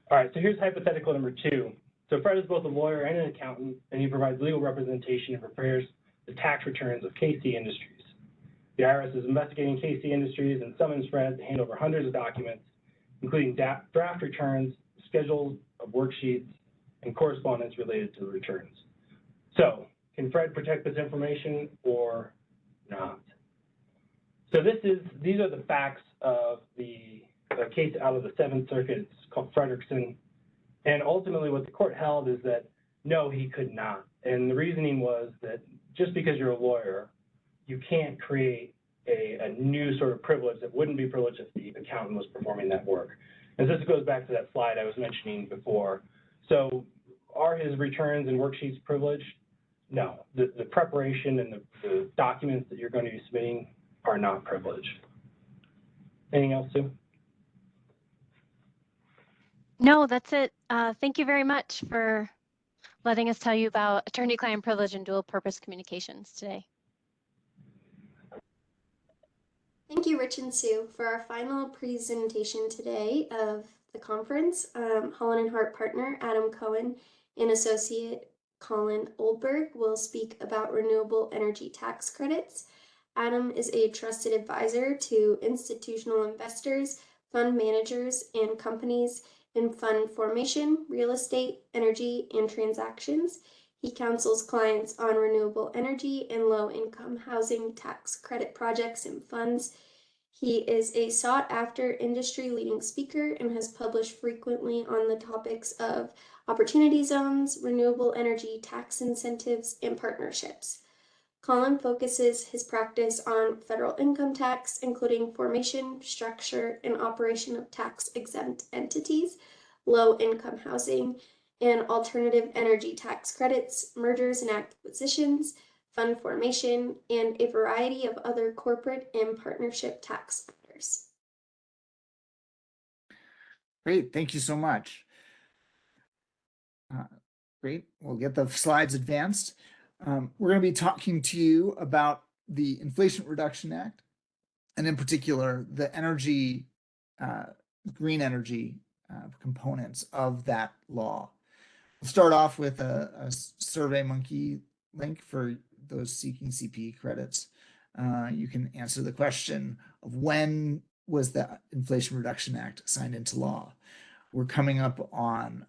All right, so here's hypothetical number 2. So Fred is both a lawyer and an accountant, and he provides legal representation and prepares the tax returns of KC Industries. The IRS is investigating KC Industries and summons Fred to hand over hundreds of documents, including draft returns, schedules of worksheets, and correspondence related to the returns. So can Fred protect this information or not? So these are the facts of the case out of the 7th Circuit. It's called Frederickson. And ultimately what the court held is that No, he could not. And the reasoning was that just because you're a lawyer, you can't create a new sort of privilege that wouldn't be privileged if the accountant was performing that work. And this goes back to that slide I was mentioning before. So are his returns and worksheets privileged? No, the preparation and the documents that you're going to be submitting are not privileged. Anything else, Sue? No, that's it. Thank you very much for letting us tell you about attorney-client privilege and dual-purpose communications today. Thank you, Rich and Sue, for our final presentation today of the conference. Holland and Hart partner Adam Cohen and associate Colin Oldberg will speak about renewable energy tax credits. Adam is a trusted advisor to institutional investors, fund managers, and companies in fund formation, real estate, energy, and transactions. He counsels clients on renewable energy and low-income housing tax credit projects and funds. He is a sought-after industry-leading speaker and has published frequently on the topics of opportunity zones, renewable energy tax incentives, and partnerships. Colin focuses his practice on federal income tax, including formation, structure, and operation of tax-exempt entities, low-income housing, and alternative energy tax credits, mergers and acquisitions, fund formation, and a variety of other corporate and partnership tax matters. Great, thank you so much. Great, we'll get the slides advanced. We're going to be talking to you about the Inflation Reduction Act, and in particular, the energy, green energy components of that law. We'll start off with a SurveyMonkey link for those seeking CPE credits. You can answer the question of when was the Inflation Reduction Act signed into law. We're coming up on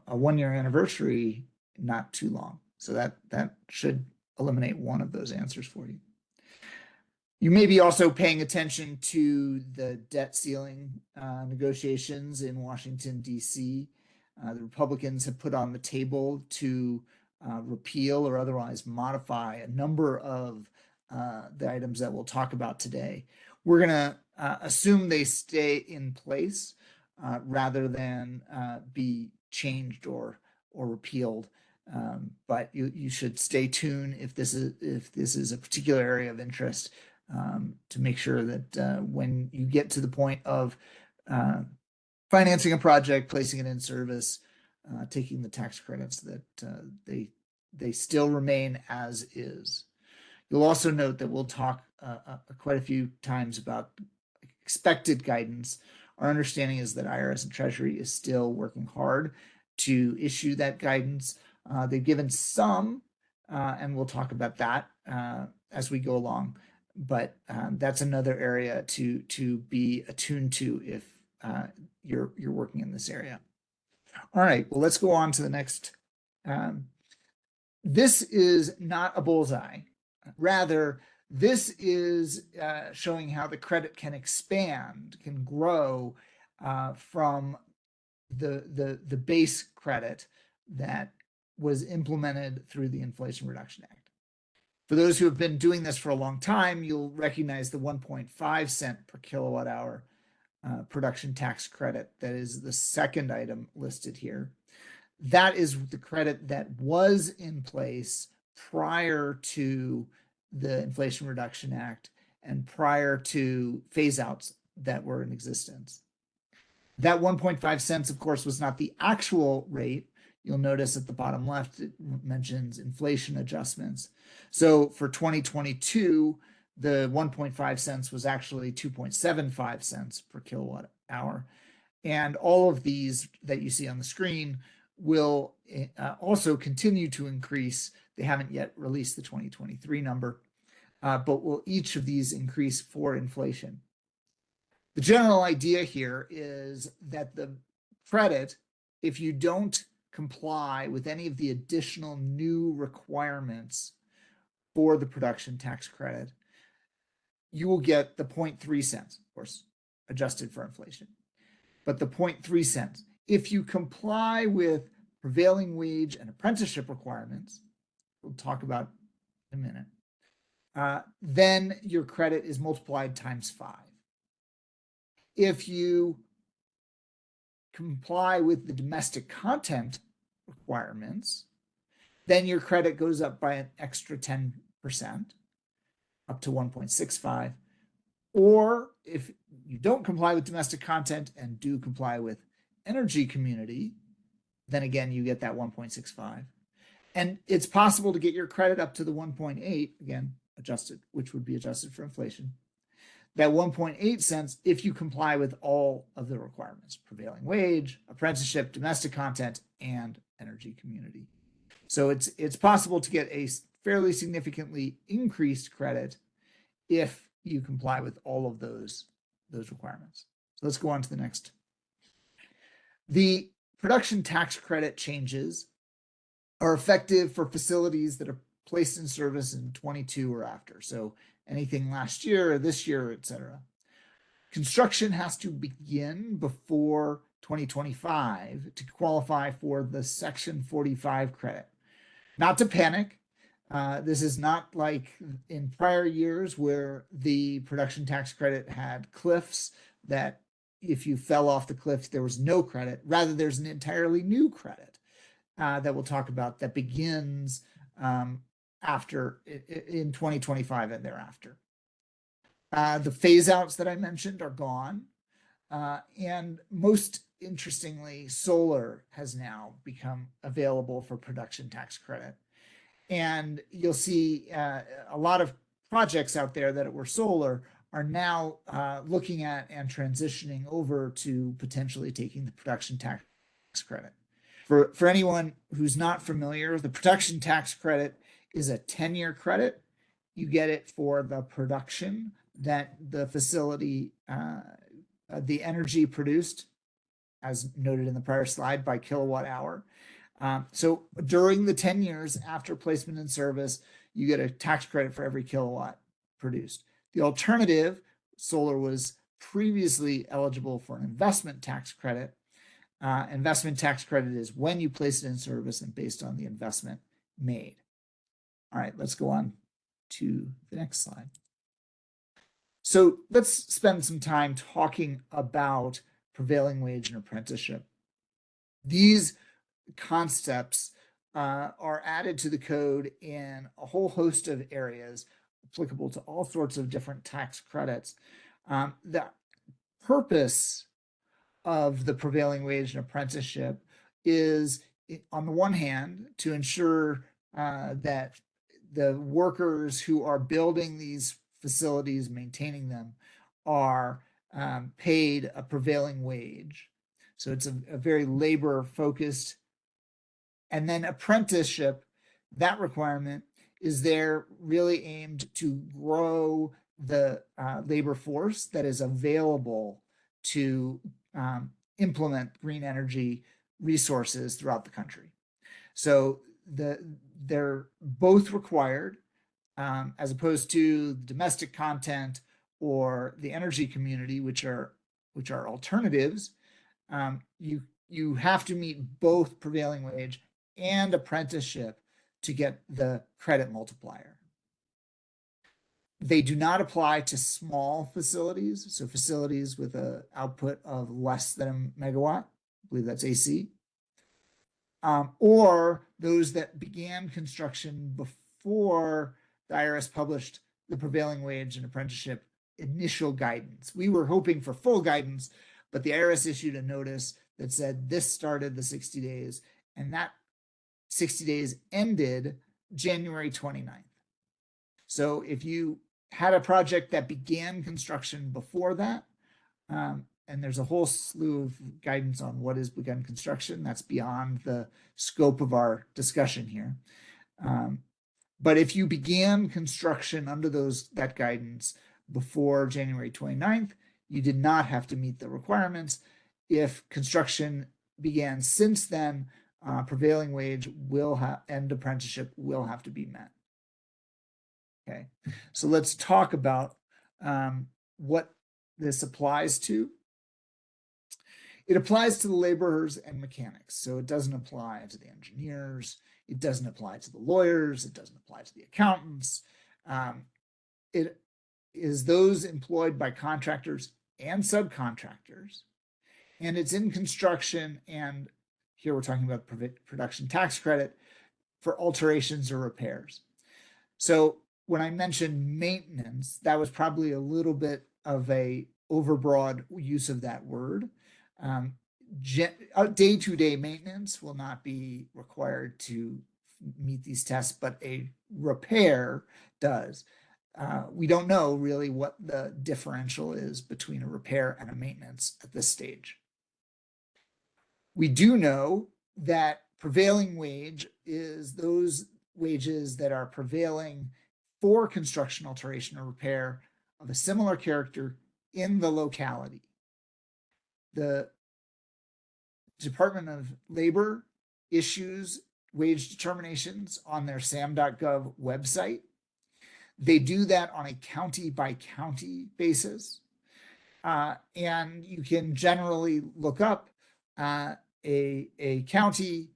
a one-year anniversary not too long. So that should eliminate one of those answers for you. You may be also paying attention to the debt ceiling negotiations in Washington, D.C. The Republicans have put on the table to repeal or otherwise modify a number of the items that we'll talk about today. We're going to assume they stay in place rather than be changed or repealed. But you should stay tuned if this is a particular area of interest to make sure that when you get to the point of financing a project, placing it in service, taking the tax credits, that they still remain as is. You'll also note that we'll talk quite a few times about expected guidance. Our understanding is that IRS and Treasury is still working hard to issue that guidance. They've given some, and we'll talk about that as we go along. But that's another area to be attuned to if you're working in this area. All right, well, let's go on to the next. This is not a bullseye. Rather, this is showing how the credit can expand, can grow from the base credit that was implemented through the Inflation Reduction Act. For those who have been doing this for a long time, you'll recognize the 1.5 cent per kilowatt hour production tax credit. That is the second item listed here. That is the credit that was in place prior to the Inflation Reduction Act and prior to phase outs that were in existence. That 1.5 cents, of course, was not the actual rate. You'll notice at the bottom left, it mentions inflation adjustments. So for 2022, the 1.5 cents was actually 2.75 cents per kilowatt hour. And all of these that you see on the screen will also continue to increase. They haven't yet released the 2023 number, but will each of these increase for inflation. The general idea here is that the credit, if you don't comply with any of the additional new requirements for the production tax credit, you will get the 0.3 cents, of course, adjusted for inflation. But the 0.3 cents, if you comply with prevailing wage and apprenticeship requirements, we'll talk about in a minute, then your credit is multiplied times 5. If you comply with the domestic content requirements, then your credit goes up by an extra 10%, up to 1.65. Or if you don't comply with domestic content and do comply with energy community, then again, you get that 1.65. And it's possible to get your credit up to the 1.8, again, adjusted, which would be adjusted for inflation. That 1.8 cents if you comply with all of the requirements: prevailing wage, apprenticeship, domestic content, and energy community. So it's possible to get a fairly significantly increased credit if you comply with all of those requirements. So let's go on to the next. The production tax credit changes are effective for facilities that are placed in service in 22 or after. So anything last year or this year, et cetera. Construction has to begin before 2025 to qualify for the Section 45 credit. Not to panic. This is not like in prior years where the production tax credit had cliffs that if you fell off the cliff, there was no credit. Rather, there's an entirely new credit that we'll talk about that begins after in 2025 and thereafter. The phase outs that I mentioned are gone. And most interestingly, solar has now become available for production tax credit. And you'll see a lot of projects out there that were solar are now looking at and transitioning over to potentially taking the production tax credit. For anyone who's not familiar, the production tax credit is a 10-year credit. You get it for the production that the facility, the energy produced, as noted in the prior slide, by kilowatt hour. So during the 10 years after placement in service, you get a tax credit for every kilowatt produced. The alternative, solar was previously eligible for an investment tax credit. Investment tax credit is when you place it in service and based on the investment made. All right, let's go on to the next slide. So let's spend some time talking about prevailing wage and apprenticeship. These concepts are added to the code in a whole host of areas applicable to all sorts of different tax credits. The purpose of the prevailing wage and apprenticeship is, on the one hand, to ensure that the workers who are building these facilities, maintaining them, are paid a prevailing wage. So it's a very labor focused. And then apprenticeship, that requirement is there really aimed to grow the labor force that is available to implement green energy resources throughout the country. So they're both required, as opposed to domestic content or the energy community, which are alternatives. You have to meet both prevailing wage and apprenticeship to get the credit multiplier. They do not apply to small facilities, so facilities with an output of less than a megawatt, I believe that's AC, or those that began construction before the IRS published the prevailing wage and apprenticeship initial guidance. We were hoping for full guidance, but the IRS issued a notice that said this started the 60 days, and that 60 days ended January 29th. So if you had a project that began construction before that, and there's a whole slew of guidance on what is begun construction, that's beyond the scope of our discussion here. But if you began construction under that guidance before January 29th, you did not have to meet the requirements. If construction began since then, prevailing wage and apprenticeship will have to be met. Okay, so let's talk about what this applies to. It applies to the laborers and mechanics. So it doesn't apply to the engineers. It doesn't apply to the lawyers. It doesn't apply to the accountants. It is those employed by contractors and subcontractors. And it's in construction. And here we're talking about production tax credit for alterations or repairs. So when I mentioned maintenance, that was probably a little bit of a overbroad use of that word. Day-to-day maintenance will not be required to meet these tests, but a repair does. We don't know really what the differential is between a repair and a maintenance at this stage. We do know that prevailing wage is those wages that are prevailing for construction, alteration, or repair of a similar character in the locality. The Department of Labor issues wage determinations on their sam.gov website. They do that on a county by county basis. And you can generally look up a county.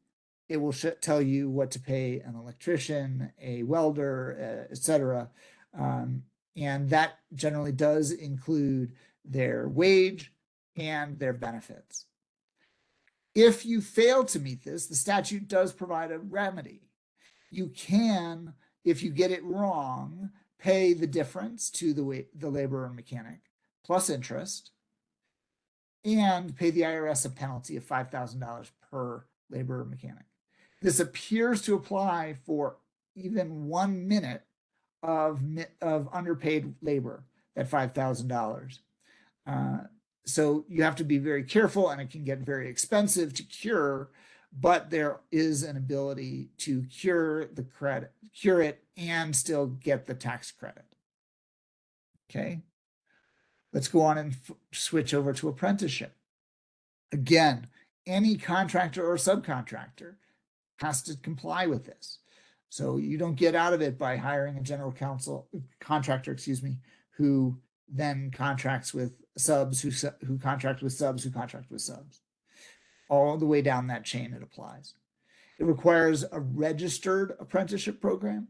It will tell you what to pay an electrician, a welder, etc. And that generally does include their wage and their benefits. If you fail to meet this, the statute does provide a remedy. You can, if you get it wrong, pay the difference to the laborer and mechanic plus interest, and pay the IRS a penalty of $5,000 per laborer or mechanic. This appears to apply for even 1 minute of underpaid labor at $5,000. So you have to be very careful, and it can get very expensive to cure, but there is an ability to cure it and still get the tax credit. Okay. Let's go on and switch over to apprenticeship. Again, any contractor or subcontractor has to comply with this. So you don't get out of it by hiring a general contractor, who then contracts with subs, who contract with subs, who contract with subs. All the way down that chain it applies. It requires a registered apprenticeship program.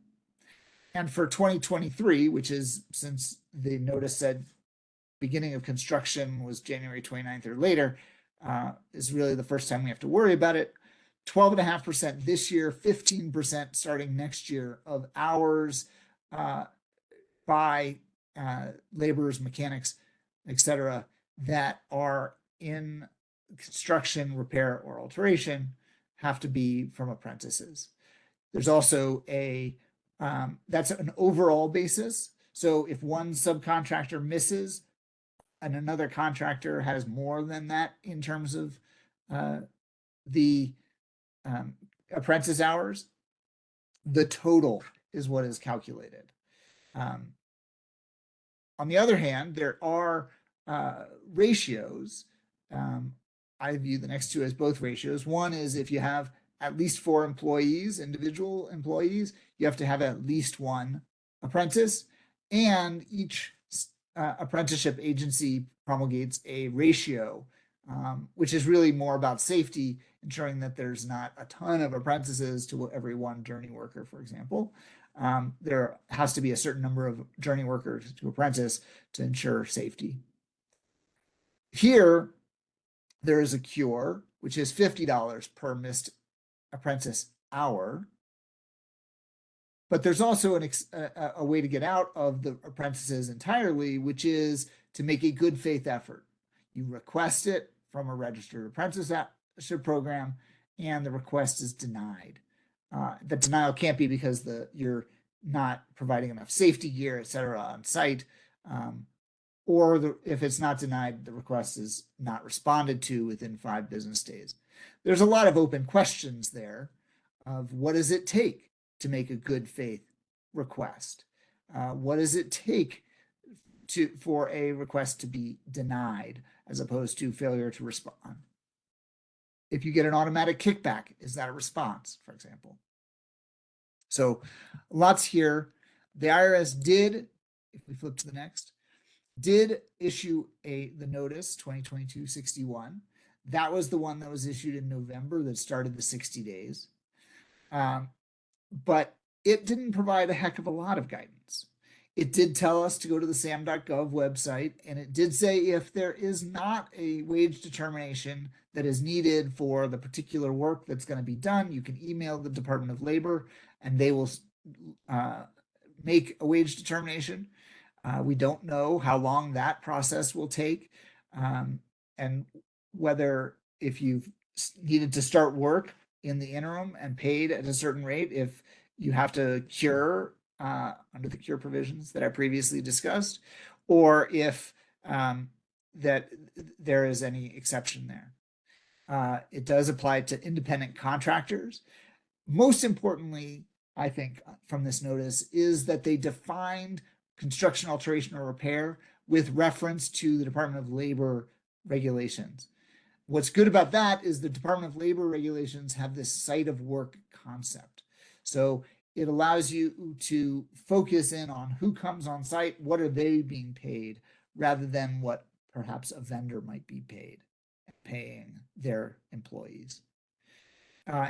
And for 2023, which is, since the notice said beginning of construction was January 29th or later, is really the first time we have to worry about it. 12.5% this year, 15% starting next year of hours by laborers, mechanics, etc., that are in construction, repair, or alteration have to be from apprentices. There's also that's an overall basis. So if one subcontractor misses and another contractor has more than that in terms of the apprentice hours, the total is what is calculated. On the other hand, there are ratios. I view the next two as both ratios. One is if you have at least 4 employees, individual employees, you have to have at least 1 apprentice, and each apprenticeship agency promulgates a ratio, which is really more about safety, ensuring that there's not a ton of apprentices to every 1 journey worker, for example. There has to be a certain number of journey workers to apprentice to ensure safety. Here, there is a cure, which is $50 per missed apprentice hour. But there's also a way to get out of the apprentices entirely, which is to make a good faith effort. You request it from a registered apprenticeship program, and the request is denied. The denial can't be because you're not providing enough safety gear, et cetera, on site, or if it's not denied, the request is not responded to within 5 business days. There's a lot of open questions there of what does it take to make a good faith request? What does it take for a request to be denied as opposed to failure to respond? If you get an automatic kickback, is that a response, for example? So lots here. The IRS did, if we flip to the next, did issue the notice 2022-61 That was the one that was issued in November that started the 60 days. But it didn't provide a heck of a lot of guidance. It did tell us to go to the sam.gov website, and it did say if there is not a wage determination that is needed for the particular work that's going to be done, you can email the Department of Labor and they will make a wage determination. We don't know how long that process will take, and whether if you've needed to start work in the interim and paid at a certain rate, if you have to cure under the cure provisions that I previously discussed, or if that there is any exception there. It does apply to independent contractors. Most importantly, I think from this notice is that they defined construction, alteration, or repair with reference to the Department of Labor regulations. What's good about that is the Department of Labor regulations have this site of work concept. So it allows you to focus in on who comes on site, what are they being paid, rather than what perhaps a vendor might be paying their employees.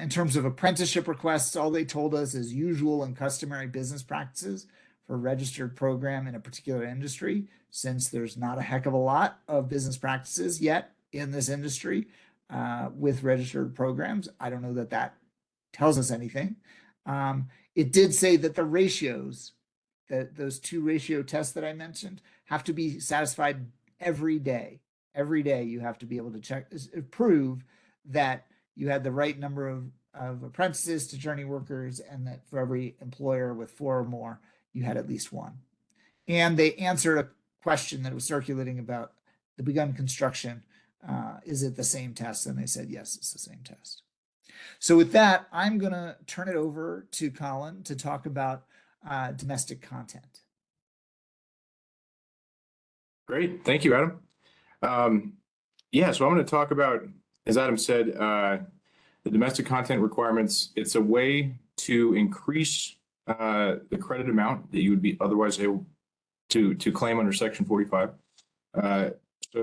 In terms of apprenticeship requests, all they told us is usual and customary business practices for a registered program in a particular industry, since there's not a heck of a lot of business practices yet in this industry with registered programs. I don't know that that tells us anything. It did say that the ratios, that those 2 ratio tests that I mentioned, have to be satisfied every day. Every day you have to be able to prove that you had the right number of apprentices to journey workers, and that for every employer with 4 or more, you had at least 1. And they answered a question that was circulating about the begun construction. Is it the same test? And they said, yes, it's the same test. So with that, I'm going to turn it over to Colin to talk about domestic content. Great. Thank you, Adam. So I'm going to talk about, as Adam said, the domestic content requirements. It's a way to increase the credit amount that you would be otherwise able to claim under Section 45.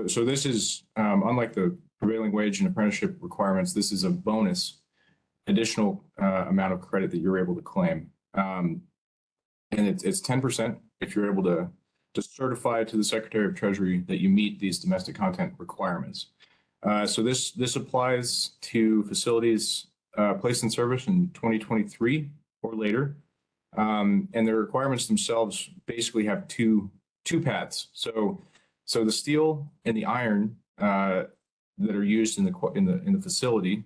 So this is, unlike the prevailing wage and apprenticeship requirements, this is a bonus, additional amount of credit that you're able to claim. And it's 10% if you're able to certify to the Secretary of Treasury that you meet these domestic content requirements. So this applies to facilities placed in service in 2023 or later. And the requirements themselves basically have two paths. So the steel and the iron that are used in the facility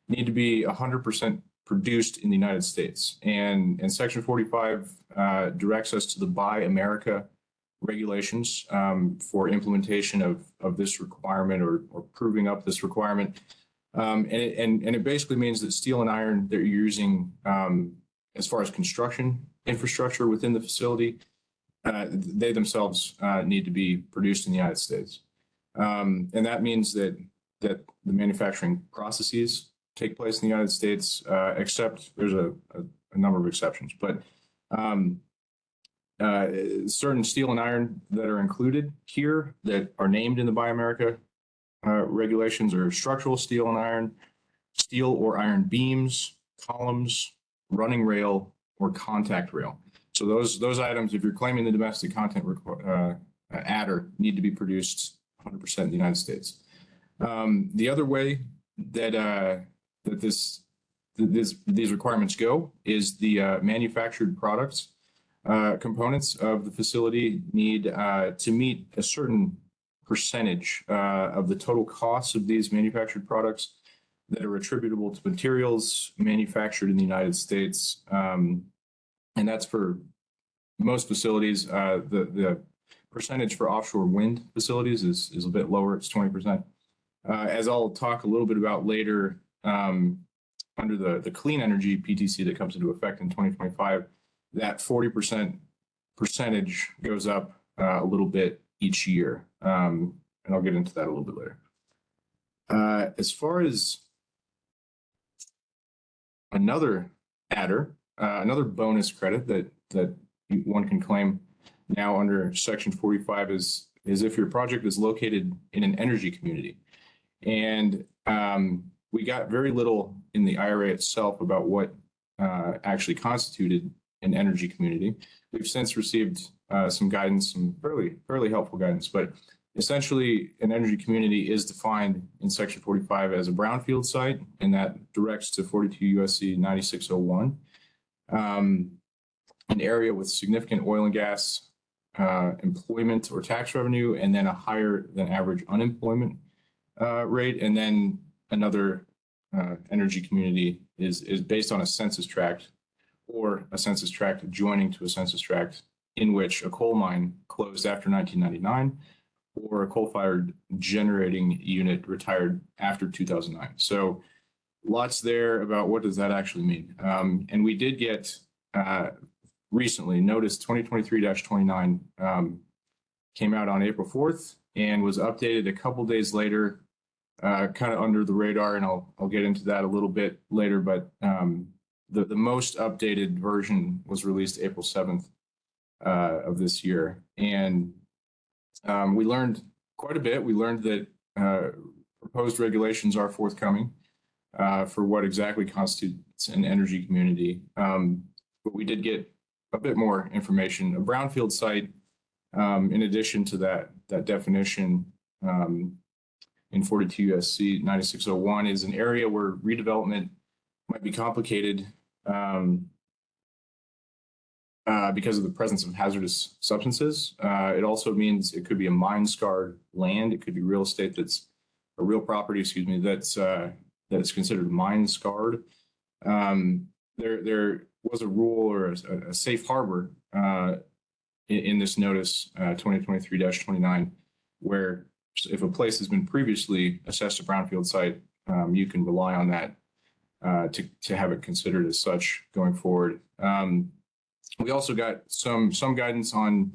need to be 100% produced in the United States. And Section 45 directs us to the Buy America regulations for implementation of this requirement or proving up this requirement. And it basically means that steel and iron that you're using as far as construction infrastructure within the facility, they themselves need to be produced in the United States. And that means that the manufacturing processes take place in the United States, except there's a number of exceptions. But certain steel and iron that are included here that are named in the Buy America regulations are structural steel and iron, steel or iron beams, columns, running rail, or contact rail. So those items, if you're claiming the domestic content adder, need to be produced 100% in the United States. The other way that these requirements go is the manufactured products components of the facility need to meet a certain percentage of the total costs of these manufactured products that are attributable to materials manufactured in the United States. And that's for most facilities. The percentage for offshore wind facilities is a bit lower. It's 20%. As I'll talk a little bit about later, under the clean energy PTC that comes into effect in 2025, that 40% percentage goes up a little bit each year. And I'll get into that a little bit later. As far as another adder, another bonus credit that one can claim now under Section 45 is if your project is located in an energy community. And we got very little in the IRA itself about what actually constituted an energy community. We've since received some guidance, some fairly helpful guidance, but essentially an energy community is defined in Section 45 as a brownfield site, and that directs to 42 USC 9601. An area with significant oil and gas employment or tax revenue, and then a higher than average unemployment rate. And then another energy community is based on a census tract or a census tract adjoining to a census tract in which a coal mine closed after 1999 or a coal-fired generating unit retired after 2009. So lots there about what does that actually mean. And we did get recently notice 2023-29 came out on April 4th and was updated a couple days later, kind of under the radar, and I'll get into that a little bit later, but the most updated version was released April 7th of this year. And we learned quite a bit. We learned that proposed regulations are forthcoming for what exactly constitutes an energy community. But we did get a bit more information. A brownfield site, in addition to that definition in 42 USC 9601, is an area where redevelopment might be complicated because of the presence of hazardous substances. It also means it could be a mine-scarred land. It could be real estate that's a real property, excuse me, that's considered mine-scarred. There was a rule or a safe harbor in this notice 2023-29, where if a place has been previously assessed a brownfield site, you can rely on that to have it considered as such going forward. We also got some guidance on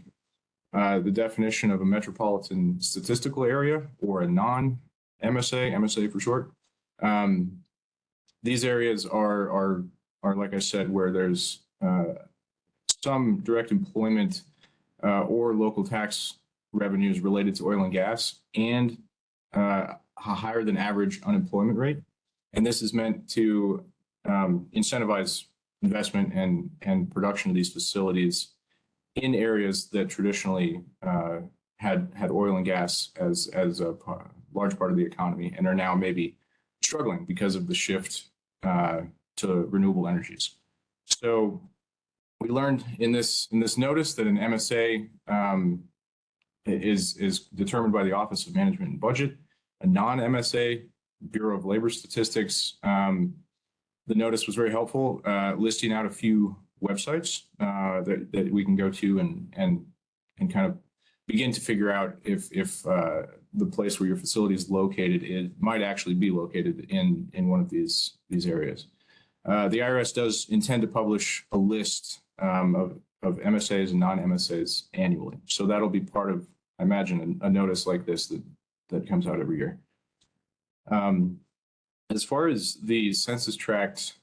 the definition of a metropolitan statistical area or a non-MSA, MSA for short. These areas are like I said, where there's some direct employment or local tax revenues related to oil and gas, and a higher than average unemployment rate. And this is meant to incentivize investment and production of these facilities in areas that traditionally had oil and gas as a large part of the economy, and are now maybe struggling because of the shift to renewable energies. So we learned in this notice that an MSA is determined by the Office of Management and Budget. A non-MSA, Bureau of Labor Statistics. The notice was very helpful, listing out a few websites that we can go to and kind of begin to figure out if the place where your facility is located, it might actually be located in one of these areas. The IRS does intend to publish a list of MSAs and non-MSAs annually. So that'll be part of, I imagine, a notice like this that comes out every year. As far as the census tract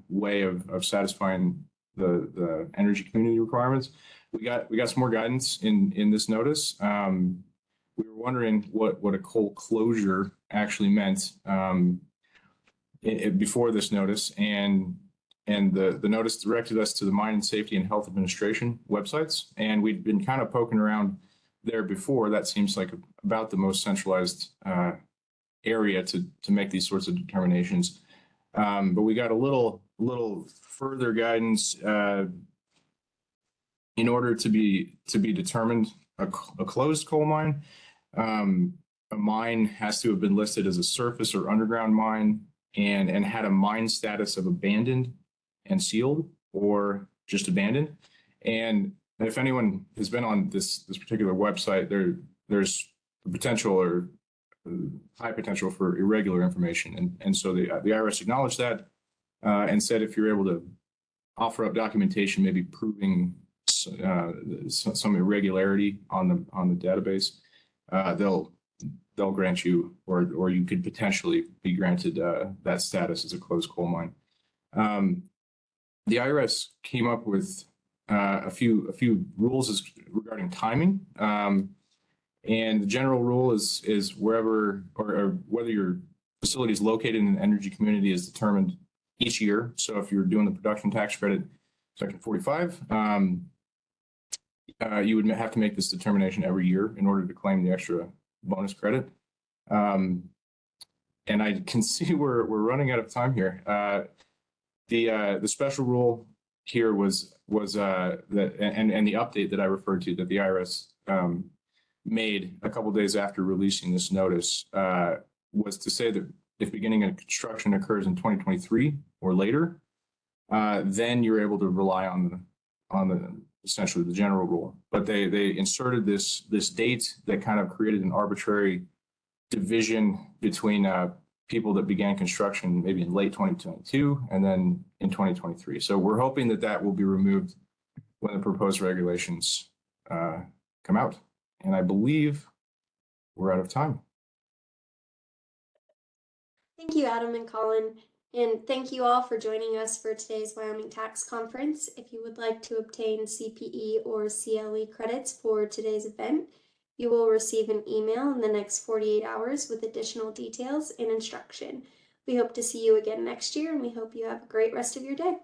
way of satisfying the energy community requirements, we got some more guidance in this notice. We were wondering what a coal closure actually meant before this notice, and the notice directed us to the Mine Safety and Health Administration websites, and we'd been kind of poking around there before. That seems like about the most centralized area to make these sorts of determinations. But we got a little further guidance in order to be determined a closed coal mine. A mine has to have been listed as a surface or underground mine and had a mine status of abandoned and sealed, or just abandoned. And if anyone has been on this particular website, there's potential or high potential for irregular information. And so the IRS acknowledged that and said if you're able to offer up documentation, maybe proving some irregularity on the database, they'll grant you, or you could potentially be granted that status as a closed coal mine. The IRS came up with a few rules regarding timing. And the general rule is wherever or whether your facility is located in an energy community is determined each year. So if you're doing the production tax credit, section 45, you would have to make this determination every year in order to claim the extra bonus credit. And I can see we're running out of time here. The special rule here was that and the update that I referred to that the IRS made a couple days after releasing this notice was to say that if beginning of construction occurs in 2023 or later, then you're able to rely on the essentially the general rule. But they inserted this date that kind of created an arbitrary division between people that began construction maybe in late 2022 and then in 2023. So we're hoping that that will be removed when the proposed regulations come out. And I believe we're out of time. Thank you, Adam and Colin. And thank you all for joining us for today's Wyoming Tax Conference. If you would like to obtain CPE or CLE credits for today's event, you will receive an email in the next 48 hours with additional details and instruction. We hope to see you again next year, and we hope you have a great rest of your day.